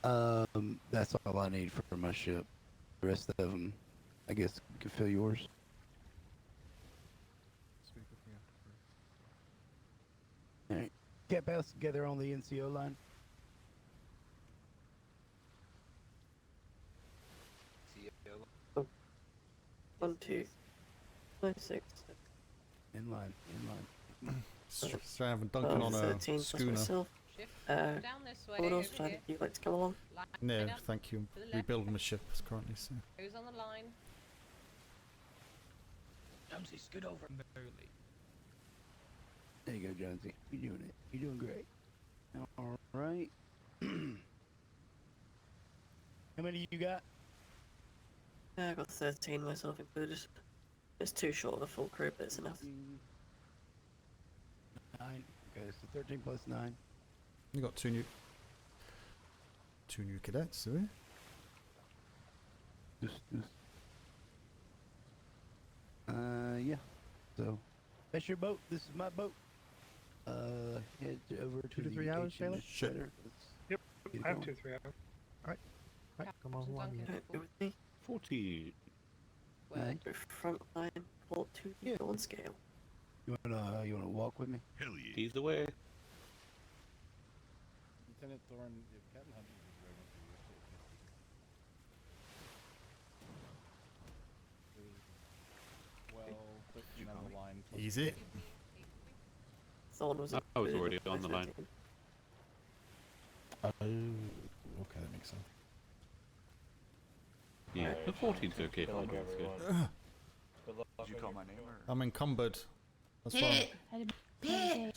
Speaker 23: That's all I need for my ship. The rest of them, I guess, you can fill yours. All right, Cap House together on the NCO line.
Speaker 16: Oh. 1, 2, 5, 6.
Speaker 23: In line.
Speaker 2: So I have Duncan on a
Speaker 16: 13 plus
Speaker 2: schooner.
Speaker 16: myself.
Speaker 13: Down this way,
Speaker 16: What else
Speaker 13: over
Speaker 16: would
Speaker 13: here.
Speaker 16: you like to come along?
Speaker 2: No,
Speaker 13: Line up
Speaker 2: thank you.
Speaker 13: to the left.
Speaker 2: Rebuilding the ship currently, so.
Speaker 13: Who's on the line?
Speaker 1: Jonesy, scoot over.
Speaker 23: There you go, Jonesy. You're doing it. You're doing great. All right. How many you got?
Speaker 16: I got 13 myself included. It's too short of a full crew, but it's enough.
Speaker 23: 9. Okay, so 13 plus 9.
Speaker 2: You got two new cadets, have you?
Speaker 23: Yeah. So, that's your boat. This is my boat. Head over
Speaker 8: 2 to 3 hours, Taylor?
Speaker 23: Sure.
Speaker 10: Yep, I have 2 to 3 hours.
Speaker 8: Alright, come on along.
Speaker 16: Go with me.
Speaker 7: 40.
Speaker 23: Right.
Speaker 16: Front line, port 2 people on scale.
Speaker 23: You wanna walk with me?
Speaker 22: Hell yeah.
Speaker 7: He's the way.
Speaker 24: Lieutenant Thorne, if Captain Hunter is ready for you, 13 on the line.
Speaker 2: Easy.
Speaker 16: Thorne was
Speaker 7: I was already on the line.
Speaker 24: Oh, okay, that makes sense.
Speaker 7: Yeah, the 14's okay. Fine, that's good.
Speaker 4: Did you call my name or?
Speaker 2: I'm encumbered. That's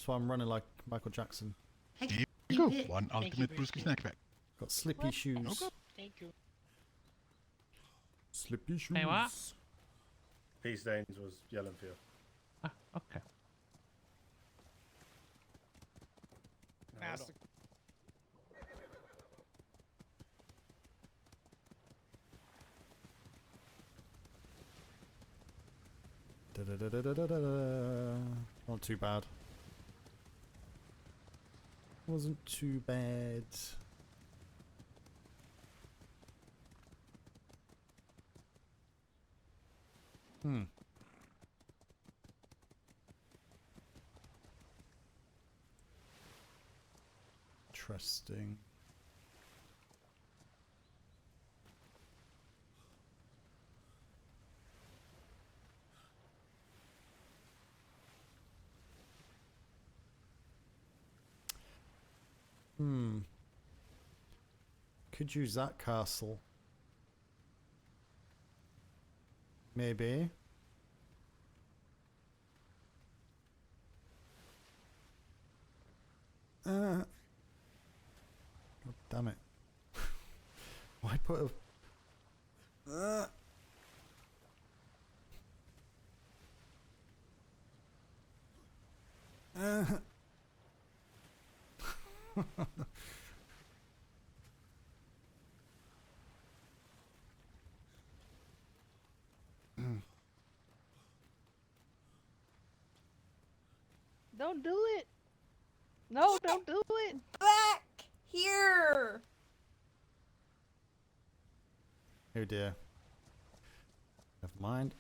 Speaker 2: why I'm running like Michael Jackson.
Speaker 25: Here you go. One ultimate brewski snack pack.
Speaker 2: Got slippy shoes.
Speaker 1: Thank you.
Speaker 2: Slippy shoes.
Speaker 6: Hey, what?
Speaker 5: P. Staines was yelling for you.
Speaker 6: Ah, okay.
Speaker 24: Master.
Speaker 2: Not too bad. Wasn't too bad. Hmm. Interesting. Hmm. Could use that castle. Maybe. Oh, damn it. Why put a...
Speaker 13: Don't do it. No, don't do it.
Speaker 14: Back here.
Speaker 2: Oh dear. Never mind.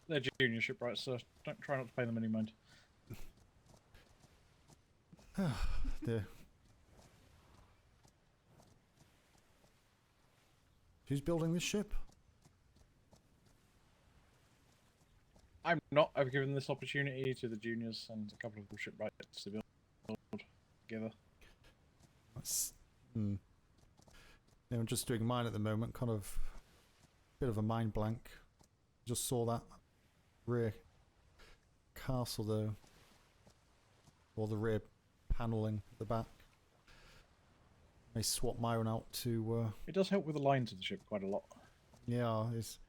Speaker 3: They're junior shipwrights, so don't try not to pay them any mind.
Speaker 2: Dear. Who's building this ship?
Speaker 3: I'm not. I've given this opportunity to the juniors and a couple of shipwrights to build together.
Speaker 2: That's, yeah, I'm just doing mine at the moment. Kind of bit of a mind blank. Just saw that rear castle though, or the rear paneling at the back. I swapped my own out to.
Speaker 3: It does help with the lines of the ship quite a lot.
Speaker 2: Yeah, it's.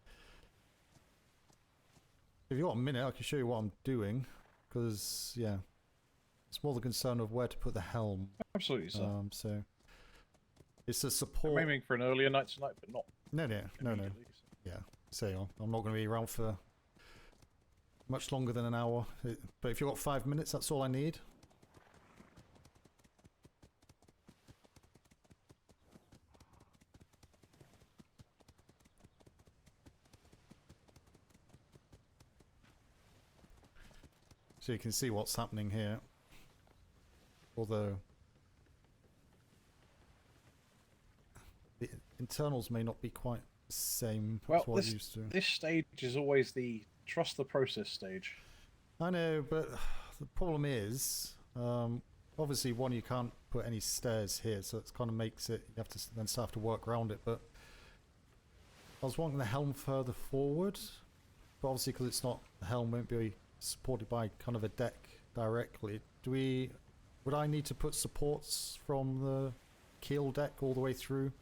Speaker 2: If you've got a minute, I can show you what I'm doing, because yeah, it's more the concern of where to put the helm.
Speaker 3: Absolutely, sir.
Speaker 2: So it's a support.
Speaker 3: I'm aiming for an earlier night tonight, but not.
Speaker 2: No.
Speaker 3: immediately, so.
Speaker 2: Yeah, so I'm not going to be around for much longer than an hour. But if you've got 5 minutes, that's all I need. So you can see what's happening here. Although the internals may not be quite the same as what I'm used to.
Speaker 3: This stage is always the trust the process stage.
Speaker 2: I know, but the problem is, obviously, one, you can't put any stairs here, so it kind of makes it, you have to then start to work around it, but I was wanting the helm further forward, but obviously because it's not, the helm won't be supported by kind of a deck directly. Would I need to put supports from the keel deck all the way through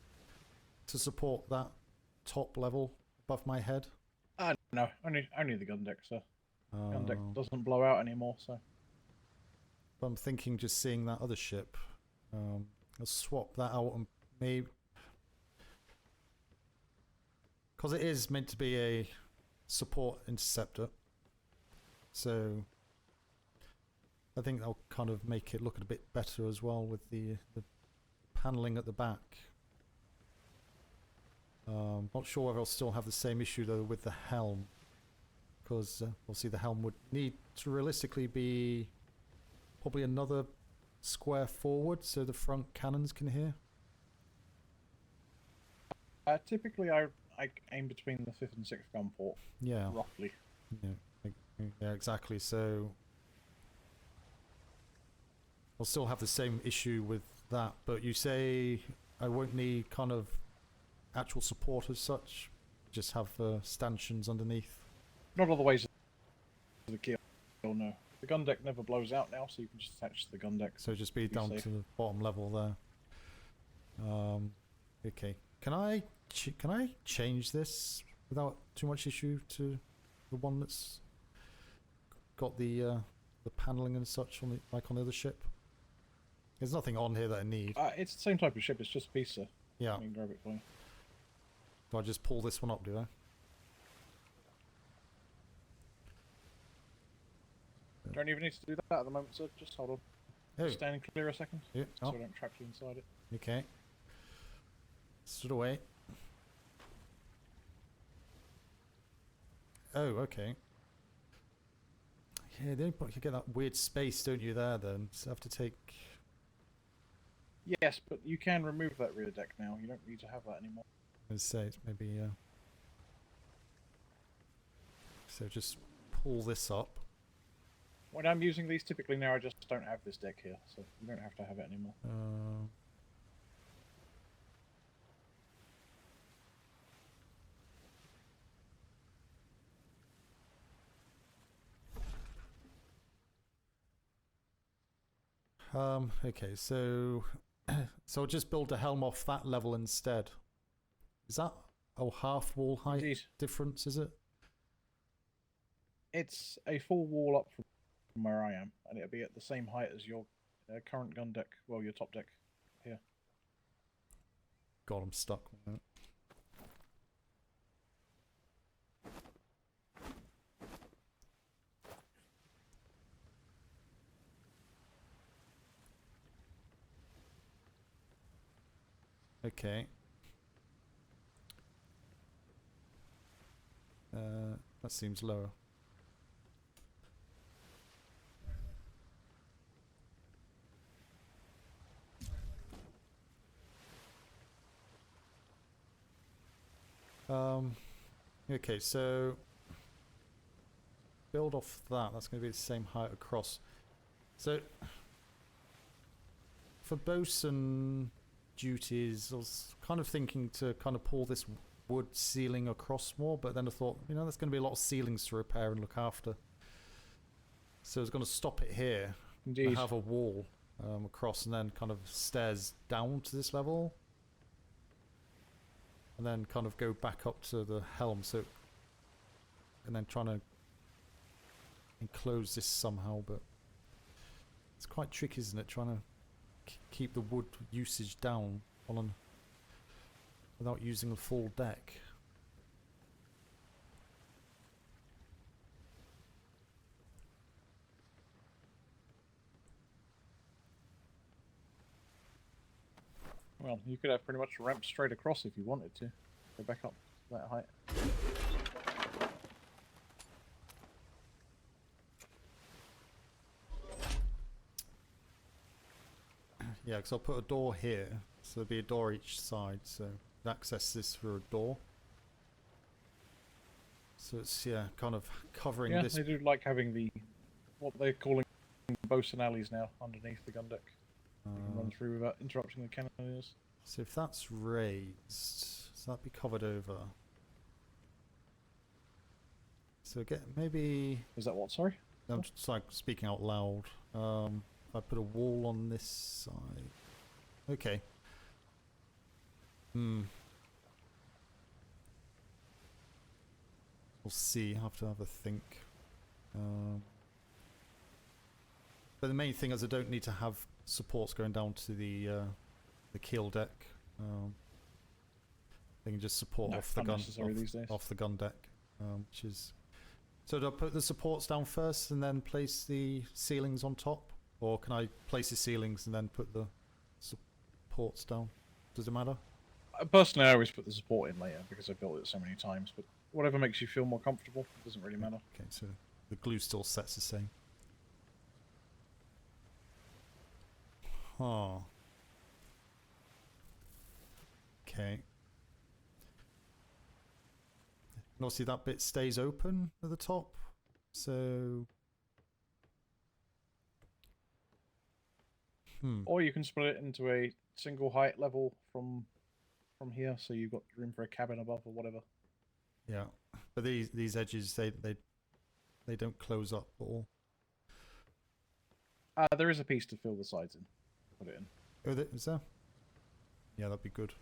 Speaker 2: to support that top level above my head?
Speaker 3: No, only the gun deck, sir. Gun deck doesn't blow out anymore, so.
Speaker 2: But I'm thinking just seeing that other ship. I'll swap that out and maybe... Because it is meant to be a support interceptor. So I think that'll kind of make it look a bit better as well with the paneling at the back. Not sure whether I'll still have the same issue though with the helm, because obviously the helm would need to realistically be probably another square forward so the front cannons can hear.
Speaker 3: Typically, I aim between the 5th and 6th gun port.
Speaker 2: Yeah.
Speaker 3: Roughly.
Speaker 2: Yeah, exactly. So I'll still have the same issue with that, but you say I won't need kind of actual support as such, just have stanchions underneath.
Speaker 3: Not all the ways to the keel, no. The gun deck never blows out now, so you can just attach to the gun deck.
Speaker 2: So just be down
Speaker 3: safe.
Speaker 2: to the bottom level there. Okay. Can I change this without too much issue to the one that's got the paneling and such on the like on the other ship? There's nothing on here that I need.
Speaker 3: It's the same type of ship. It's just a piece, sir.
Speaker 2: Yeah.
Speaker 3: I can grab it for you.
Speaker 2: Do I just pull this one up? Do I?
Speaker 3: Don't even need to do that at the moment, sir. Just hold on.
Speaker 2: Oh.
Speaker 3: Standing clear a second.
Speaker 2: Yeah.
Speaker 3: So
Speaker 2: Oh.
Speaker 3: I don't trap you inside it.
Speaker 2: Okay. Stood away. Oh, okay. Yeah, then you get that weird space, don't you, there then? So I have to take...
Speaker 3: Yes, but you can remove that rear deck now. You don't need to have that anymore.
Speaker 2: Let's say it's maybe, so just pull this up.
Speaker 3: When I'm using these, typically now I just don't have this deck here, so you don't have to have it anymore.
Speaker 2: Okay, so so I'll just build a helm off that level instead. Is that half wall height difference? Is it?
Speaker 3: It's a full wall up from where I am, and it'll be at the same height as your current gun deck. Well, your top deck here.
Speaker 2: God, I'm stuck with it. Okay. That seems lower. Okay, so build off that. That's going to be the same height across. So for bosun duties, I was kind of thinking to kind of pull this wood ceiling across more, but then I thought, you know, there's going to be a lot of ceilings to repair and look after. So I was going to stop it here.
Speaker 3: Indeed.
Speaker 2: And have a wall across and then kind of stairs down to this level. And then kind of go back up to the helm, so... And then trying to enclose this somehow, but... It's quite tricky, isn't it? Trying to keep the wood usage down on without using the full deck.
Speaker 3: Well, you could have pretty much a ramp straight across if you wanted to. Go back up that height.
Speaker 2: Yeah, because I'll put a door here, so there'll be a door each side, so access this through a door. So it's, yeah, kind of covering
Speaker 3: Yeah,
Speaker 2: this.
Speaker 3: they do like having the, what they're calling bosun alleys now, underneath the gun deck. You can run through without interrupting the cannoneers.
Speaker 2: So if that's raised, so that'd be covered over. So get maybe...
Speaker 3: Is that what, sorry?
Speaker 2: I'm just like speaking out loud. If I put a wall on this side. Okay. We'll see. I have to have a think. But the main thing is I don't need to have supports going down to the keel deck. They can just support off the gun off the gun deck, which is. So do I put the supports down first and then place the ceilings on top, or can I place the ceilings and then put the supports down? Does it matter?
Speaker 3: Personally, I always put the support in later because I've built it so many times. But whatever makes you feel more comfortable, it doesn't really matter.
Speaker 2: Okay, so the glue still sets the same. Huh. Okay. And obviously that bit stays open at the top, so...
Speaker 3: Or you can split it into a single height level from here, so you've got room for a cabin above or whatever.
Speaker 2: Yeah, but these edges, they don't close up at all.
Speaker 3: There is a piece to fill the sides in. Put it in.
Speaker 2: Oh, is there? Yeah, that'd be good.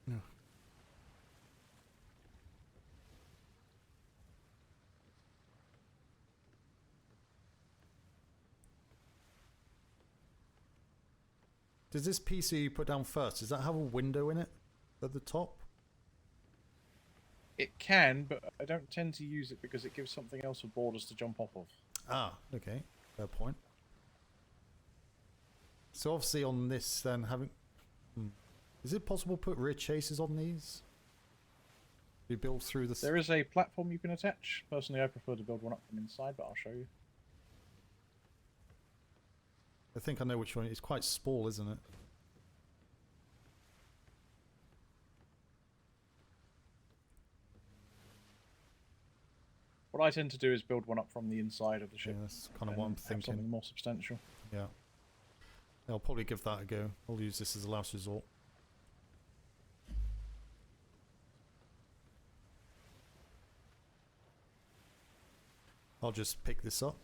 Speaker 2: Yeah. Does this piece that you put down first, does that have a window in it at the top?
Speaker 3: It can, but I don't tend to use it because it gives something else with borders to jump off of.
Speaker 2: Ah, okay. Fair point. So obviously on this then having... Is it possible to put rear chases on these? You build through the...
Speaker 3: There is a platform you can attach. Personally, I prefer to build one up from inside, but I'll show you.
Speaker 2: I think I know which one. It's quite small, isn't it?
Speaker 3: What I tend to do is build one up from the inside of the ship.
Speaker 2: Yeah, that's kind of what I'm thinking.
Speaker 3: Something more substantial.
Speaker 2: Yeah. I'll probably give that a go. I'll use this as a last resort. I'll just pick this up.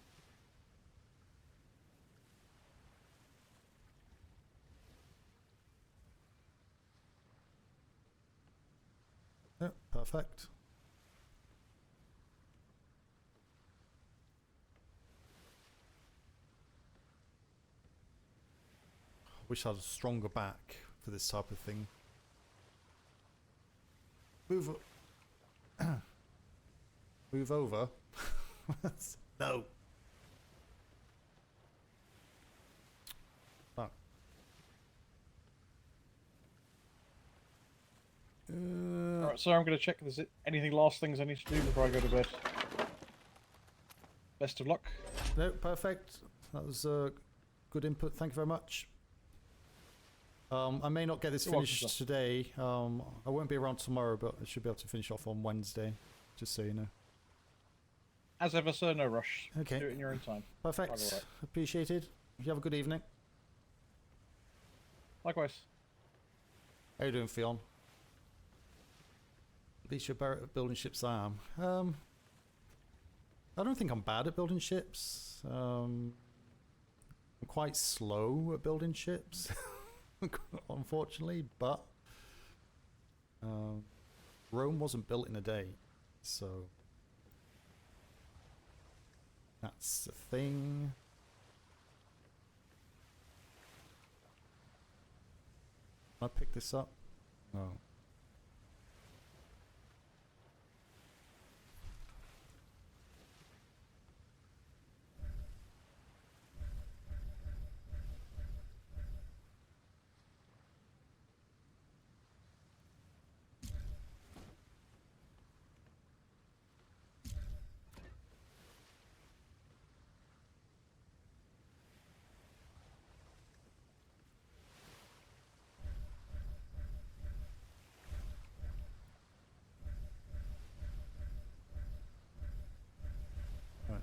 Speaker 2: Yep, perfect. Wish I had a stronger back for this type of thing. Move. Move over. No. Fuck.
Speaker 3: Alright, so I'm going to check if there's anything last things I need to do before I go to bed. Best of luck.
Speaker 2: No, perfect. That was good input. Thank you very much. I may not get this
Speaker 3: You're welcome,
Speaker 2: finished
Speaker 3: sir.
Speaker 2: today. I won't be around tomorrow, but I should be able to finish off on Wednesday, just so you know.
Speaker 3: As ever, sir, no rush.
Speaker 2: Okay.
Speaker 3: Do it in your own time.
Speaker 2: Perfect.
Speaker 3: Quite all right.
Speaker 2: Appreciated. You have a good evening.
Speaker 3: Likewise.
Speaker 2: How you doing, Fionn? At least you're better at building ships than I am. I don't think I'm bad at building ships. I'm quite slow at building ships, unfortunately, but Rome wasn't built in a day, so that's the thing. Can I pick this up? No. Right.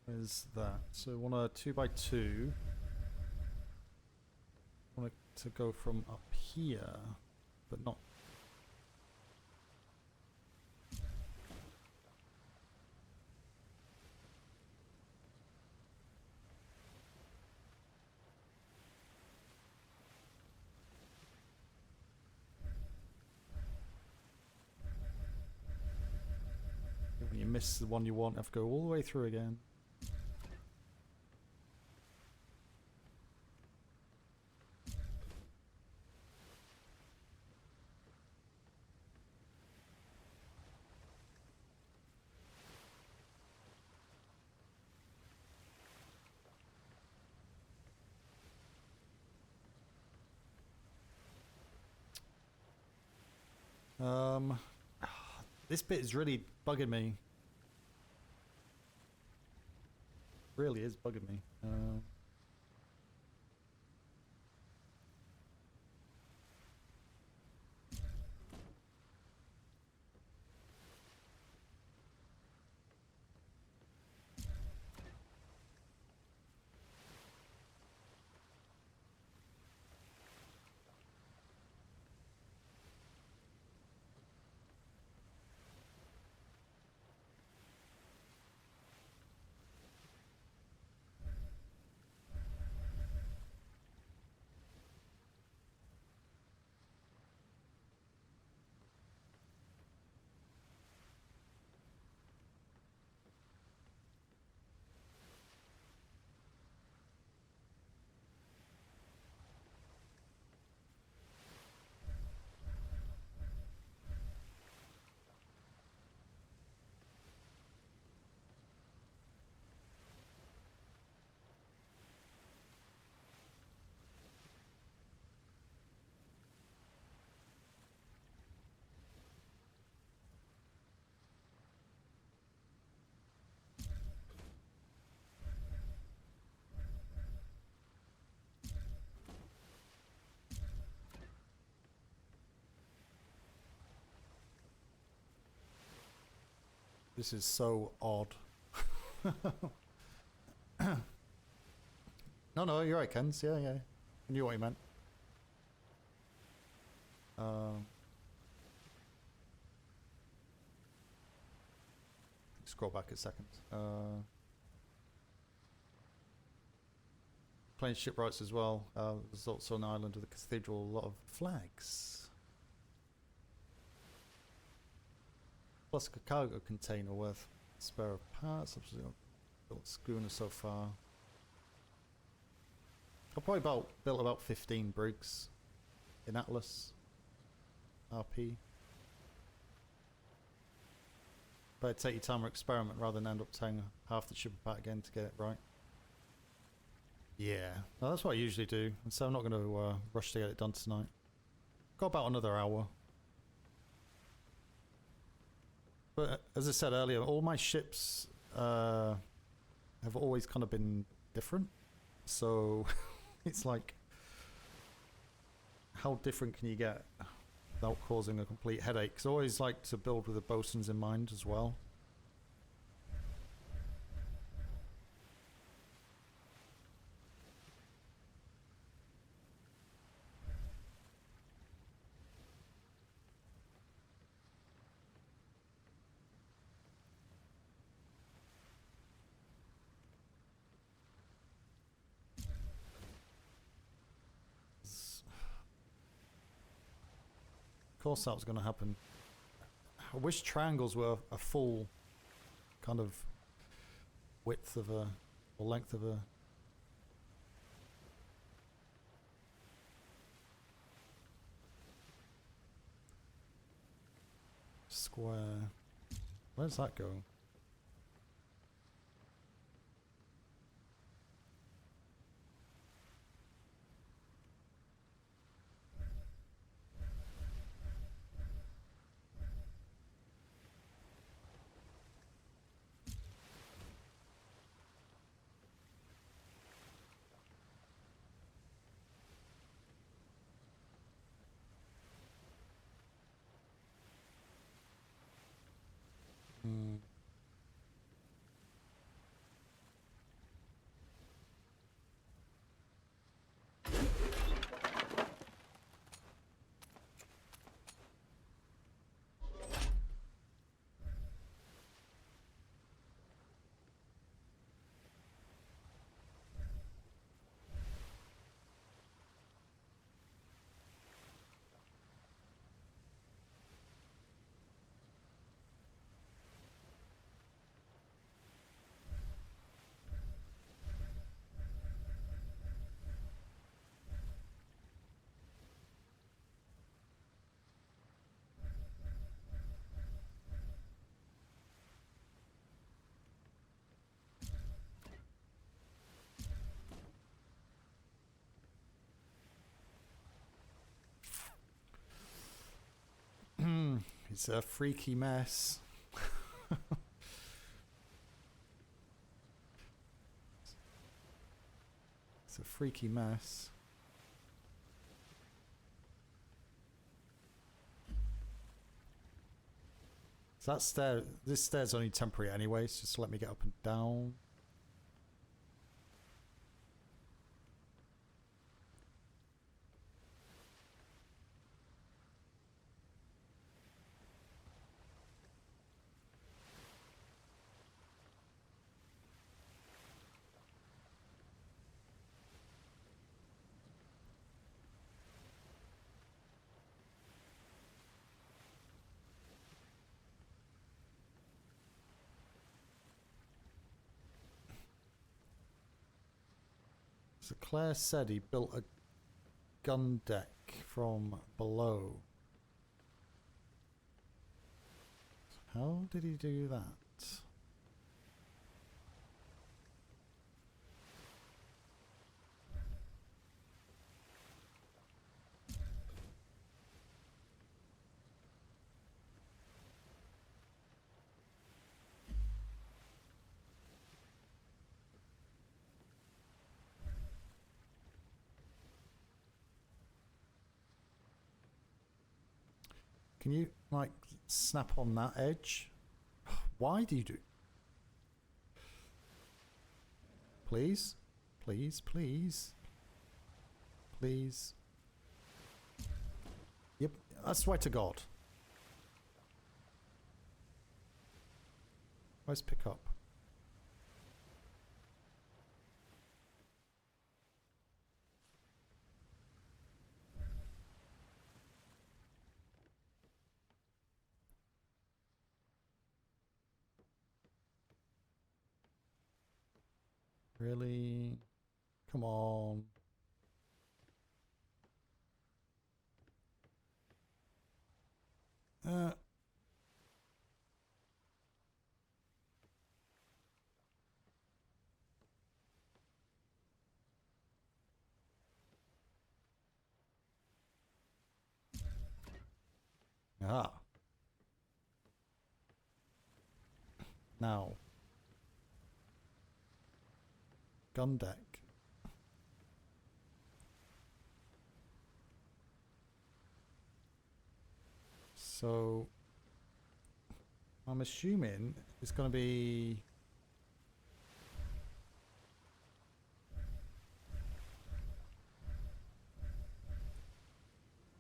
Speaker 2: Where's that? So I want a 2x2. I want it to go from up here, but not. When you miss the one you want, you have to go all the way through again. This bit is really bugging me. Really is bugging me. This is so odd. No, you're right, Kens. Yeah. I knew what you meant. Scroll back a second. Playing shipwrights as well. There's also an island with a cathedral, a lot of flags. Plus a cargo container worth spare of parts. Absolutely built schooner so far. I've probably built about 15 brigs in Atlas RP. Better take your time or experiment rather than end up tearing half the ship apart again to get it right. Yeah, no, that's what I usually do, and so I'm not going to rush to get it done tonight. Got about another hour. But as I said earlier, all my ships have always kind of been different. So it's like, how different can you get without causing a complete headache? Because I always like to build with the bosuns in mind as well. Of course that was going to happen. I wish triangles were a full kind of width of a, or length of a square. Where's that go? It's a freaky mess. It's a freaky mess. So that stair, this stair's only temporary anyway, so just let me get up and down. So Claire said he built a gun deck from below. How did he do that? Can you, like, snap on that edge? Why do you do? Please? Please, please. Please. Yep, I swear to God. Where's pick up? Really? Come on. Ah. Now. Gun deck. So I'm assuming it's going to be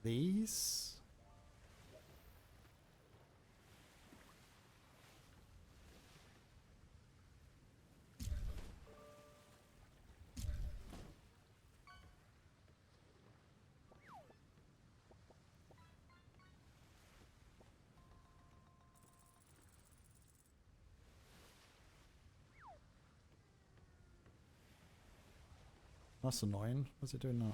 Speaker 2: these. That's annoying. What's it doing now?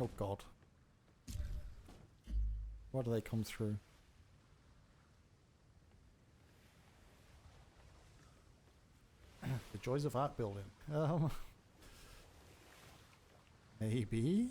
Speaker 2: Oh God. Why do they come through? The joys of art building. Maybe?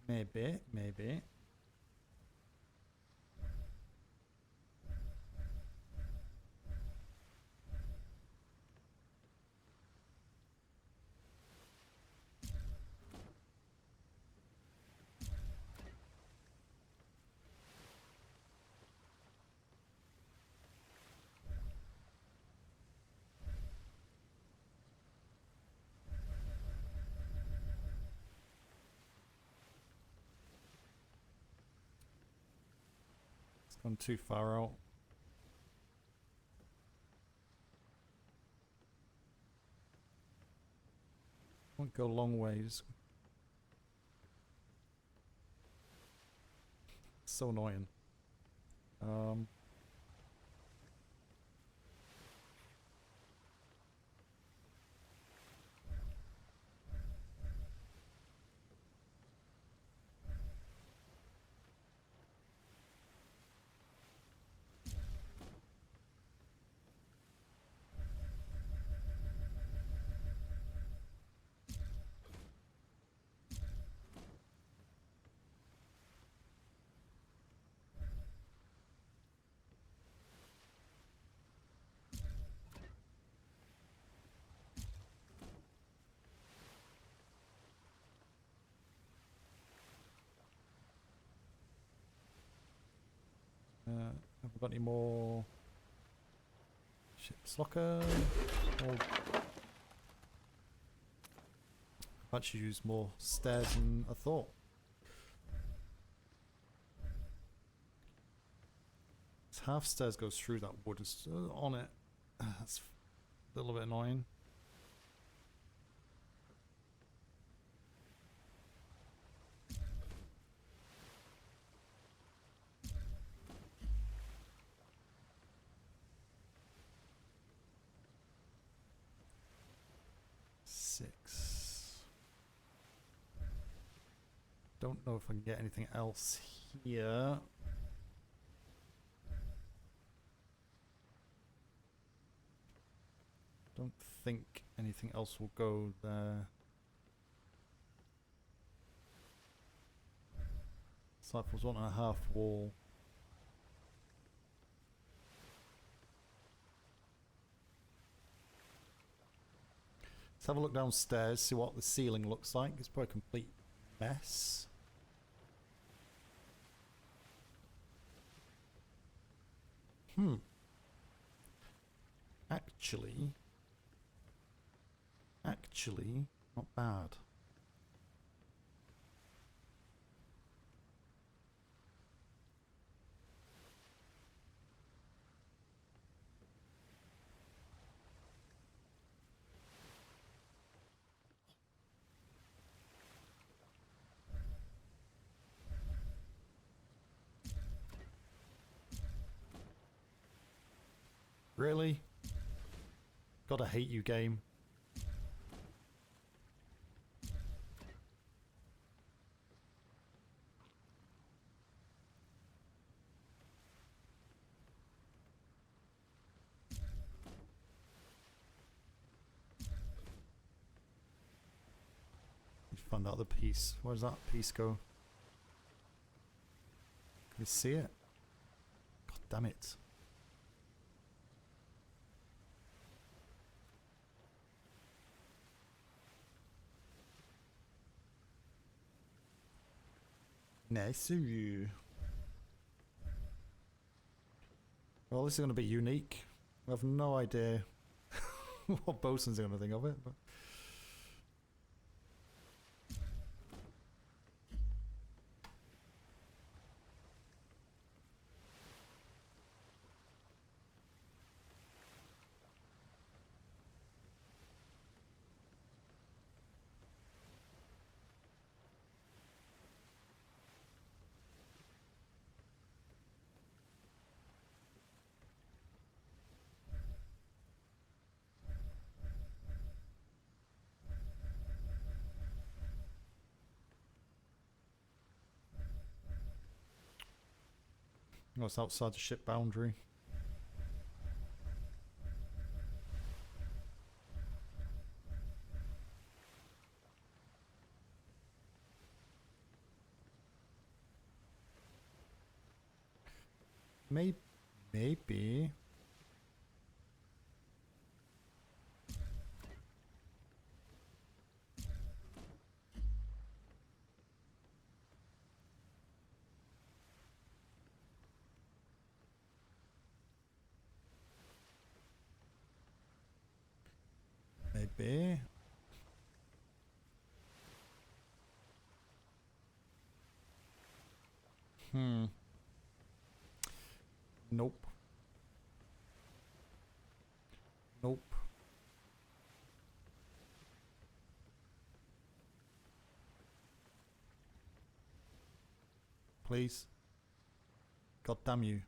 Speaker 2: Maybe. Maybe. It's gone too far out. Won't go long ways. So annoying. Have we got any more ship's locker? Or... I've actually used more stairs than I thought. This half stairs goes through that wood is on it. That's a little bit annoying. Don't know if I can get anything else here. Don't think anything else will go there. Smythe was 1.5 wall. Let's have a look downstairs, see what the ceiling looks like. It's probably a complete mess. Actually, not bad. Really? Gotta hate you, game. Find out the piece. Where's that piece go? Can we see it? God damn it. Nice of you. Well, this is going to be unique. I have no idea what Bosun's going to think of it, but... Oh, it's outside the ship boundary. Maybe. Maybe. Nope. Nope. Please. God damn you.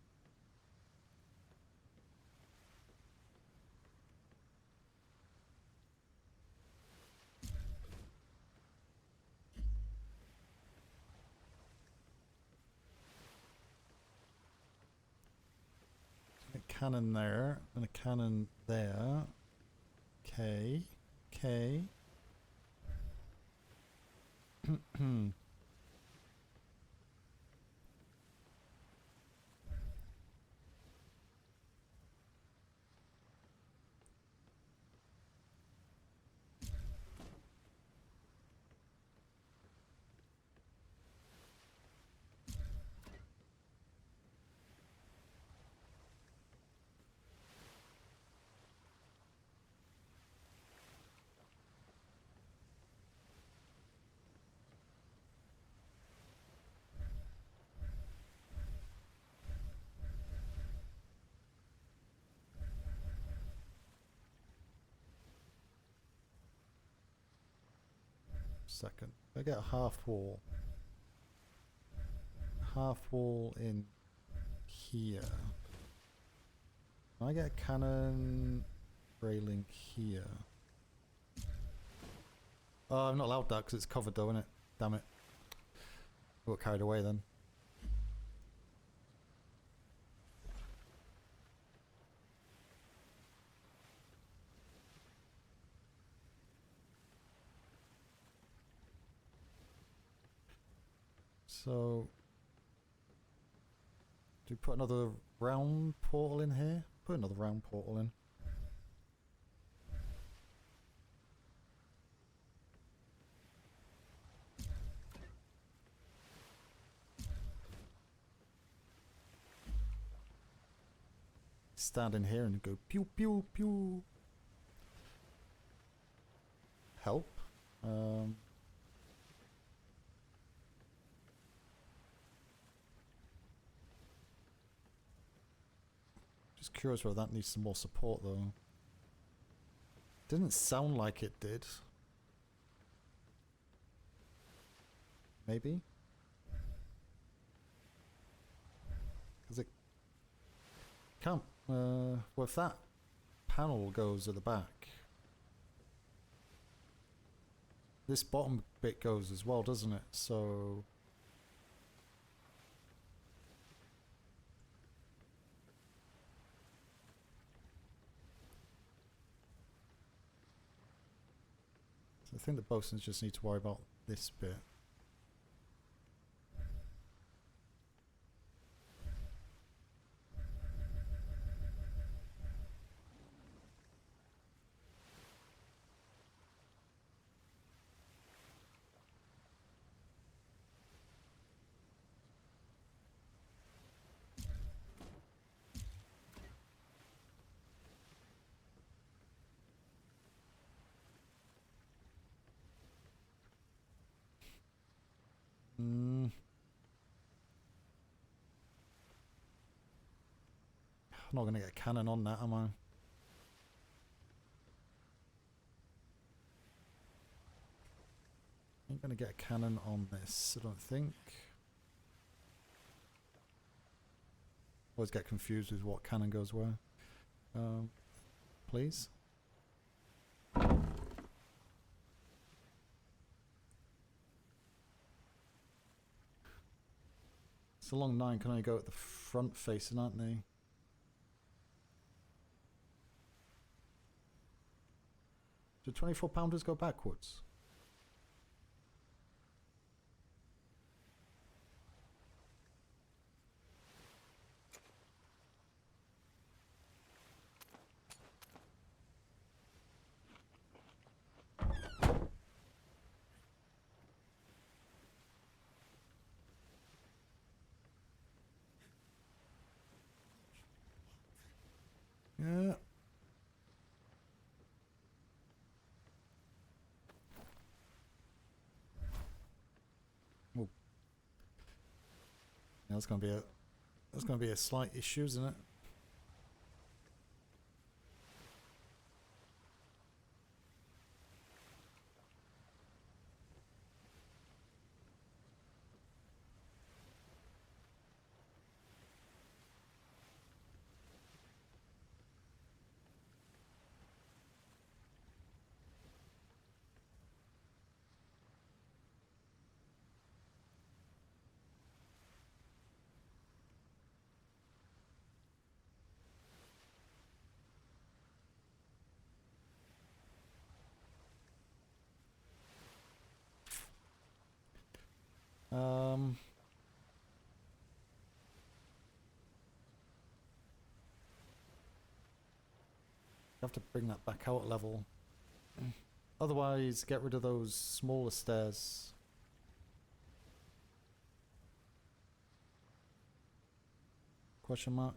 Speaker 2: A cannon there and a cannon there. Okay. Okay. second. I get a half wall. Half wall in here. I get a cannon railing here. Oh, I'm not allowed that because it's covered though, isn't it? Damn it. I got carried away then. So, do we put another round portal in here? Put another round portal in. Stand in here and go pew pew pew. Help. Just curious whether that needs some more support though. Didn't sound like it did. Maybe? Because it can't. Well, if that panel goes at the back, this bottom bit goes as well, doesn't it? So I think the bosuns just need to worry about this bit. I'm not going to get a cannon on that, am I? Ain't going to get a cannon on this, I don't think. Always get confused with what cannon goes where. Please. It's a long 9 can only go at the front facing, aren't they? Do 24 pounders go backwards? Yeah. Oh. Yeah, that's gonna be a slight issue, isn't it? Have to bring that back out level. Otherwise, get rid of those smaller stairs. Question mark.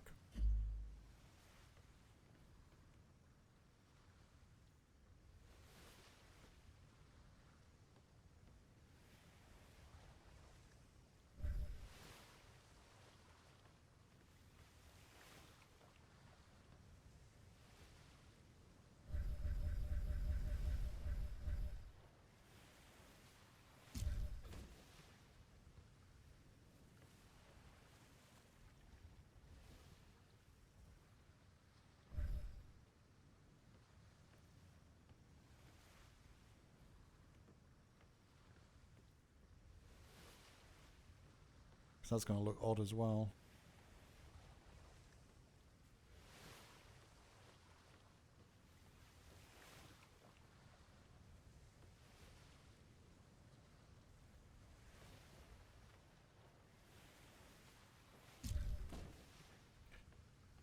Speaker 2: So that's going to look odd as well.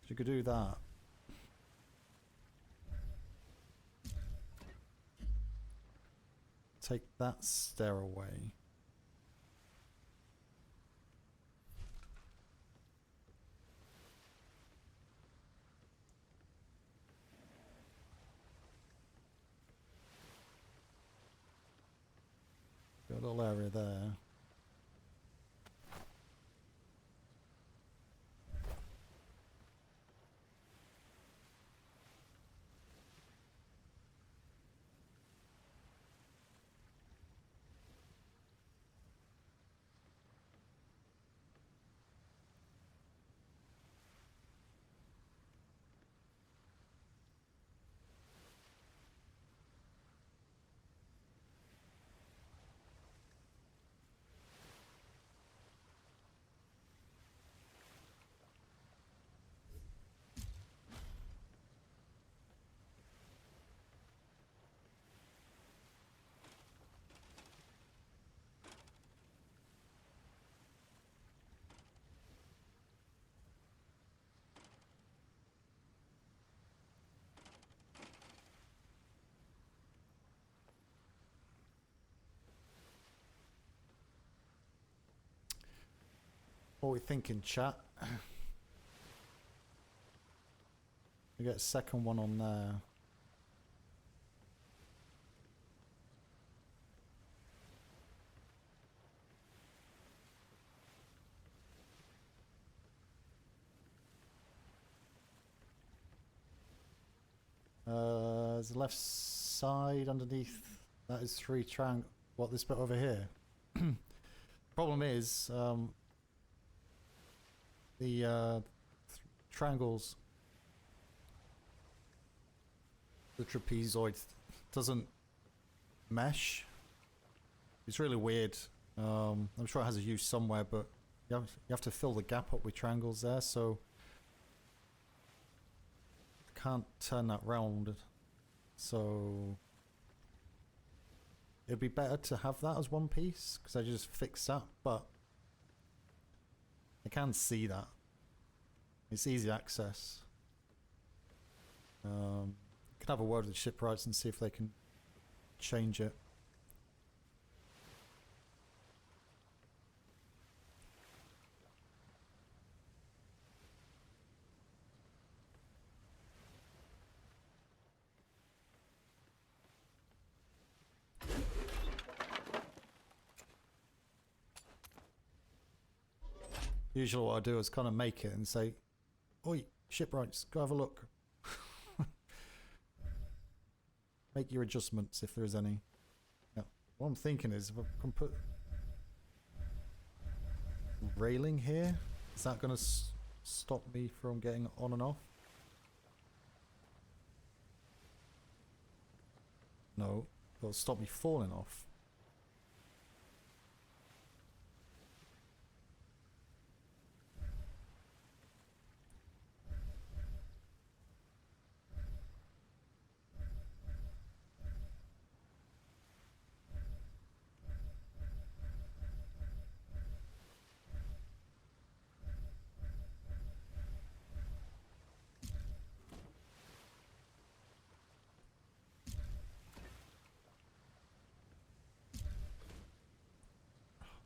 Speaker 2: You could do that. Take that stair away. Got a little area there. What are we thinking, chat? We get a second one on there. There's the left side underneath. That is 3 triangle. What, this bit over here? Problem is, the triangles, the trapezoid doesn't mesh. It's really weird. I'm sure it has a use somewhere, but you have to fill the gap up with triangles there, so I can't turn that round. So it'd be better to have that as one piece, because I just fix that, but I can see that. It's easy access. Can have a word with the shipwrights and see if they can change it. Usually what I do is kind of make it and say, "Oi, shipwrights, go have a look." Make your adjustments if there is any. Yeah. What I'm thinking is, if I can put railing here, is that going to stop me from getting on and off? No, it'll stop me falling off.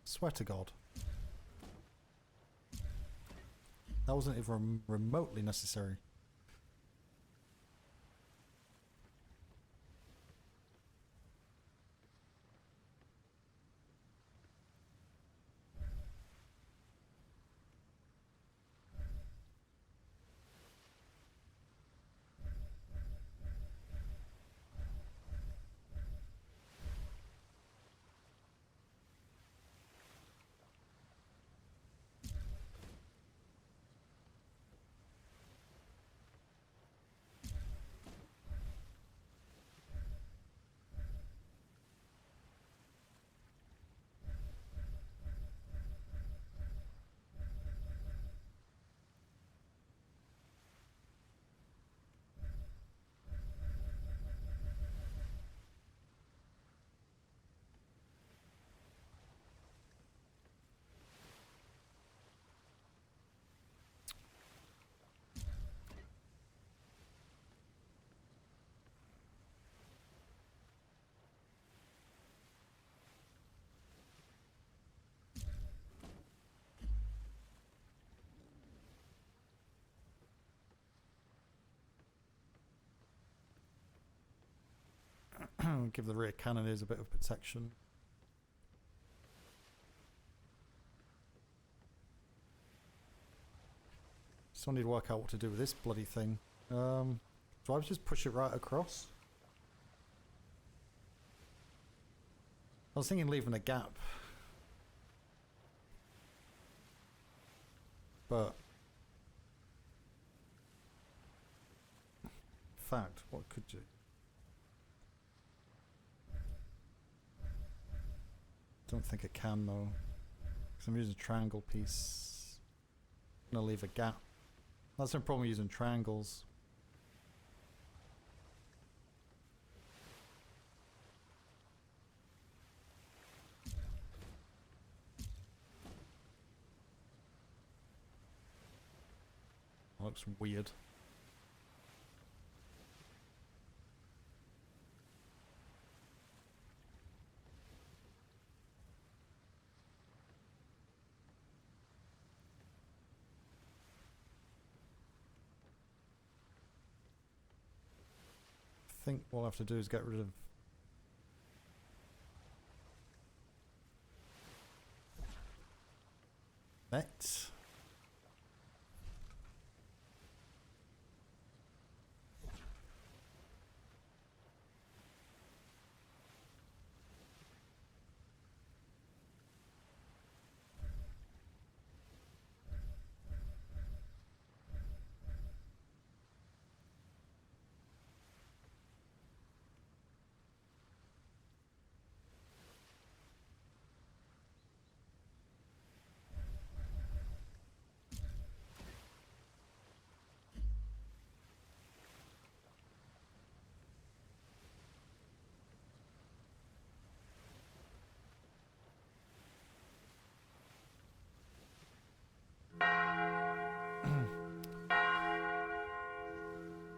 Speaker 2: Swear to God. That wasn't even remotely necessary. Give the rear cannoneers a bit of protection. Still need to work out what to do with this bloody thing. Do I just push it right across? I was thinking leaving a gap. But... in fact, what could you... don't think it can though. Because I'm using a triangle piece. I'm gonna leave a gap. That's no problem using triangles. That looks weird. I think what I'll have to do is get rid of that.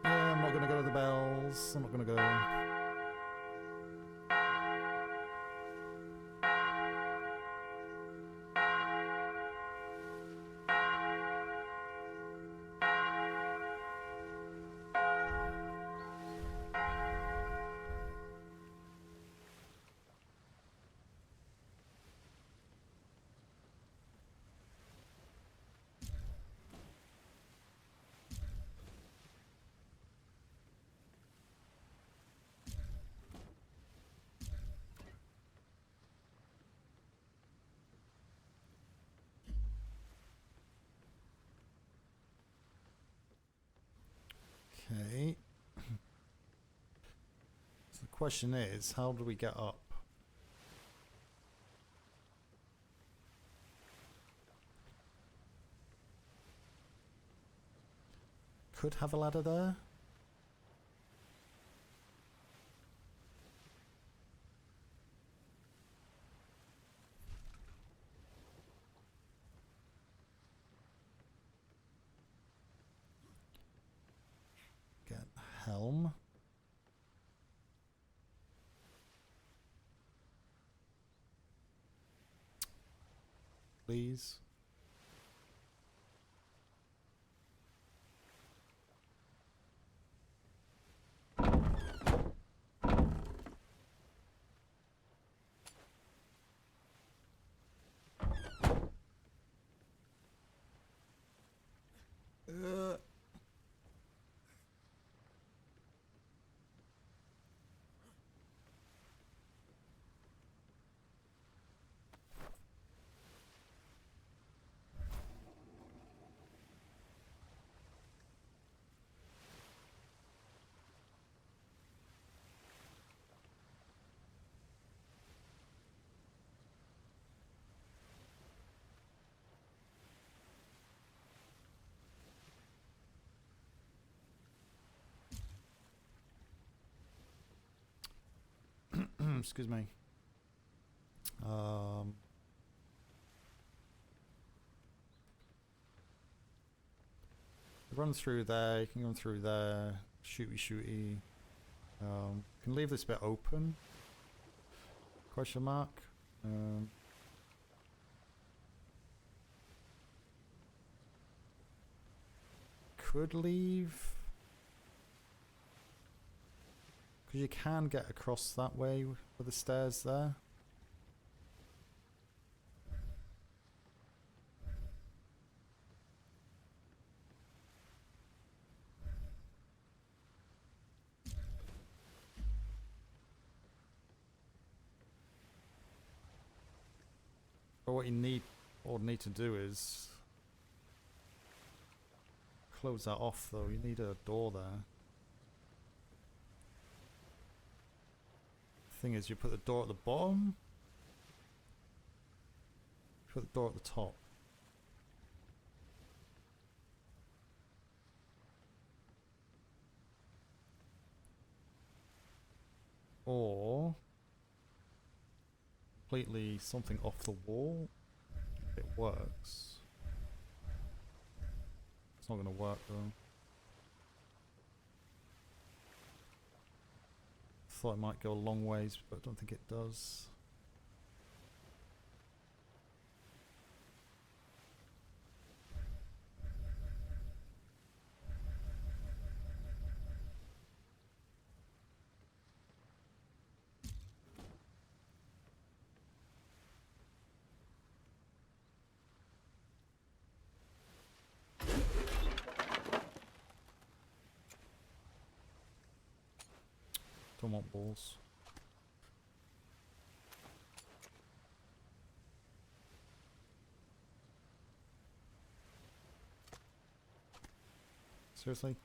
Speaker 2: Yeah, I'm not gonna go to the bells. I'm not gonna go. Okay. So the question is, how do we get up? Could have a ladder there. Get helm. Please. Excuse me. Run through there, you can run through there, shooty. Can leave this bit open? Question mark. Could leave. Because you can get across that way with the stairs there. But what you need to do is close that off though. You need a door there. Thing is, you put the door at the bottom, put the door at the top. Or completely something off the wall. It works. It's not going to work though. Thought it might go a long ways, but I don't think it does. Don't want balls. Seriously?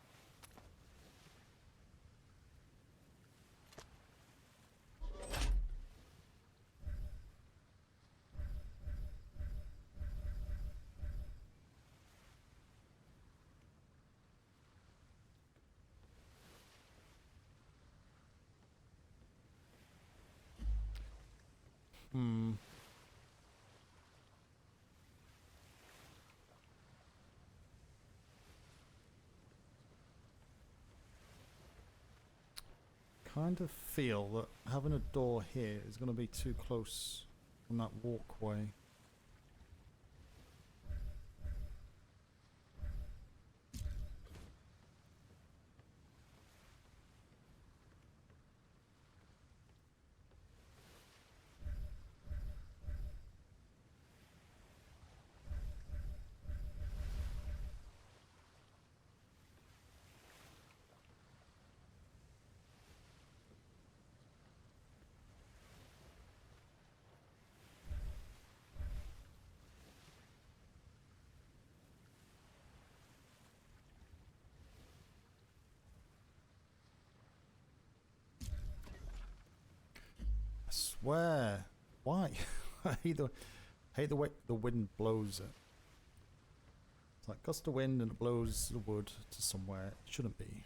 Speaker 2: Hmm. Kind of feel that having a door here is going to be too close on that walkway. I swear. Why? I hate the way the wind blows it. It's like gust of wind and it blows the wood to somewhere it shouldn't be.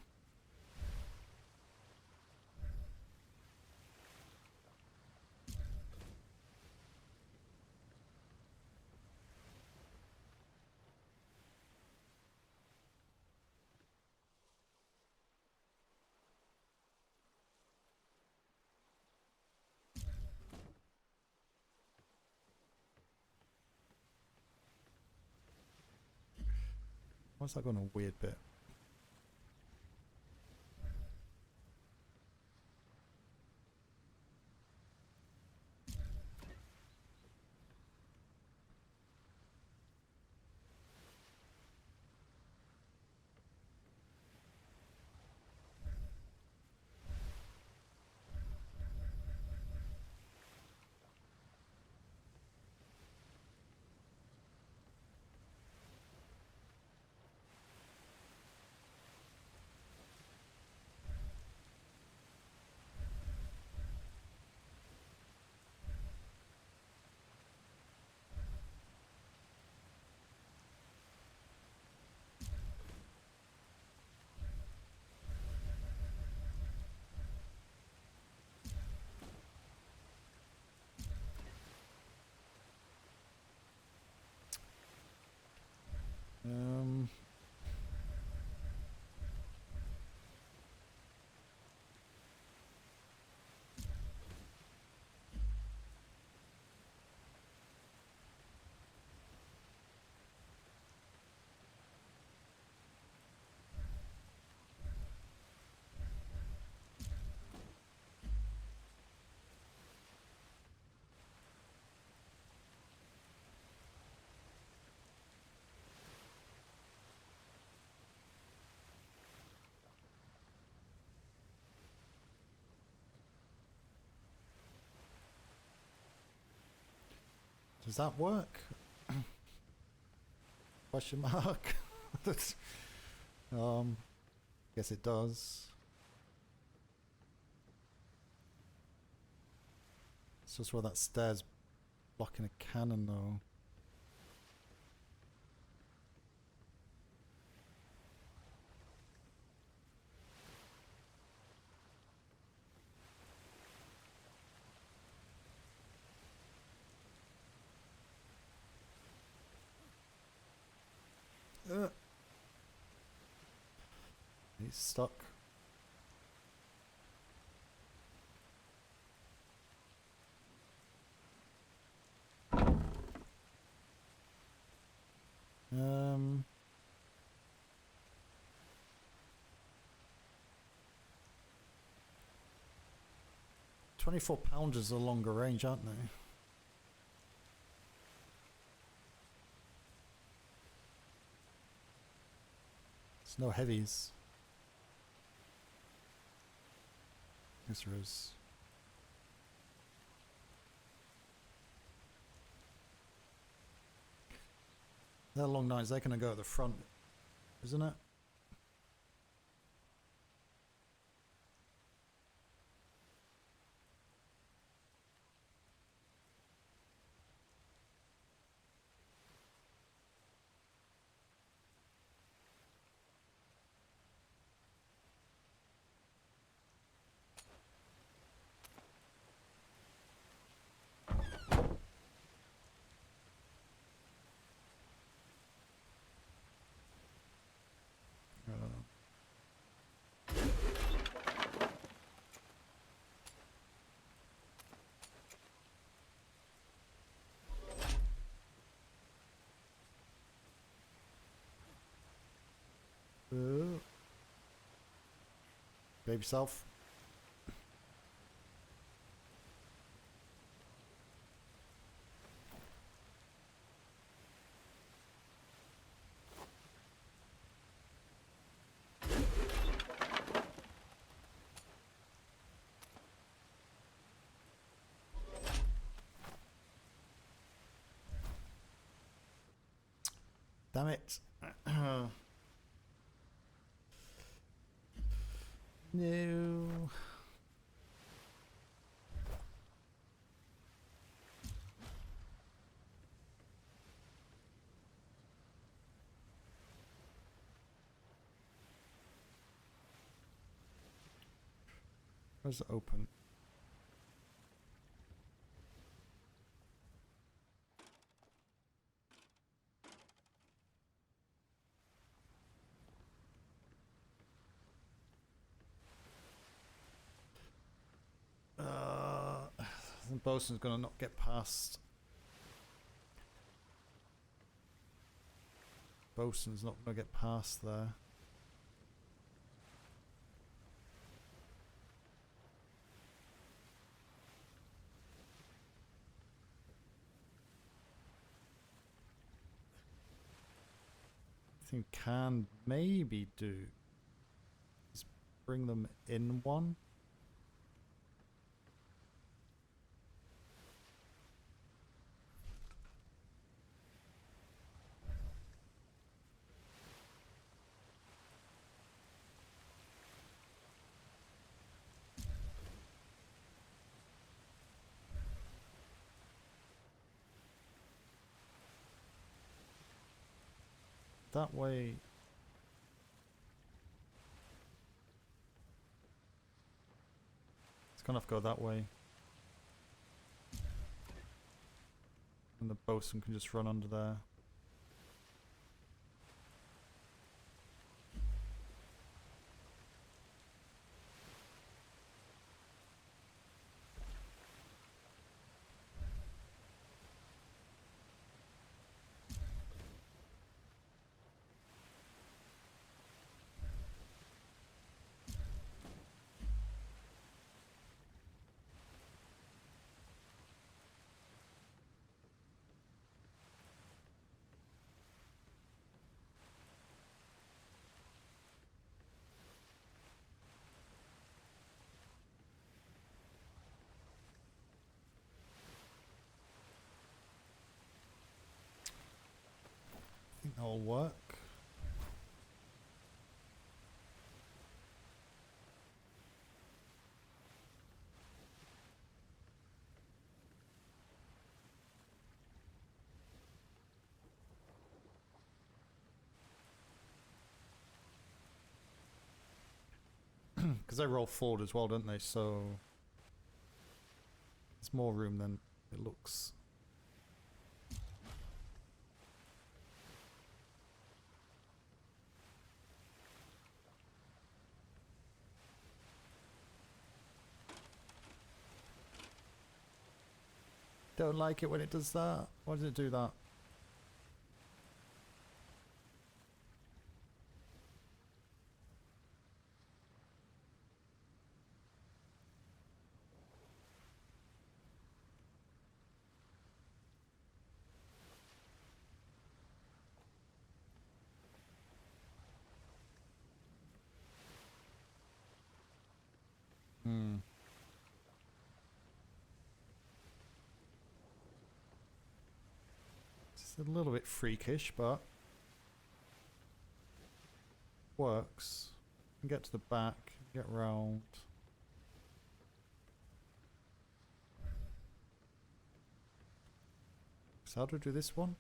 Speaker 2: Why's that going a weird bit? Does that work? Question mark. Guess it does. It's just where that stairs blocking a cannon though. He's stuck. Um. 24 pounders are longer range, aren't they? There's no heavies. Yes, there is. They're long nights, they're gonna go at the front, isn't it? Baby yourself. Damn it. No. Where's it open? The bosun's gonna not get past. Bosun's not gonna get past there. I think can maybe do is bring them in one. That way. It's gonna have to go that way. And the bosun can just run under there. That'll work. Because they roll forward as well, don't they? So there's more room than it looks. Don't like it when it does that. Why does it do that? Hmm. It's a little bit freakish, but works. Get to the back, get round. So how do I do this one?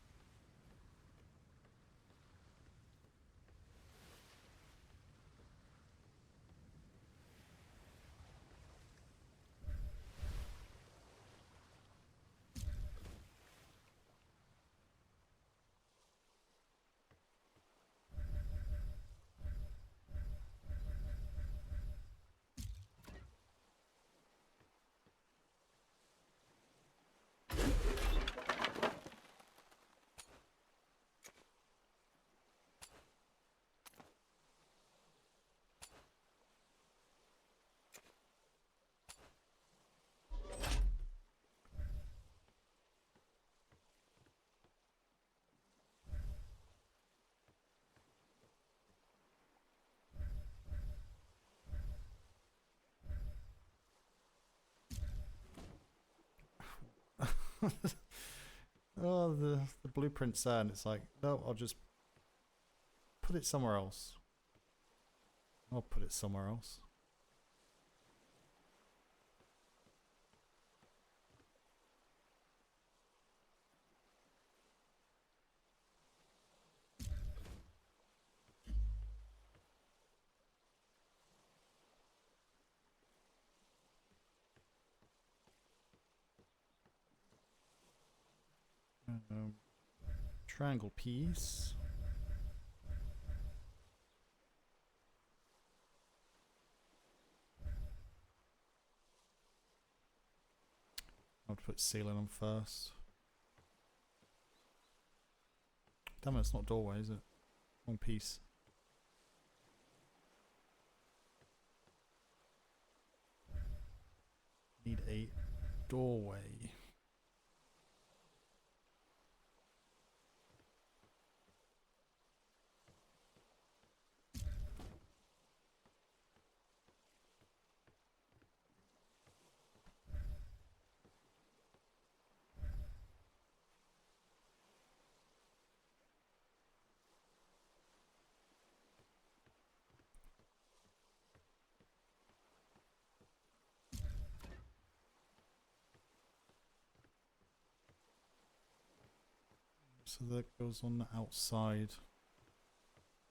Speaker 2: Oh, the blueprint's there, and it's like, no, I'll just put it somewhere else. I'll put it somewhere else. Triangle piece. I'll put ceiling on first. Damn it, it's not doorway, is it? Wrong piece. Need a doorway. So that goes on the outside.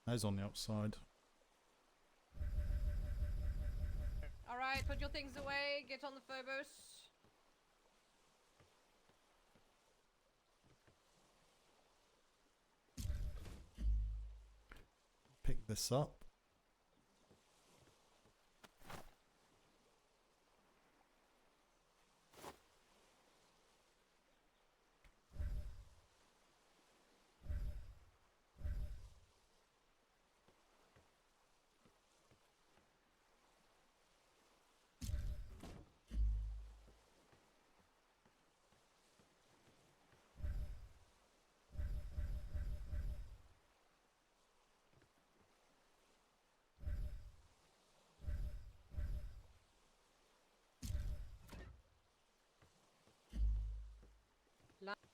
Speaker 2: That is on the outside.
Speaker 9: Alright, put your things away, get on the Phobos.
Speaker 2: Pick this up.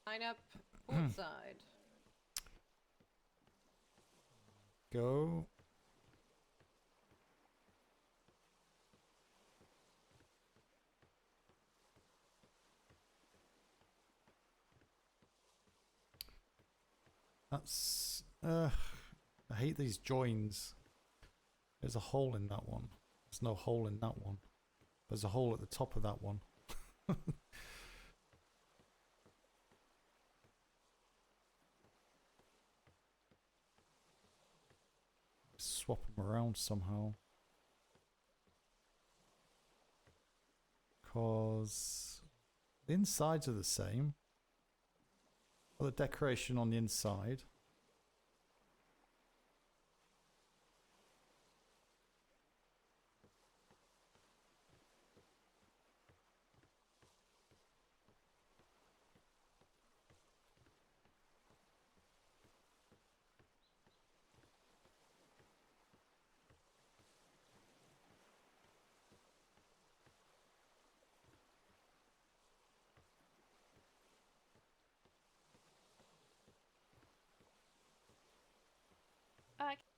Speaker 9: Line up, port side.
Speaker 2: go. That's... I hate these joins. There's a hole in that one. There's no hole in that one. There's a hole at the top of that one. Swap them around somehow. Because the insides are the same. Well, the decoration on the inside.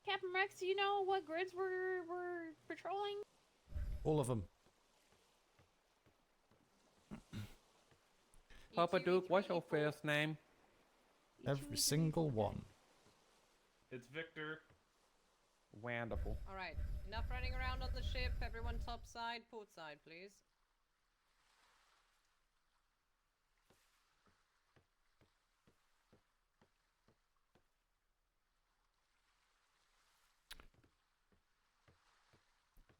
Speaker 21: Captain Rex, do you know what grids we're patrolling?
Speaker 2: All of them.
Speaker 19: Papa Duke, what's your first name?
Speaker 2: Every single one.
Speaker 19: It's Victor. Wonderful.
Speaker 9: Alright, enough running around on the ship. Everyone top side, port side, please.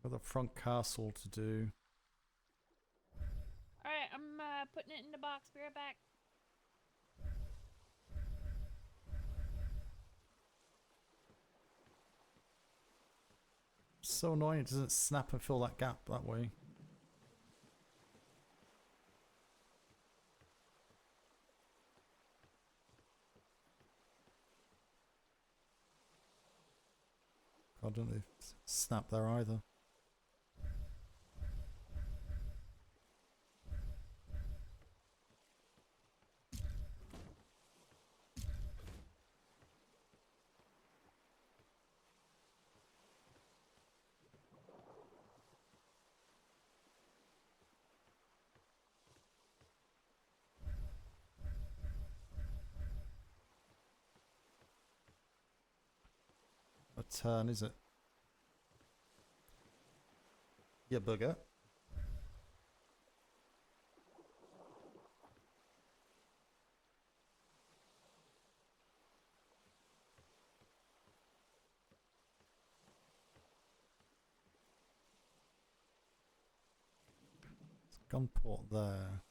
Speaker 2: Got the front castle to do.
Speaker 21: Alright, I'm putting it in the box. Be right back.
Speaker 2: So annoying it doesn't snap and fill that gap that way. I don't know if it's snap there either. A turn, is it? Yeah, bugger. Gunport there.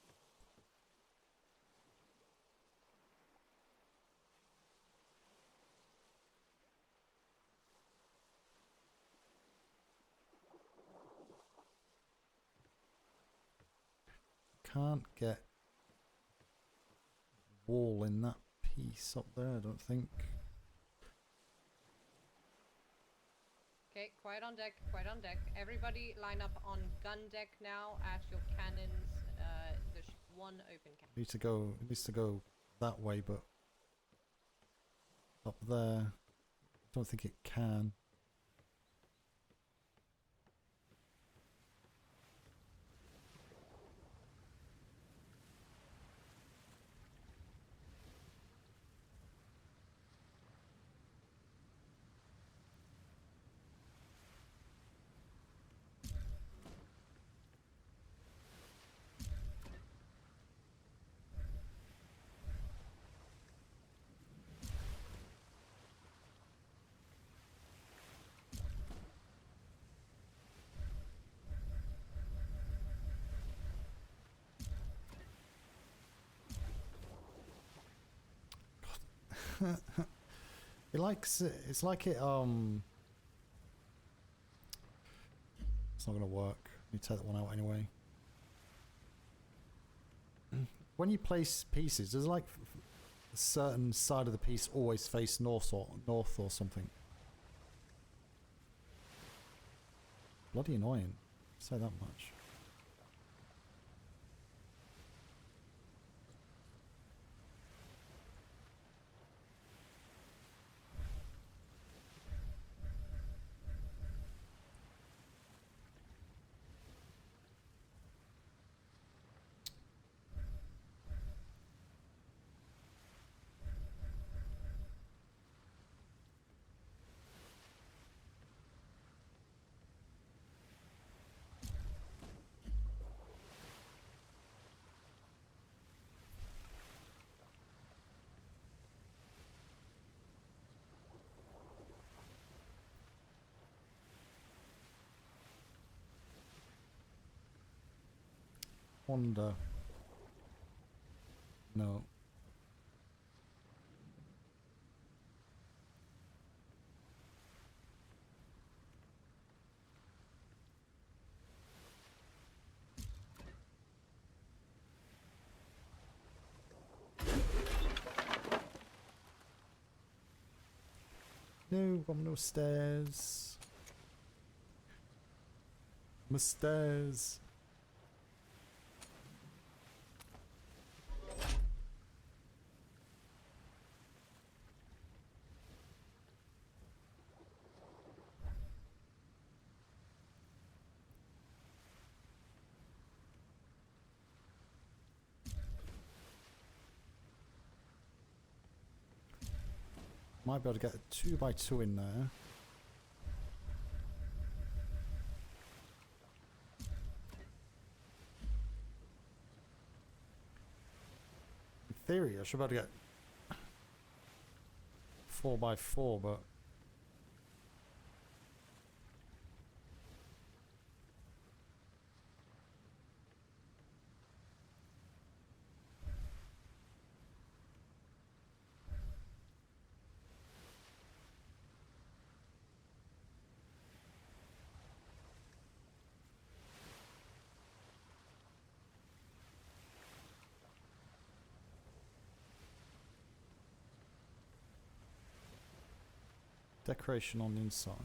Speaker 2: Can't get wall in that piece up there, I don't think.
Speaker 9: Okay, quiet on deck, quiet on deck. Everybody line up on gun deck now at your cannons. There's one open cannon.
Speaker 2: It needs to go that way, but up there, I don't think it can. It likes it. It's like it. It's not gonna work. You take that one out anyway. When you place pieces, does like a certain side of the piece always face north or something? Bloody annoying. Say that much. Wonder. No. No, got no stairs. My stairs. Might be able to get a 2x2 in there. In theory, I should be able to get 4x4, but decoration on the inside.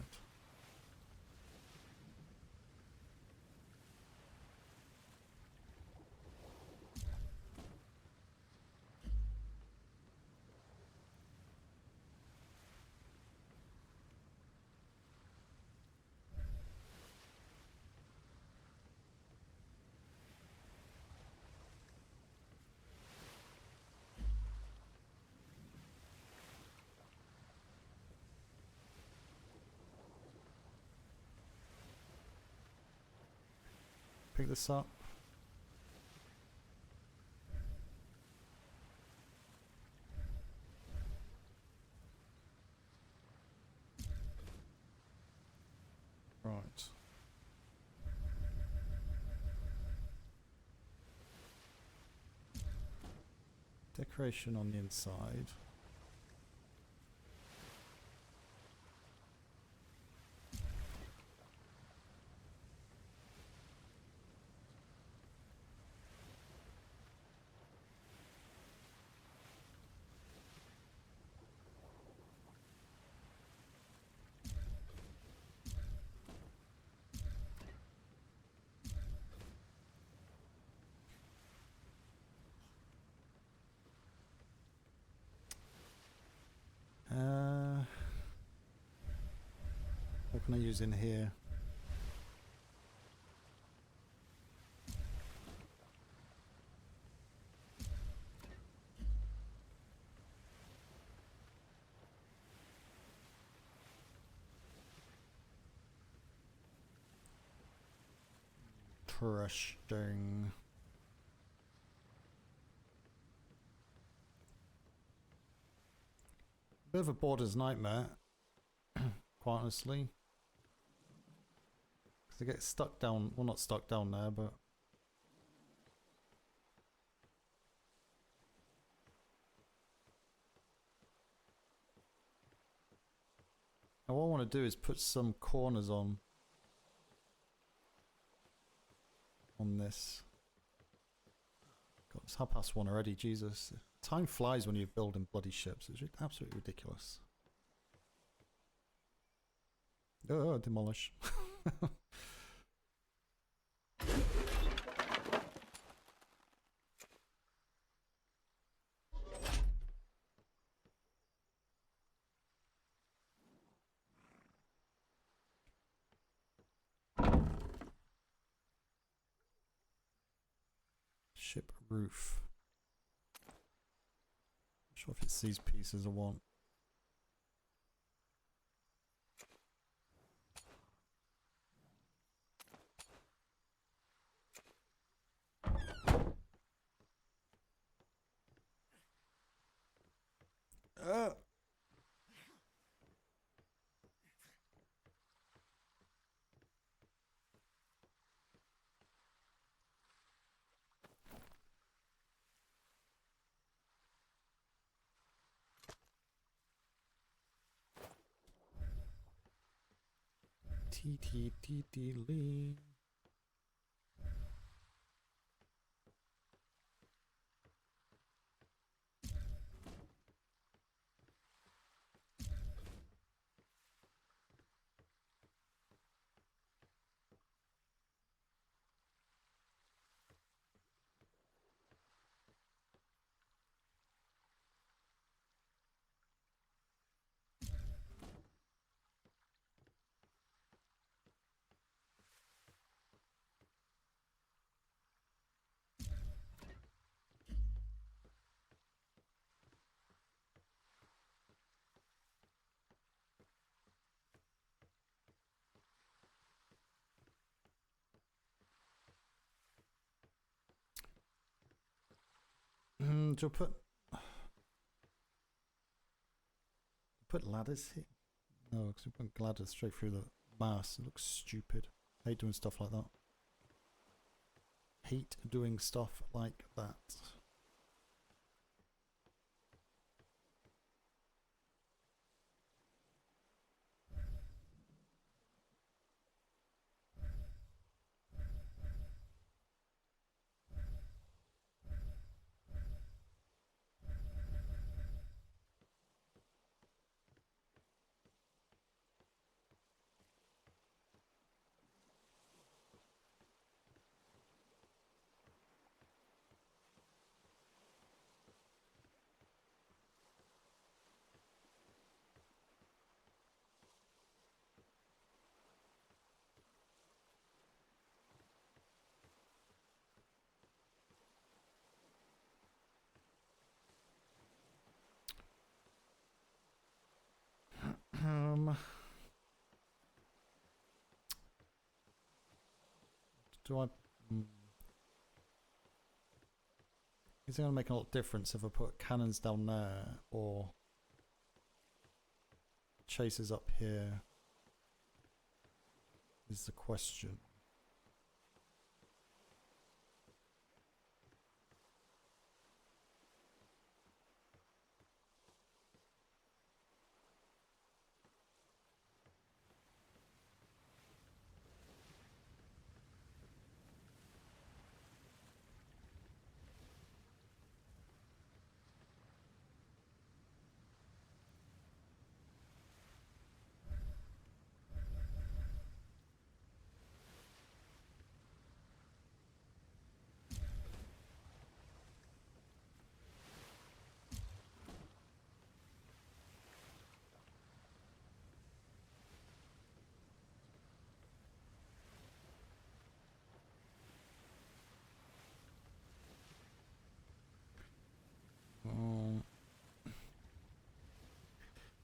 Speaker 2: Pick this up. Right. Decoration on the inside. What can I use in here? Interesting. Bit of a boarder's nightmare, quite honestly. Because they get stuck down, well not stuck down there, but... Now what I want to do is put some corners on this. God, it's 1:30 already, Jesus. Time flies when you're building bloody ships. It's absolutely ridiculous. Oh, demolish. Ship roof. Not sure if it's these pieces I want. Lee. Do I put ladders here? No, because we put ladders straight through the mass. It looks stupid. Hate doing stuff like that. Hate doing stuff like that. Do I? Is it going to make a lot of difference if I put cannons down there or chasers up here? Is the question.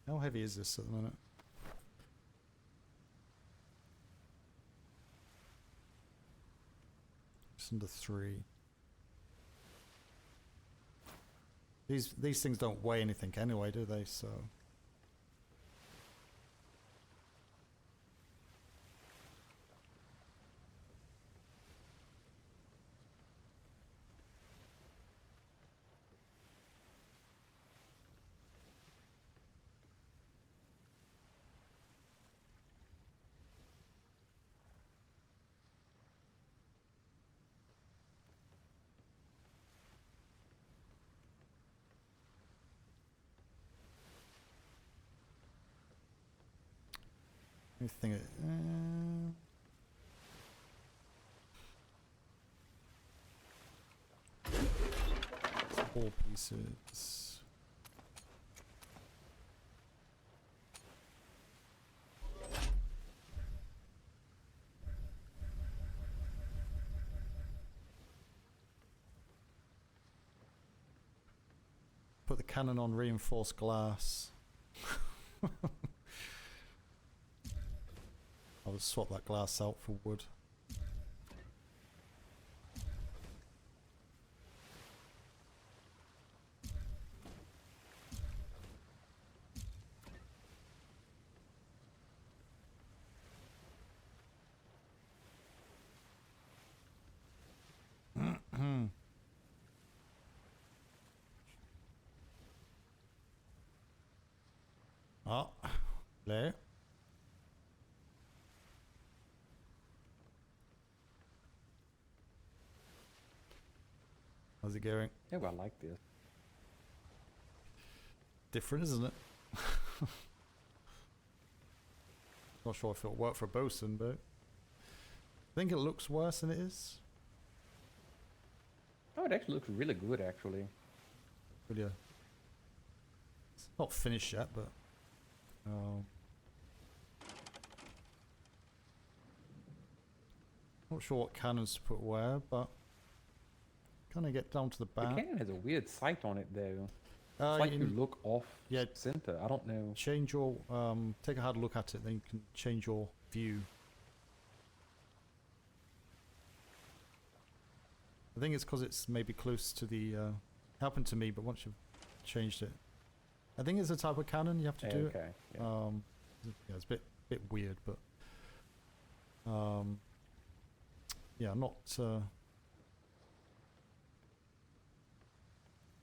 Speaker 2: How heavy is this at the minute? Just under 3. These things don't weigh anything anyway, do they? So. Let me think. 4 pieces. Put the cannon on reinforced glass. I'll just swap that glass out for wood. Oh, there. How's it going?
Speaker 19: Yeah, well, I like this.
Speaker 2: Different, isn't it? Not sure if it'll work for a bosun, but I think it looks worse than it is.
Speaker 19: Oh, it actually looks really good, actually.
Speaker 2: But yeah, it's not finished yet, but not sure what cannons to put where, but kind of get down to the back.
Speaker 19: The cannon has a weird sight on it, though.
Speaker 2: Uh,
Speaker 19: It's like
Speaker 2: you
Speaker 19: you
Speaker 2: can-
Speaker 19: look off
Speaker 2: yeah,
Speaker 19: center. I don't know.
Speaker 2: Change your take a hard look at it, then you can change your view. I think it's because it's maybe close to the happened to me, but once you've changed it, I think it's a type of cannon you have to do it.
Speaker 19: Okay. Yeah.
Speaker 2: Yeah, it's a bit weird, but yeah, I'm not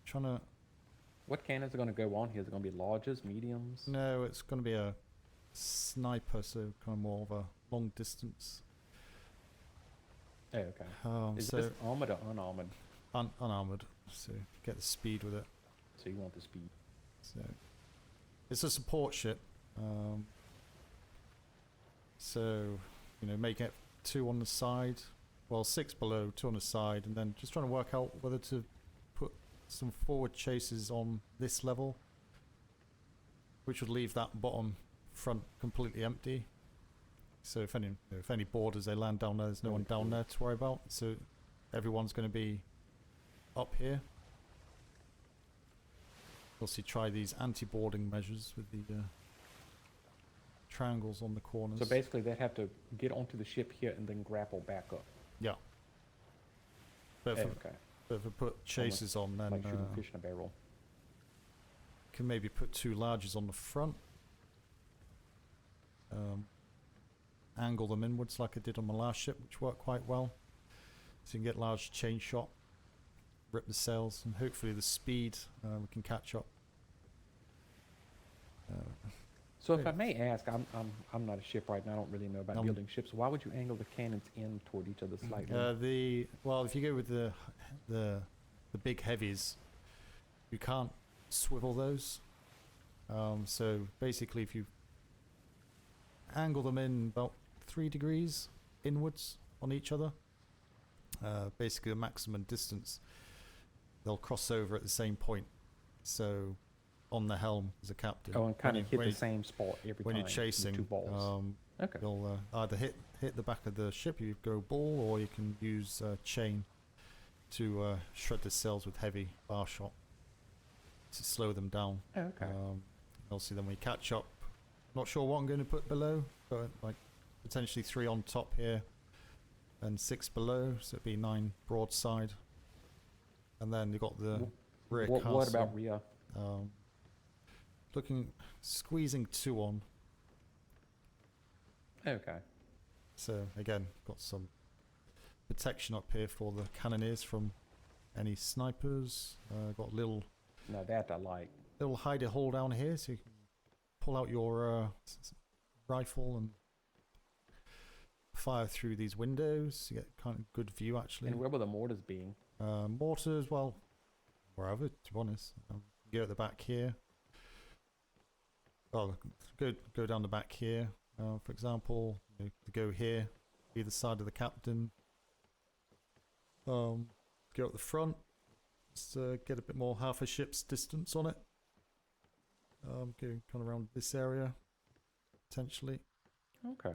Speaker 2: trying to.
Speaker 19: What cannons are going to go on here? Is it going to be larges, mediums?
Speaker 2: No, it's going to be a sniper, so kind of more of a long distance.
Speaker 19: Oh, okay. Is
Speaker 2: So
Speaker 19: this armored or unarmored?
Speaker 2: Unarmored, so get the speed with it.
Speaker 19: So you want the speed.
Speaker 2: So it's a support ship. So make it 2 on the side, well 6 below, 2 on the side, and then just trying to work out whether to put some forward chases on this level, which would leave that bottom front completely empty. So if any boarders they land down there, there's no one down there to worry about. So everyone's going to be up here. Also try these anti-boarding measures with the triangles on the corners.
Speaker 19: So basically, they'd have to get onto the ship here and then grapple back up.
Speaker 2: Yeah. But if,
Speaker 19: okay.
Speaker 2: but if we put chases on, then
Speaker 19: Like shooting fish in a barrel.
Speaker 2: can maybe put 2 larges on the front. Angle them inwards like I did on my last ship, which worked quite well. So you can get large chain shot, rip the sails, and hopefully the speed we can catch up.
Speaker 19: So if I may ask, I'm not a shipwright and I don't really know about building ships. Why would you angle the cannons in toward each other slightly?
Speaker 2: Well, if you go with the big heavies, you can't swivel those. So basically, if you angle them in about 3 degrees inwards on each other, basically the maximum distance, they'll cross over at the same point. So on the helm as a captain.
Speaker 19: Oh, and kind of hit the same spot every
Speaker 2: when
Speaker 19: time.
Speaker 2: you're chasing.
Speaker 19: 2 balls. Okay.
Speaker 2: You'll either hit the back of the ship, you go ball, or you can use chain to shred the sails with heavy bar shot to slow them down.
Speaker 19: Oh, okay.
Speaker 2: Obviously, then we catch up. Not sure what I'm going to put below, but like potentially 3 on top here and 6 below, so it'd be 9 broadside. And then you've got the rear castle.
Speaker 19: What about rear?
Speaker 2: Squeezing 2 on.
Speaker 19: Okay.
Speaker 2: So again, got some protection up here for the cannoneers from any snipers. Got a little.
Speaker 19: No, that I like.
Speaker 2: Little hidey hole down here, so you can pull out your rifle and fire through these windows to get kind of good view actually.
Speaker 19: And where will the mortars be?
Speaker 2: Mortars, well, wherever to be honest. Go at the back here. Well, go down the back here. For example, go here, either side of the captain. Go up the front, just get a bit more half a ship's distance on it. Go kind of around this area, potentially.
Speaker 19: Okay.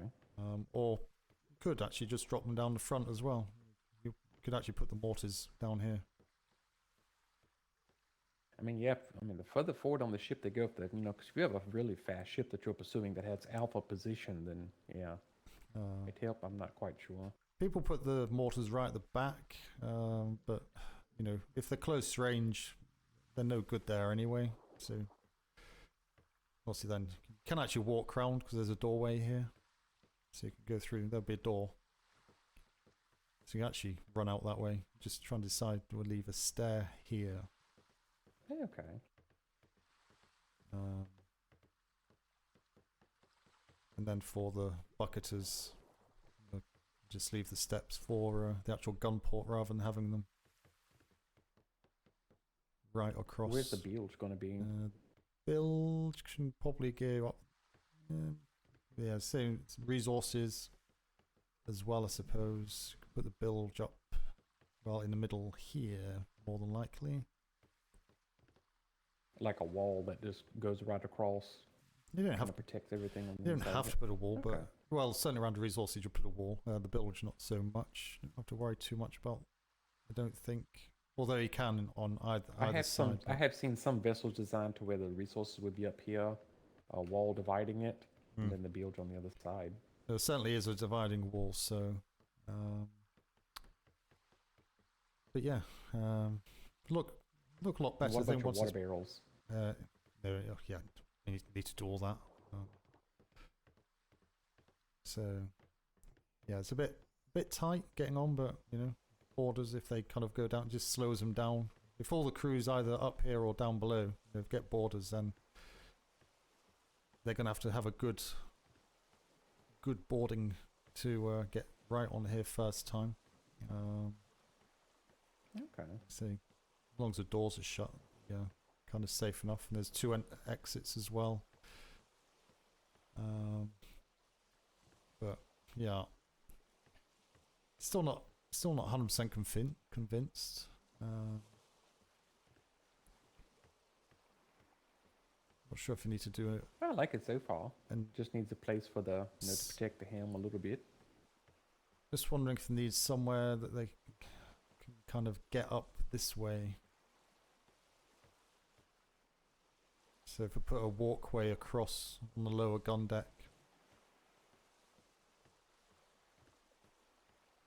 Speaker 2: Or could actually just drop them down the front as well. You could actually put the mortars down here.
Speaker 19: I mean, yeah. I mean, the further forward on the ship they go, because if you have a really fast ship that you're pursuing that has alpha position, then yeah, it help. I'm not quite sure.
Speaker 2: People put the mortars right at the back, but if they're close range, they're no good there anyway. So obviously, then you can actually walk around because there's a doorway here, so you can go through. There'll be a door, so you can actually run out that way. Just try and decide to leave a stair here.
Speaker 19: Okay.
Speaker 2: And then for the bucketers, just leave the steps for the actual gun port rather than having them right across.
Speaker 19: Where's the bilge going to be?
Speaker 2: Bilge can probably go up. Yeah, same resources as well, I suppose. Put the bilge up, well, in the middle here, more than likely.
Speaker 19: Like a wall that just goes right across.
Speaker 2: You don't have
Speaker 19: to protect everything. On the
Speaker 2: You don't
Speaker 19: inside
Speaker 2: have
Speaker 19: of
Speaker 2: to
Speaker 19: it.
Speaker 2: put a wall,
Speaker 19: Okay.
Speaker 2: but well, certainly around the resources you put a wall. The bilge not so much. Don't have to worry too much about. I don't think. Although you can on either side.
Speaker 19: I have seen some vessels designed to where the resources would be up here, a wall dividing it, and then the bilge on the other side.
Speaker 2: There certainly is a dividing wall, so. But yeah, look a lot better
Speaker 19: What
Speaker 2: than
Speaker 19: about your
Speaker 2: once
Speaker 19: water
Speaker 2: it's-
Speaker 19: barrels?
Speaker 2: Yeah, you need to do all that. So, yeah, it's a bit tight getting on, but you know, borders if they kind of go down, just slows them down. If all the crew's either up here or down below, get borders, then they're gonna have a good boarding to get right on here first time.
Speaker 19: Okay.
Speaker 2: See, as long as the doors are shut, yeah, kind of safe enough. And there's 2 exits as well. But yeah, still not 100% convinced. Not sure if you need to do it.
Speaker 19: I like it so far, and just needs a place for the to protect the helm a little bit.
Speaker 2: Just wondering if it needs somewhere that they can kind of get up this way. So if we put a walkway across on the lower gun deck,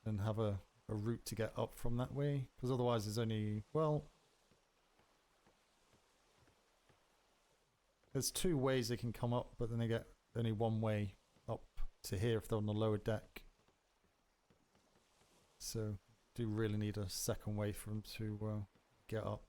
Speaker 2: and have a route to get up from that way, because otherwise there's only, well, there's 2 ways they can come up, but then they get only 1 way up to here if they're on the lower deck. So do really need a second way for them to get up.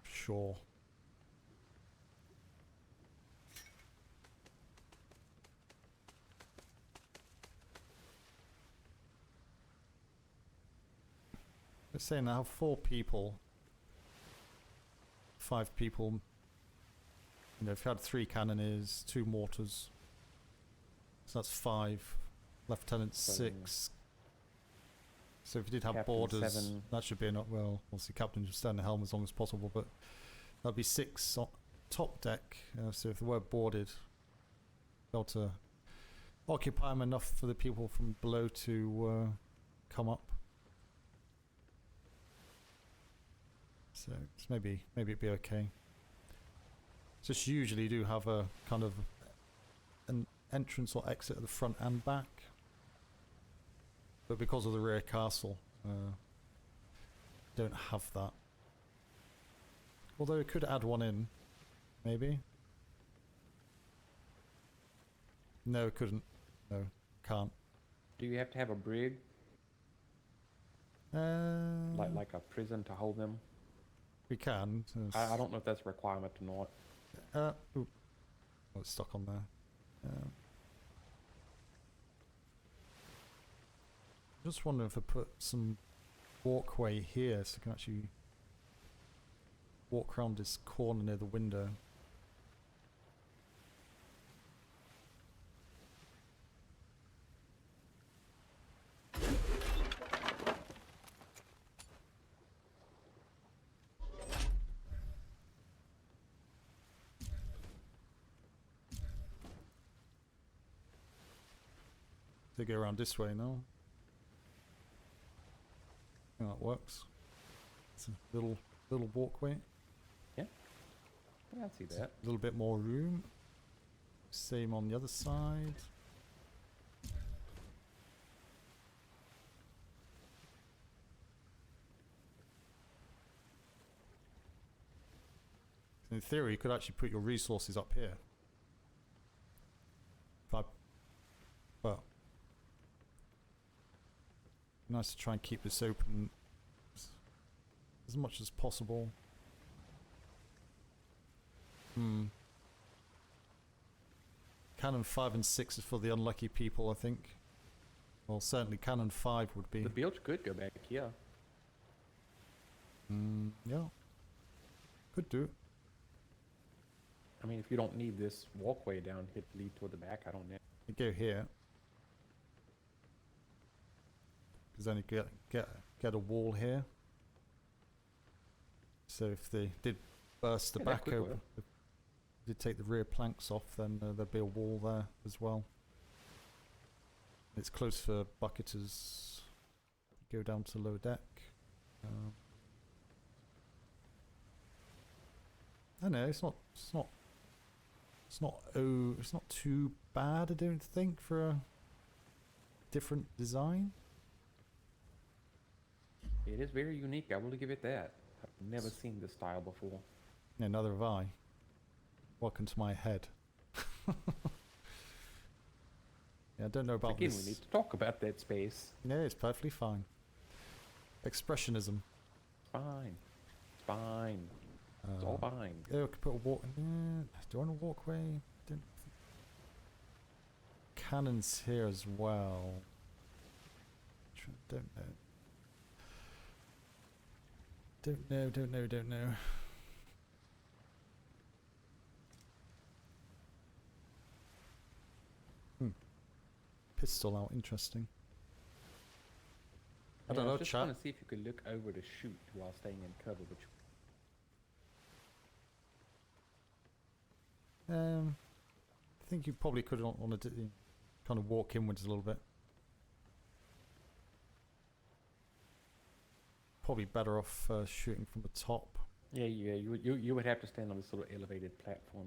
Speaker 2: Sure. Let's say now 4 people, 5 people. You know, if you had 3 cannoneers, 2 mortars, so that's 5. Lieutenant 6. So if you did have
Speaker 19: Captain
Speaker 2: borders,
Speaker 19: 7.
Speaker 2: that should be enough. Well, obviously captain should stay in the helm as long as possible, but that'd be 6 on top deck. So if they were boarded, be able to occupy them enough for the people from below to come up. So it's maybe it'd be okay. Just usually do have a kind of an entrance or exit at the front and back, but because of the rear castle, don't have that. Although it could add one in, maybe. No, it couldn't. No, can't.
Speaker 19: Do you have to have a brig? Like a prison to hold them?
Speaker 2: We can.
Speaker 19: I don't know if that's a requirement or not.
Speaker 2: Ooh. Oh, it's stuck on there. Just wondering if I put some walkway here so I can actually walk around this corner near the window. They go around this way now. I think that works. It's a little walkway.
Speaker 19: Yeah, I see that.
Speaker 2: A little bit more room. Same on the other side. In theory, you could actually put your resources up here. But nice to try and keep this open as much as possible. Cannon 5 and 6 is for the unlucky people, I think. Well, certainly Cannon 5 would be.
Speaker 19: The build could go back here.
Speaker 2: Yeah. Could do.
Speaker 19: I mean, if you don't need this walkway down here to lead toward the back, I don't know.
Speaker 2: You go here. Because then you get a wall here. So if they did burst the
Speaker 19: Yeah, that
Speaker 2: back
Speaker 19: could
Speaker 2: open,
Speaker 19: work.
Speaker 2: if they did take the rear planks off, then there'd be a wall there as well. It's close for bucketers. Go down to lower deck. I know it's not too bad, I don't think, for a different design.
Speaker 19: It is very unique, I will give it that. I've never seen this style before.
Speaker 2: Yeah, neither have I. Welcome to my head. Yeah, I don't know about
Speaker 19: Again,
Speaker 2: this.
Speaker 19: we need to talk about that space.
Speaker 2: No, it's perfectly fine. Expressionism.
Speaker 19: It's fine. It's fine. It's all fine.
Speaker 2: Yeah, I could put a walk. Do I want a walkway? Don't. Cannons here as well. Don't know. Don't know. Pistol out, interesting. I don't know,
Speaker 19: just
Speaker 2: chat.
Speaker 19: trying to see if you could look over to shoot while staying in cover, but
Speaker 2: I think you probably could want to kind of walk inwards a little bit. Probably better off shooting from the top.
Speaker 19: yeah, you would have to stand on this little elevated platform.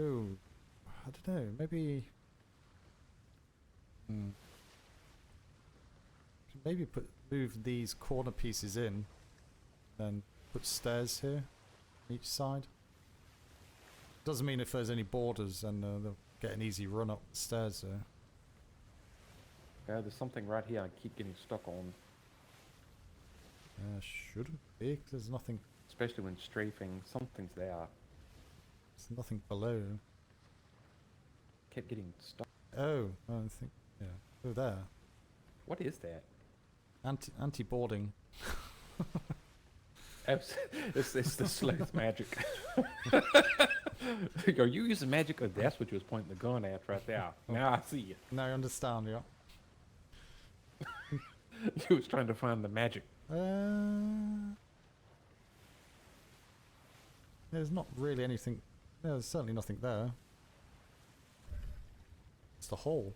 Speaker 2: Oh, I don't know. Maybe. Maybe move these corner pieces in, then put stairs here, each side. Doesn't mean if there's any borders, then they'll get an easy run up the stairs there.
Speaker 19: Yeah, there's something right here I keep getting stuck on.
Speaker 2: Shouldn't be, 'cause there's nothing.
Speaker 19: Especially when strafing, something's there.
Speaker 2: There's nothing below.
Speaker 19: Kept getting stuck.
Speaker 2: Oh, I think yeah. Oh, there.
Speaker 19: What is that?
Speaker 2: Anti-boarding.
Speaker 19: It's the sleuth magic. Are you using magic? Oh, that's what you was pointing the gun at right there. Now I see you.
Speaker 2: Now I understand, yeah.
Speaker 19: You was trying to find the magic.
Speaker 2: There's not really anything. There's certainly nothing there. It's the hole.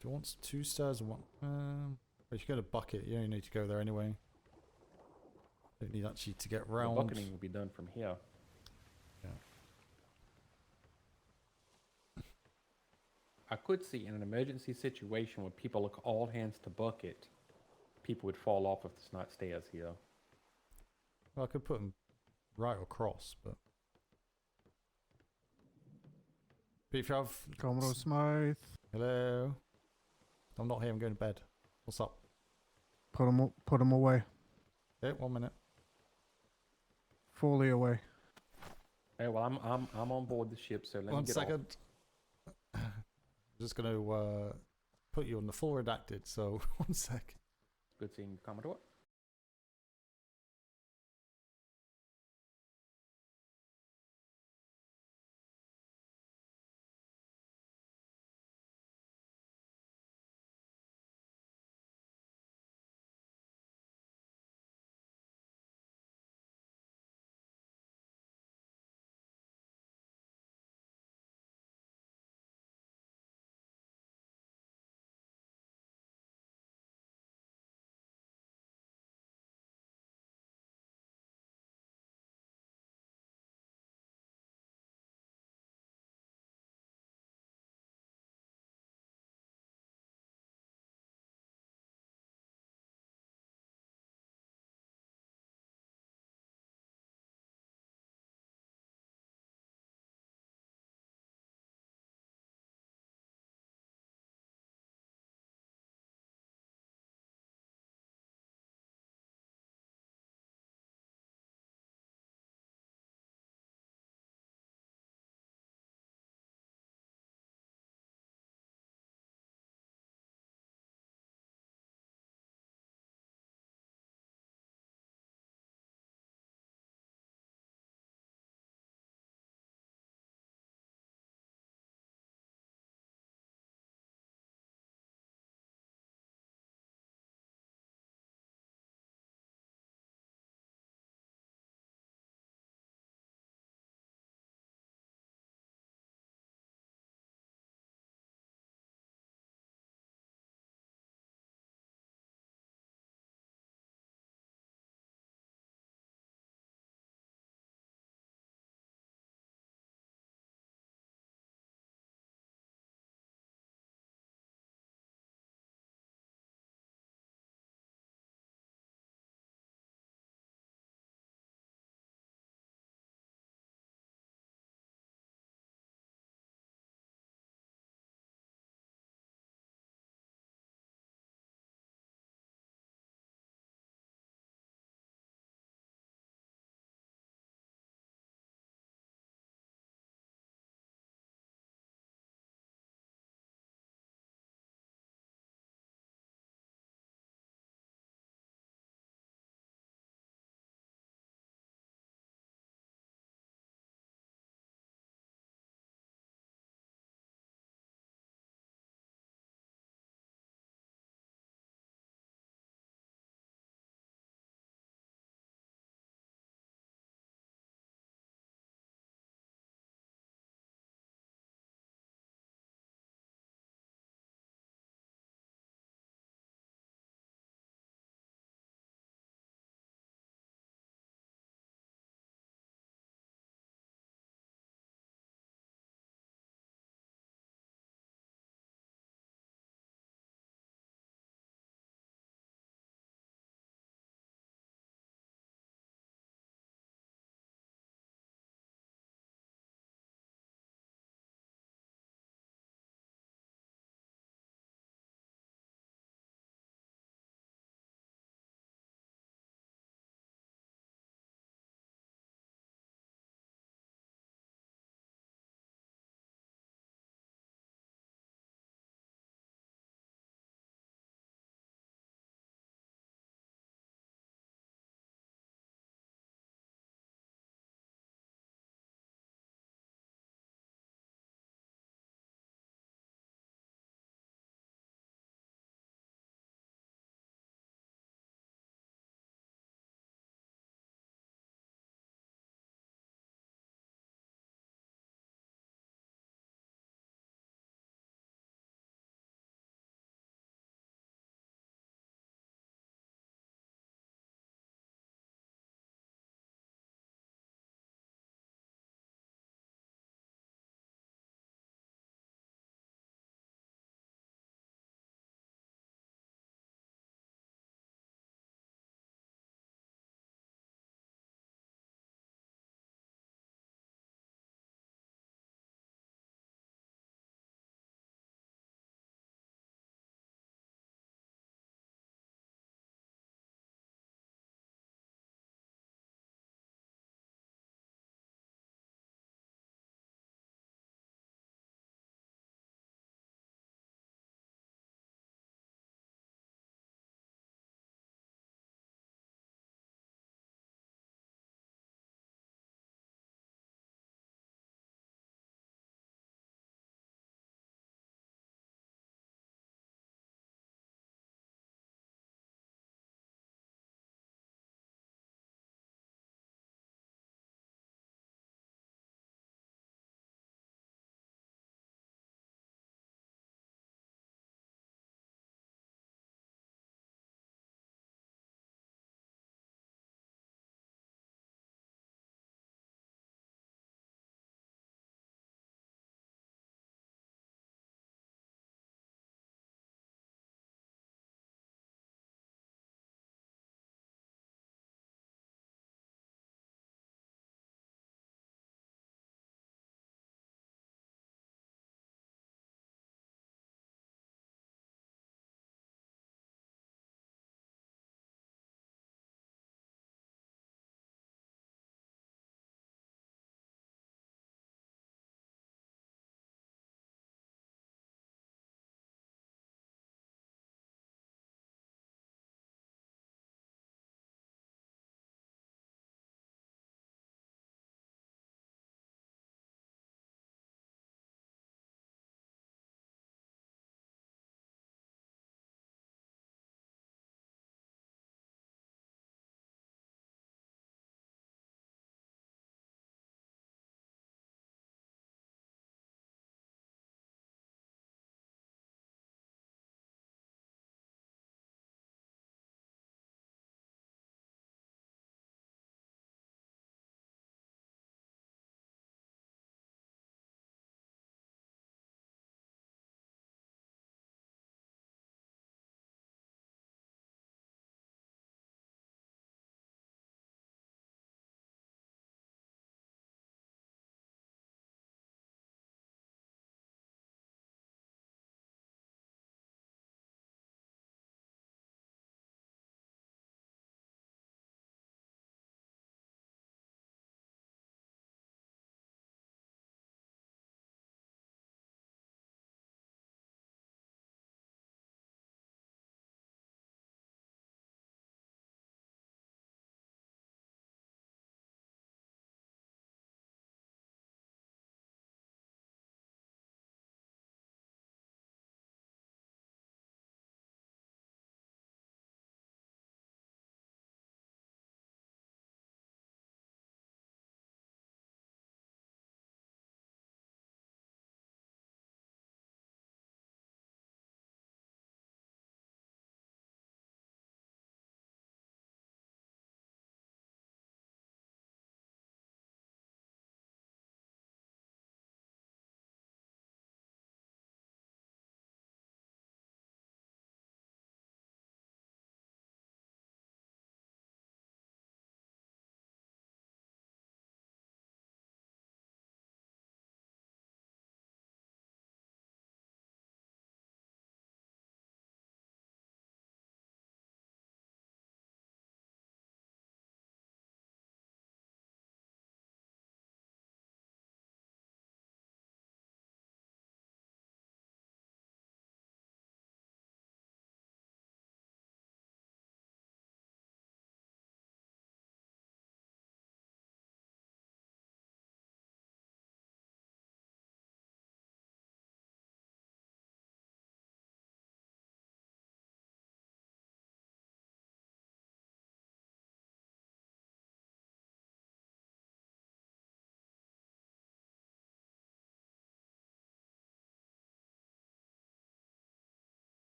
Speaker 2: Do you want 2 stairs or one? But you get a bucket. You only need to go there anyway. Don't need actually to get round.
Speaker 19: The bucketing will be done from here.
Speaker 2: Yeah.
Speaker 19: I could see in an emergency situation where people look all hands to bucket, people would fall off if there's not stairs here.
Speaker 2: Well, I could put them right across, but if you have
Speaker 8: Commodore Smythe.
Speaker 2: Hello. I'm not here. I'm going to bed. What's up?
Speaker 8: Put them away.
Speaker 2: Yeah, 1 minute.
Speaker 8: Fully away.
Speaker 19: Hey, well, I'm on board the ship, so let me
Speaker 2: 1
Speaker 19: get
Speaker 2: second. I'm just going to put you on the full redacted. So 1 sec.
Speaker 19: Good seeing you, Commodore.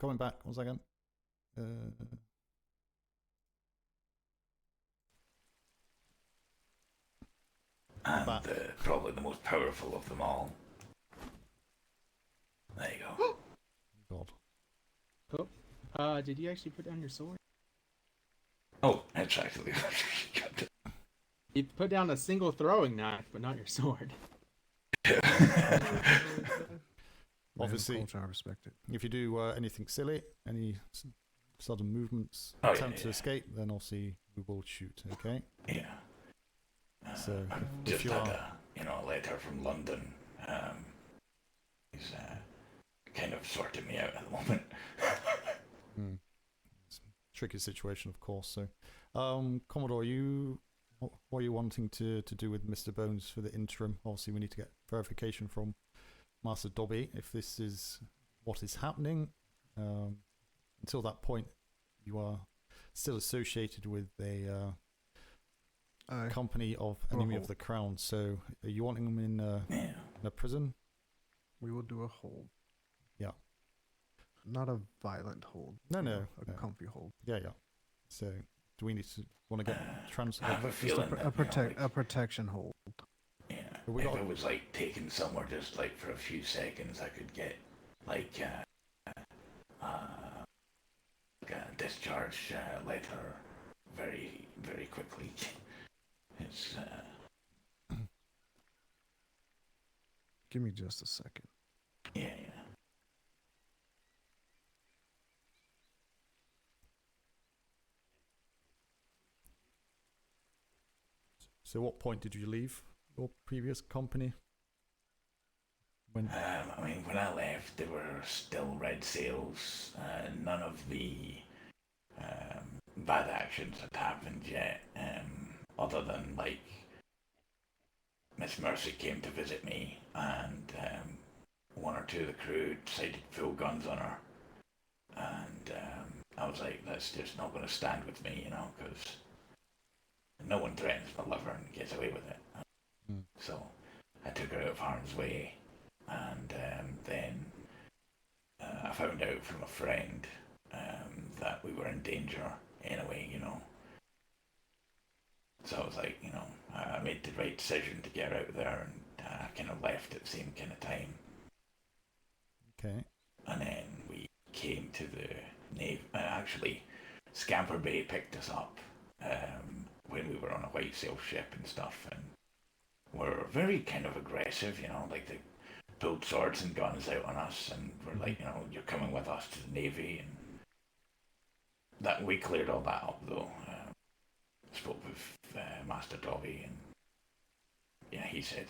Speaker 2: coming back. 1 second.
Speaker 11: And probably the most powerful of them all. There you go.
Speaker 2: God.
Speaker 12: Oh, did you actually put down your sword?
Speaker 11: Oh, it's actually.
Speaker 12: You put down a single throwing knife, but not your sword.
Speaker 2: Obviously,
Speaker 8: culture, I respect it.
Speaker 2: if you do anything silly, any sudden movements,
Speaker 11: Oh,
Speaker 2: attempt
Speaker 11: yeah,
Speaker 2: to escape, then obviously we will shoot. Okay.
Speaker 11: Yeah.
Speaker 2: So
Speaker 11: I've
Speaker 2: if
Speaker 11: just
Speaker 2: you
Speaker 11: had
Speaker 2: are,
Speaker 11: a letter from London. He's kind of sorting me out at the moment.
Speaker 2: it's a tricky situation, of course. So, Commodore, what are you wanting to do with Mr. Bones for the interim? Obviously, we need to get verification from Master Dobby if this is what is happening. Until that point, you are still associated with a company of enemy of the crown. So, are you wanting them in a prison?
Speaker 8: We will do a hold.
Speaker 2: Yeah.
Speaker 8: Not a violent hold.
Speaker 2: No,
Speaker 8: you
Speaker 2: no,
Speaker 8: know, a
Speaker 2: no.
Speaker 8: comfy hold.
Speaker 2: Yeah. So, do we need to want to get
Speaker 8: a protection hold.
Speaker 11: Yeah.
Speaker 2: We
Speaker 11: If
Speaker 2: got-
Speaker 11: it was like taken somewhere just like for a few seconds, I could get like a discharge letter very, very quickly. It's
Speaker 8: Give me just a second.
Speaker 11: yeah.
Speaker 2: So, what point did you leave your previous company? When?
Speaker 11: I mean, when I left, there were still red sails. None of the bad actions had happened yet, other than like Miss Mercy came to visit me, and one or two of the crew decided to pull guns on her, and I was like, that's just not going to stand with me, because no one threatens my liver and gets away with it. So I took her out of harm's way, and then I found out from a friend that we were in danger anyway, So I was like, I made the right decision to get out there, and I kind of left at the same kind of time.
Speaker 2: Okay.
Speaker 11: And then we came to the Navy. Actually, Scamper Bay picked us up when we were on a white sail ship and stuff, and were very kind of aggressive, like they pulled swords and guns out on us, and were like, you're coming with us to the Navy, and that we cleared all that up though. Spoke with Master Dobby, and yeah, he said,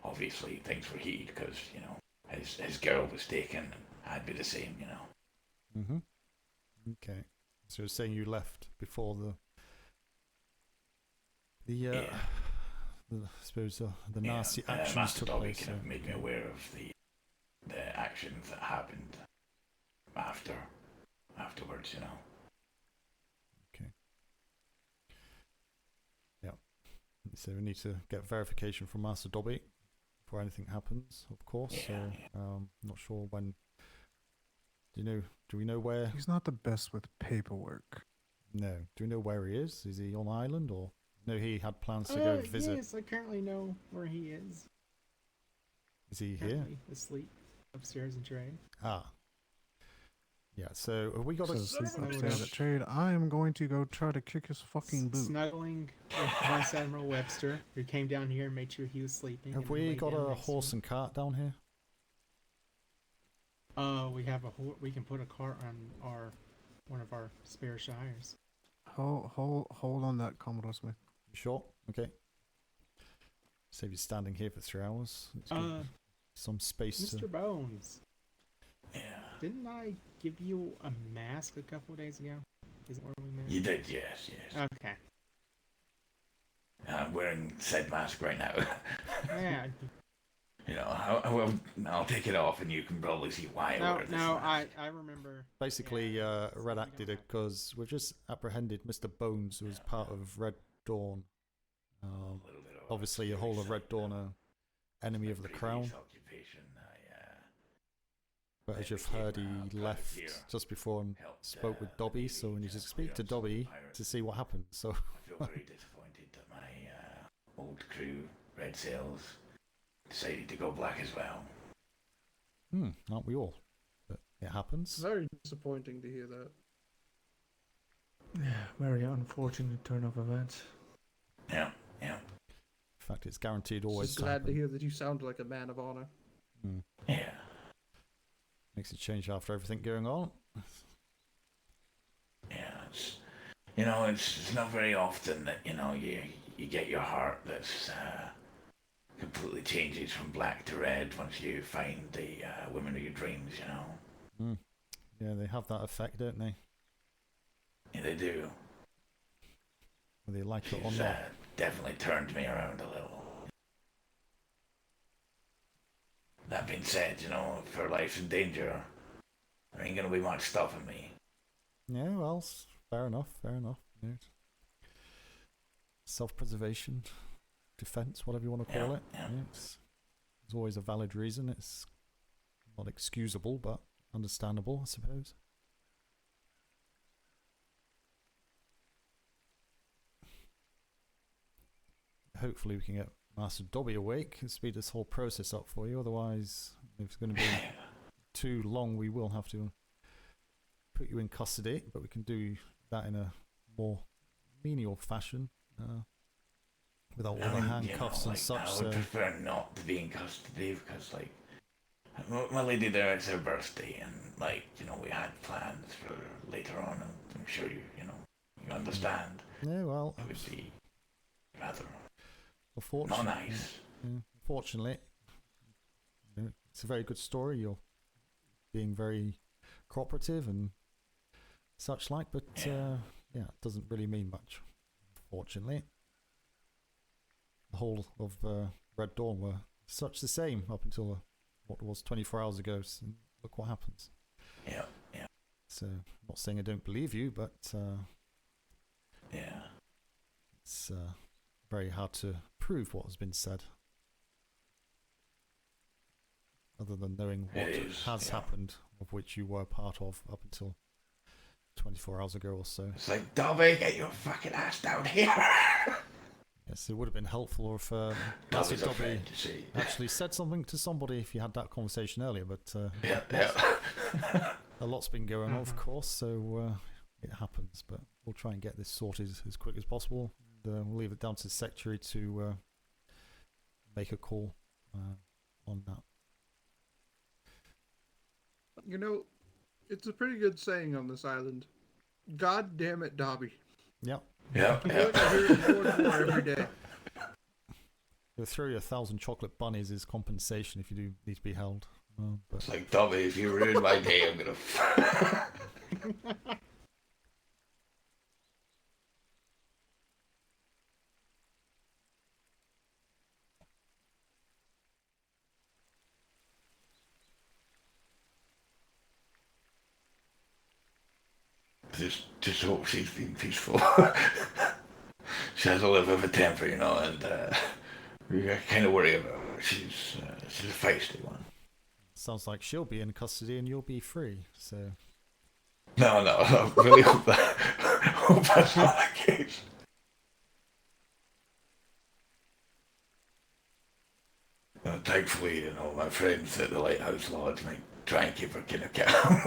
Speaker 11: obviously things were heated because his girl was taken, and I'd be the same,
Speaker 2: Mm-hmm. Okay. So you're saying you left before I suppose the nasty actions
Speaker 11: Master
Speaker 2: took
Speaker 11: Dobby
Speaker 2: place.
Speaker 11: kind of made me aware of the actions that happened afterwards,
Speaker 2: Okay. Yeah. So we need to get verification from Master Dobby before anything happens, of course. Not sure when. Do we know where?
Speaker 8: He's not the best with paperwork.
Speaker 2: No. Do we know where he is? Is he on island or? No, he had plans to go visit.
Speaker 12: Yes, I currently know where he is.
Speaker 2: Is he here?
Speaker 12: Currently asleep upstairs in trade.
Speaker 2: Ah. Yeah, so have we got
Speaker 8: upstairs at trade. I am going to go try to kick his fucking boot.
Speaker 12: Snuggling with Vice Admiral Webster, who came down here and made sure he was sleeping.
Speaker 2: Have we got a horse and cart down here?
Speaker 12: We have we can put a cart on one of our spare shires.
Speaker 8: Hold on that, Commodore Smith.
Speaker 2: You sure? Okay. Save you standing here for 3 hours. Let's get some space.
Speaker 12: Mr. Bones.
Speaker 11: Yeah.
Speaker 12: Didn't I give you a mask a couple of days ago? Is it where we met?
Speaker 11: You did, yes.
Speaker 12: Okay.
Speaker 11: I'm wearing said mask right now.
Speaker 12: Yeah.
Speaker 11: I'll take it off, and you can probably see why I wear this mask.
Speaker 12: I remember.
Speaker 2: Basically, Red acted it because we've just apprehended Mr. Bones, who was part of Red Dawn. Obviously, a whole of Red Dawn are enemy of the crown. But as you've heard, he left just before and spoke with Dobby, so we need to speak to Dobby to see what happened. So
Speaker 11: I feel very disappointed that my old crew, Red Sails, decided to go black as well.
Speaker 2: Aren't we all? But it happens.
Speaker 10: Very disappointing to hear that.
Speaker 15: Yeah, very unfortunate turn of events.
Speaker 11: Yeah.
Speaker 2: In fact, it's guaranteed always
Speaker 10: Just
Speaker 2: to
Speaker 10: glad
Speaker 2: happen.
Speaker 10: to hear that you sound like a man of honor.
Speaker 11: Yeah.
Speaker 2: Makes a change after everything going on.
Speaker 11: Yeah, it's not very often that, you get your heart that's completely changes from black to red once you find the women of your dreams,
Speaker 2: Yeah, they have that effect, don't they?
Speaker 11: Yeah, they do.
Speaker 2: Whether they like it or
Speaker 11: She's
Speaker 2: not.
Speaker 11: definitely turned me around a little. That being said, if her life's in danger, there ain't gonna be much stopping me.
Speaker 2: Yeah, well, fair enough. Self-preservation, defense, whatever you want to call it.
Speaker 11: Yeah.
Speaker 2: It's always a valid reason. It's not excusable, but understandable, I suppose. Hopefully we can get Master Dobby awake and speed this whole process up for you. Otherwise, if it's going to be too long, we will have to put you in custody. But we can do that in a more menial fashion, without all the handcuffs and such.
Speaker 11: I would prefer not to be in custody because, my lady there, it's her birthday, and we had plans for later on. And I'm sure you understand.
Speaker 2: Yeah, well,
Speaker 11: it would be rather.
Speaker 2: Unfortunately,
Speaker 11: not nice.
Speaker 2: Unfortunately, it's a very good story. You're being very cooperative and such like, but it doesn't really mean much. Unfortunately, the whole of Red Dawn were such the same up until what was 24 hours ago. So look what happens.
Speaker 11: Yeah.
Speaker 2: So, not saying I don't believe you, but it's very hard to prove what has been said, other than knowing what has happened, of which you were part of up until 24 hours ago or so.
Speaker 11: It's like, Dobby, get your fucking ass down here.
Speaker 2: Yes, it would have been helpful if Master
Speaker 11: Dobby's
Speaker 2: Dobby
Speaker 11: afraid to see.
Speaker 2: actually said something to somebody if you had that conversation earlier, but a lot's been going on, of course, so it happens, but we'll try and get this sorted as quick as possible. We'll leave it down to the Secretary to make a call on that.
Speaker 10: It's a pretty good saying on this island. God damn it, Dobby.
Speaker 2: Yep.
Speaker 11: Yeah.
Speaker 10: I feel like I hear it more and more every day.
Speaker 2: You'll throw you 1,000 chocolate bunnies as compensation if you do need to be held. But
Speaker 11: It's like, Dobby, if you ruin my day, I'm gonna. Just hope she's been peaceful. She has a little bit of a temper, and we kind of worry about her. She's a feisty one.
Speaker 2: sounds like she'll be in custody and you'll be free, so...
Speaker 11: No, I really hope that's not the case. Thankfully, my friends at the Lighthouse Lodge might try and keep her kind of calm.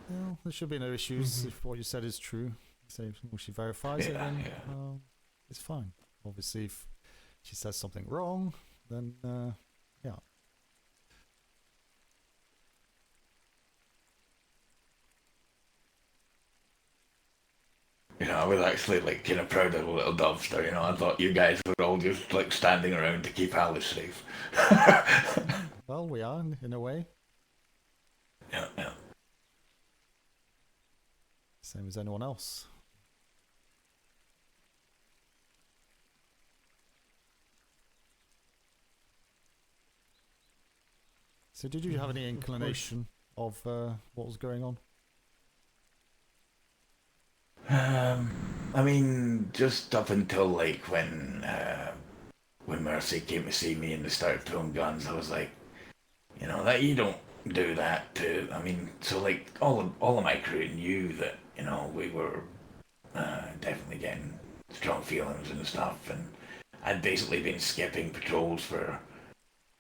Speaker 2: Well, there should be no issues if what you said is true. So if she verifies it, then it's fine. Obviously, if she says something wrong, then yeah.
Speaker 11: I was actually kind of proud of the little Dubster. I thought you guys were all just standing around to keep Alice safe.
Speaker 2: Well, we are in a way.
Speaker 11: Yeah.
Speaker 2: Same as anyone else. So did you have any inclination of what was going on?
Speaker 11: I mean, just up until when Mercy came to see me and they started throwing guns, I was like, you know, that you don't do that to. I mean, so like all of my crew knew that, you know, we were definitely getting strong feelings and stuff, and I'd basically been skipping patrols for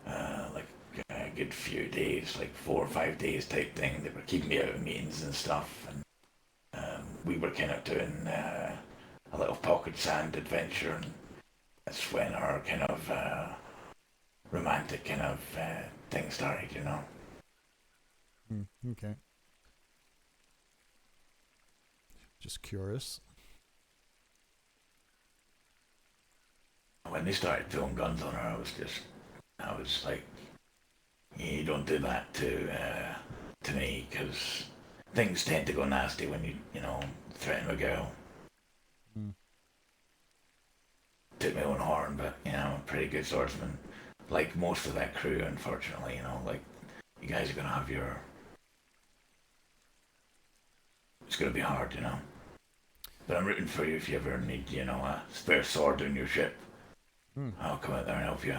Speaker 11: like a good few days, like 4 or 5 days type thing. They were keeping me out of meetings and stuff, and we were kind of doing a little pocket sand adventure, and that's when our kind of romantic kind of thing started, you know.
Speaker 2: Okay. Just curious.
Speaker 11: When they started throwing guns on her, I was like, you don't do that to me, because things tend to go nasty when you know, threaten a girl. Took my own horn, but, you know, I'm a pretty good swordsman. Like most of that crew, unfortunately, you know, like, you guys are gonna have your... It's gonna be hard, you know. But I'm rooting for you if you ever need, you know, a spare sword on your ship. I'll come out there and help you.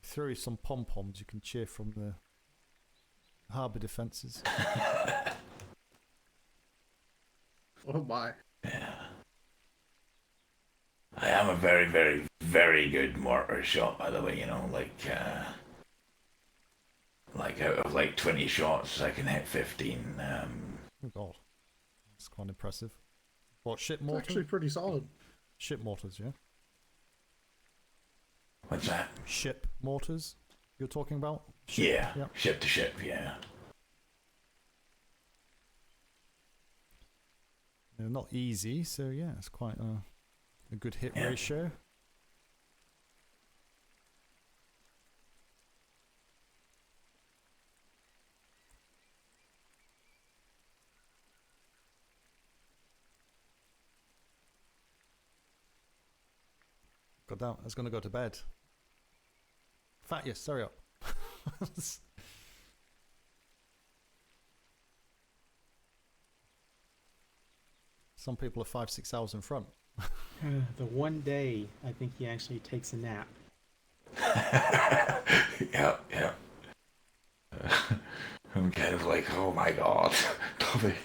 Speaker 2: Throw you some pom-poms you can cheer from the harbour defences.
Speaker 10: Oh my.
Speaker 11: Yeah. I am a very, very, very good mortar shot, by the way, you know, like out of like 20 shots, I can hit 15.
Speaker 2: Oh god. That's quite impressive. What, ship
Speaker 10: It's
Speaker 2: mortar?
Speaker 10: actually pretty solid.
Speaker 2: Ship mortars, yeah?
Speaker 11: What's that?
Speaker 2: Ship mortars you're talking about? Ship,
Speaker 11: yeah, ship to ship, yeah.
Speaker 2: They're not easy, so yeah, it's quite a good hit ratio. God damn, I was going to go to bed. Fat, yes, hurry up. Some people are 5-6 hours in front.
Speaker 12: The one day I think he actually takes a nap.
Speaker 11: Yeah. I'm kind of like, oh my god, Tommy.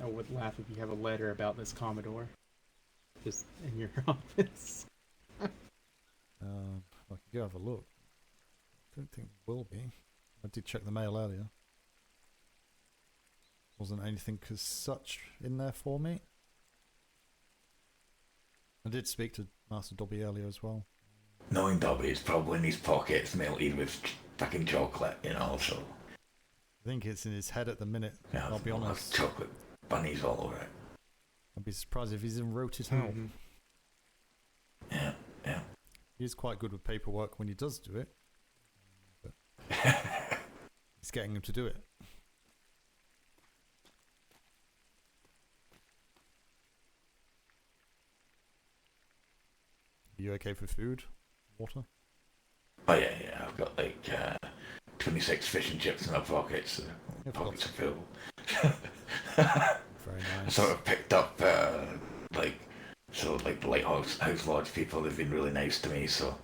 Speaker 12: I would laugh if you have a letter about this Commodore just in your office.
Speaker 2: I can go have a look. Don't think it will be. I did check the mail earlier. Wasn't anything as such in there for me. I did speak to Master Dobby earlier as well.
Speaker 11: Knowing Dobby is probably in his pockets melted with fucking chocolate, you know, so...
Speaker 2: I think it's in his head at the minute,
Speaker 11: yeah,
Speaker 2: I'll be honest.
Speaker 11: Chocolate bunnies all over it.
Speaker 2: I'd be surprised if he's even wrote it out.
Speaker 11: Yeah.
Speaker 2: He's quite good with paperwork when he does do it. But he's getting him to do it. Are you okay for food? Water?
Speaker 11: Oh yeah, I've got like 26 fish and chips in my pockets. The pockets are full.
Speaker 2: Very nice.
Speaker 11: I sort of picked up the Lighthouse Lodge people, they've been really nice to me, so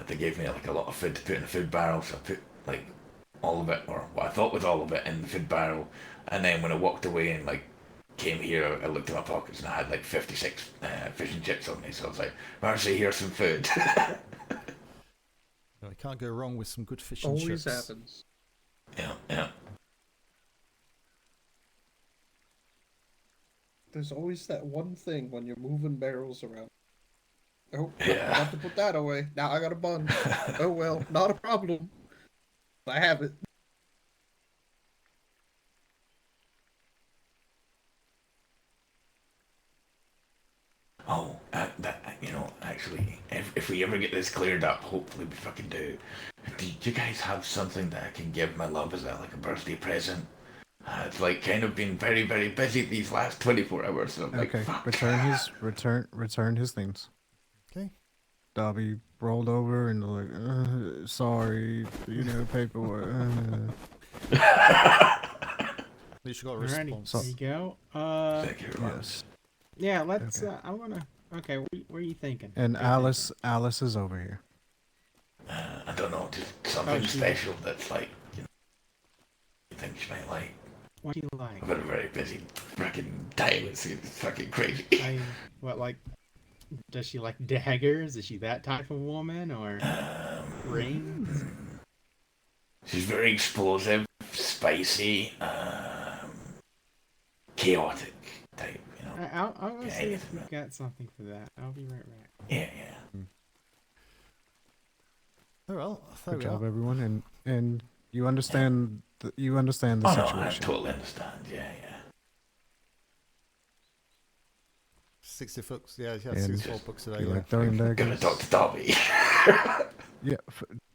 Speaker 11: they gave me like a lot of food to put in the food barrel, so I put like all of it, or what I thought was all of it, in the food barrel, and then when I walked away and like came here, I looked in my pockets and I had like 56 fish and chips on me, so I was like, Marcy, here's some food.
Speaker 2: You can't go wrong with some good fish and
Speaker 10: Always
Speaker 2: chips.
Speaker 10: happens.
Speaker 11: Yeah.
Speaker 10: There's always that one thing when you're moving barrels around. Oh,
Speaker 11: yeah.
Speaker 10: I have to put that away. Now I got a bun. Oh well, not a problem. I have it.
Speaker 11: Oh, actually, if we ever get this cleared up, hopefully we fucking do. Do you guys have something that I can give my love as like a birthday present? It's like kind of been very, very busy these last 24 hours. So I'm like,
Speaker 8: Okay,
Speaker 11: fuck.
Speaker 8: return his things.
Speaker 2: Okay.
Speaker 8: Dobby rolled over and like, sorry, paperwork.
Speaker 2: At least you got a
Speaker 12: Alrighty,
Speaker 2: response.
Speaker 12: there you go.
Speaker 11: Thank you very much.
Speaker 8: Yes.
Speaker 12: Yeah, let's.
Speaker 8: Okay.
Speaker 12: I wanna. Okay, what are you thinking?
Speaker 8: And
Speaker 12: What are you
Speaker 8: Alice is over here.
Speaker 11: I don't know, just something special that's like, you think she might like.
Speaker 12: What do you like?
Speaker 11: I've got a very busy freaking day. It's fucking crazy.
Speaker 12: What, like, does she like daggers? Is she that type of woman, or rings?
Speaker 11: She's very explosive, spicy, chaotic type, you know.
Speaker 12: I'll go see if we've got something for that. I'll be right back.
Speaker 11: Yeah.
Speaker 2: Oh well, there
Speaker 8: Good
Speaker 2: we
Speaker 8: job,
Speaker 2: are.
Speaker 8: everyone, and you understand the
Speaker 11: Oh no,
Speaker 8: situation.
Speaker 11: I totally understand. Yeah.
Speaker 2: 60 books, yeah,
Speaker 8: And
Speaker 2: 64 books today.
Speaker 8: you
Speaker 2: Yeah.
Speaker 8: like throwing
Speaker 11: Gonna
Speaker 8: daggers.
Speaker 11: talk to Dobby.
Speaker 8: Yeah,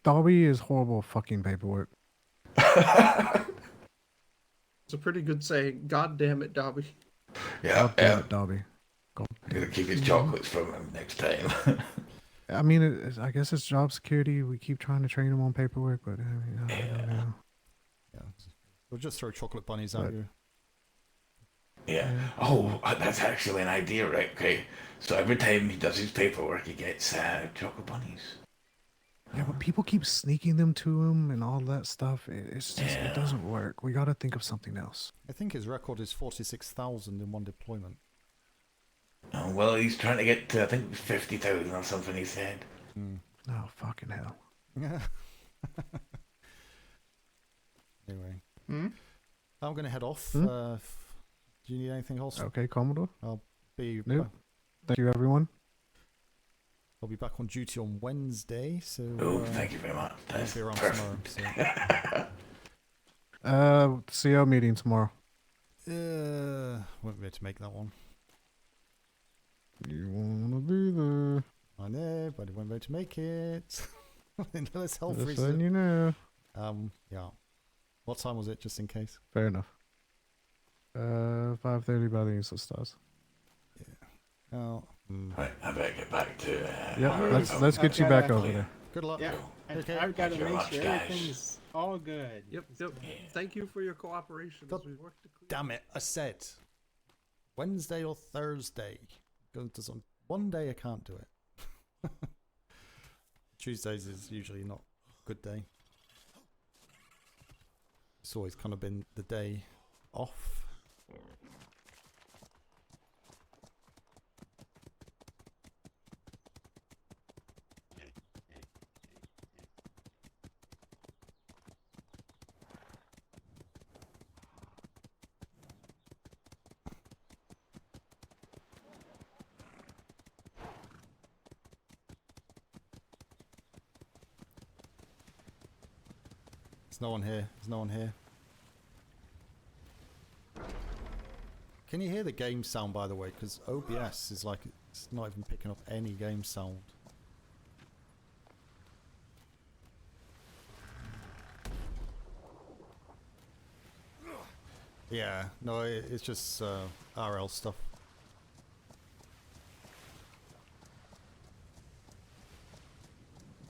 Speaker 8: Dobby is horrible fucking paperwork.
Speaker 10: It's a pretty good saying. God damn it, Dobby.
Speaker 11: Yeah,
Speaker 8: Damn it, Dobby.
Speaker 11: I'm gonna keep his chocolates from him next time.
Speaker 8: I mean, I guess it's job security. We keep trying to train him on paperwork, but I mean, I don't know.
Speaker 2: Yeah. We'll just throw chocolate bunnies at you.
Speaker 11: Yeah. Oh, that's actually an idea, right? Okay. So every time he does his paperwork, he gets chocolate bunnies.
Speaker 8: Yeah, but people keep sneaking them to him and all that stuff. It's just,
Speaker 11: Yeah.
Speaker 8: it doesn't work. We got to think of something else.
Speaker 2: I think his record is 46,000 in one deployment.
Speaker 11: Oh, well, he's trying to get to, I think, 50,000 or something, he said.
Speaker 8: Oh, fucking hell.
Speaker 2: Anyway.
Speaker 12: Hmm?
Speaker 2: I'm going to head off.
Speaker 8: Hmm?
Speaker 2: Do you need anything else?
Speaker 8: Okay, Commodore.
Speaker 2: I'll be
Speaker 8: Nope. Thank you, everyone.
Speaker 2: I'll be back on duty on Wednesday, so
Speaker 11: Oh, thank you very much.
Speaker 2: I'll
Speaker 11: That's
Speaker 2: be around
Speaker 11: perfect.
Speaker 2: tomorrow.
Speaker 8: CO meeting tomorrow.
Speaker 2: Won't be able to make that one.
Speaker 8: You wanna be there?
Speaker 2: I know, but I won't be able to make it. Unless health
Speaker 8: Just
Speaker 2: reason.
Speaker 8: letting you know.
Speaker 2: Yeah. What time was it, just in case?
Speaker 8: Fair enough. 5:30 by the Insta Stars.
Speaker 2: Oh.
Speaker 11: Right, I better get back to.
Speaker 8: Yeah, let's get you back over there.
Speaker 2: Good luck.
Speaker 12: Yeah,
Speaker 2: Okay.
Speaker 12: I've got to
Speaker 11: Thank you very
Speaker 12: make
Speaker 11: much,
Speaker 12: sure
Speaker 11: guys.
Speaker 12: everything's all good.
Speaker 10: Yep. Thank you for your cooperation as we work to clear.
Speaker 2: Damn it, I said Wednesday or Thursday. Because on one day I can't do it. Tuesdays is usually not a good day. It's always kind of been the day off. There's no one here. There's no one here. Can you hear the game sound, by the way? Because OBS is like, it's not even picking up any game sound. Yeah, no, it's just RL stuff.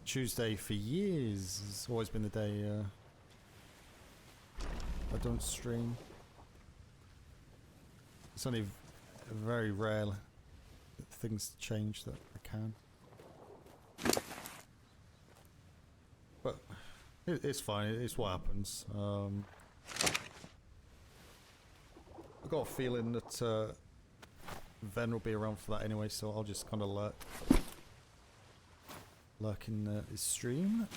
Speaker 2: Tuesday for years has always been the day I don't stream. It's only very rare that things change that I can. But it's fine, it's what happens. I've got a feeling that Ven will be around for that anyway, so I'll just kind of lurk in his stream.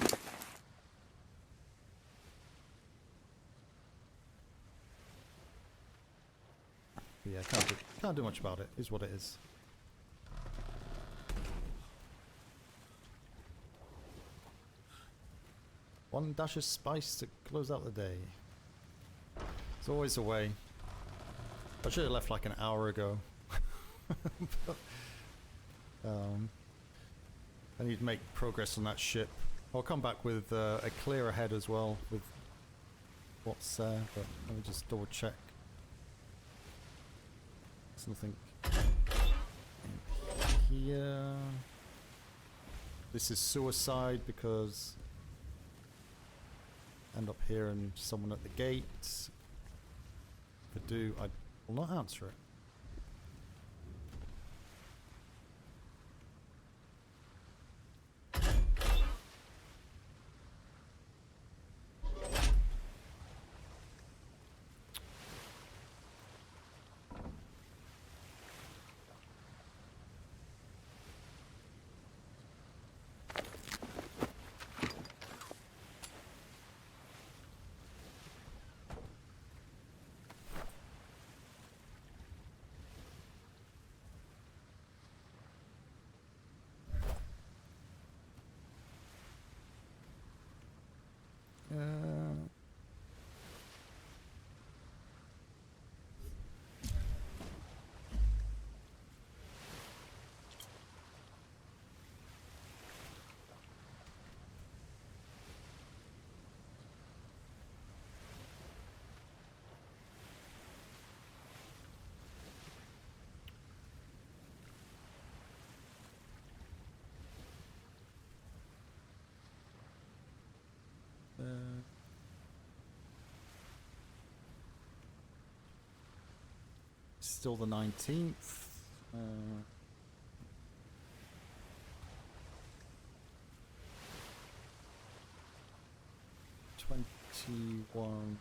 Speaker 2: But yeah, can't do much about it. Is what it is. One dash of spice to close out the day. It's always a way. I should have left like an hour ago. But, I need to make progress on that ship. I'll come back with a clearer head as well with what's there, but let me just double check. There's nothing in here. This is suicide because end up hearing someone at the gate. I do, I will not answer it. Still the 19th. 21.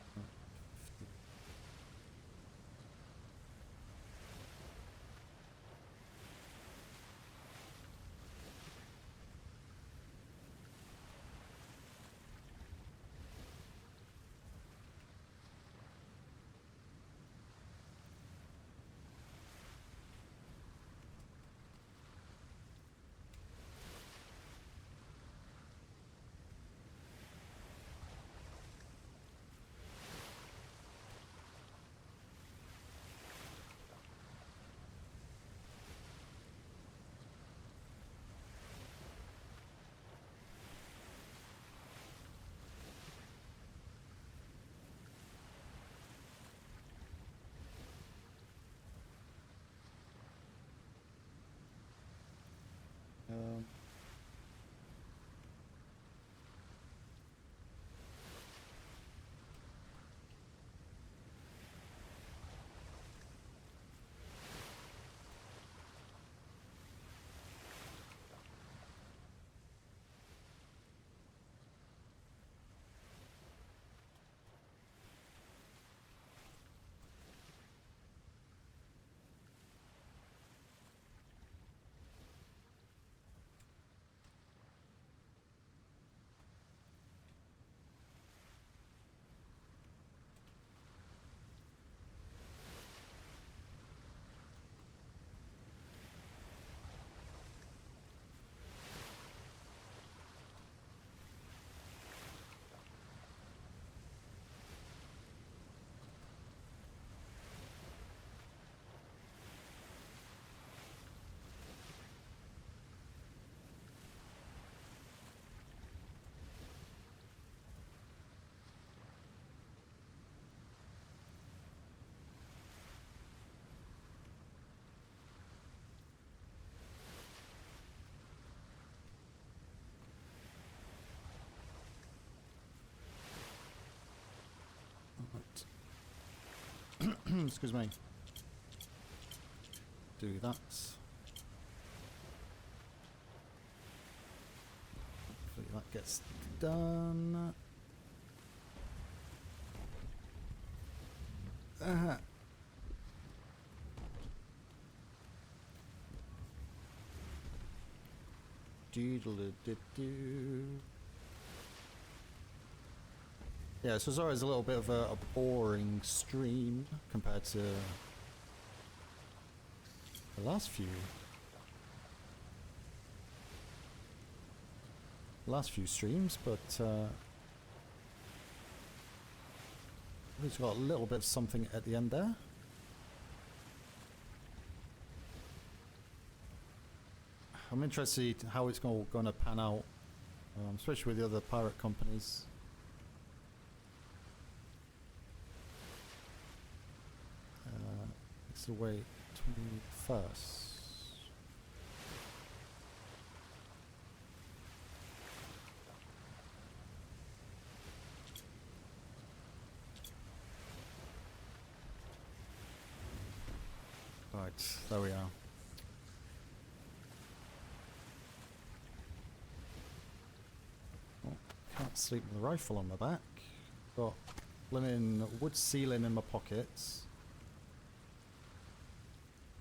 Speaker 2: Excuse me. Do that. Hopefully that gets done. Doodle-doo-doo. Yeah, so it's always a little bit of a boring stream compared to the last few streams, but we've got a little bit of something at the end there. I'm interested how it's going to pan out, especially with the other pirate companies. It's away 21st. Right, there we are. Oh, can't sleep with a rifle on my back. Got blimmin' wood ceiling in my pockets.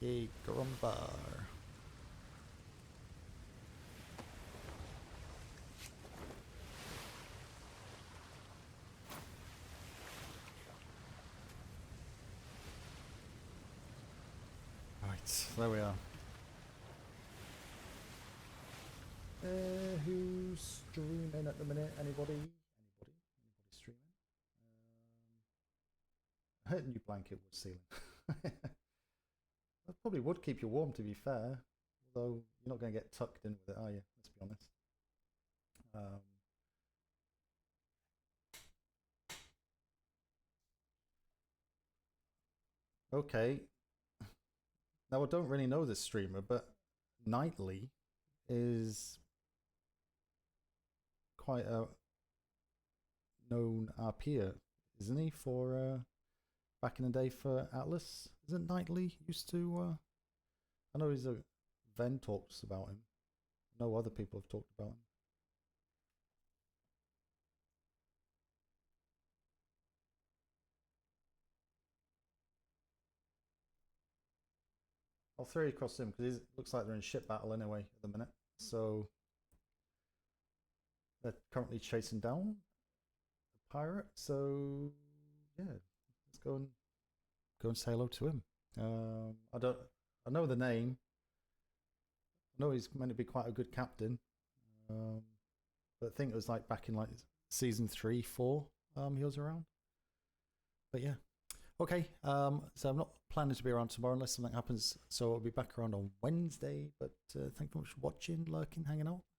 Speaker 2: Yay, grumbar. Right, there we are. Who's streaming at the minute? Anybody? Anybody streaming? I heard new blanket wood ceiling. That probably would keep you warm, to be fair. Although you're not going to get tucked in with it, are you? Let's be honest. Okay. Now I don't really know this streamer, but Nightly is quite a known RPer, isn't he? For back in the day for Atlas, isn't Nightly used to? I know he's a Ven talks about him. No other people have talked about him. I'll throw you across him because it looks like they're in ship battle anyway at the minute. So they're currently chasing down a pirate. So yeah, let's go and say hello to him. I know the name. I know he's meant to be quite a good captain. But I think it was like back in like season 3, 4. He was around. But yeah. Okay, so I'm not planning to be around tomorrow unless something happens, so I'll be back around on Wednesday, but thank you very much for watching, lurking, hanging out.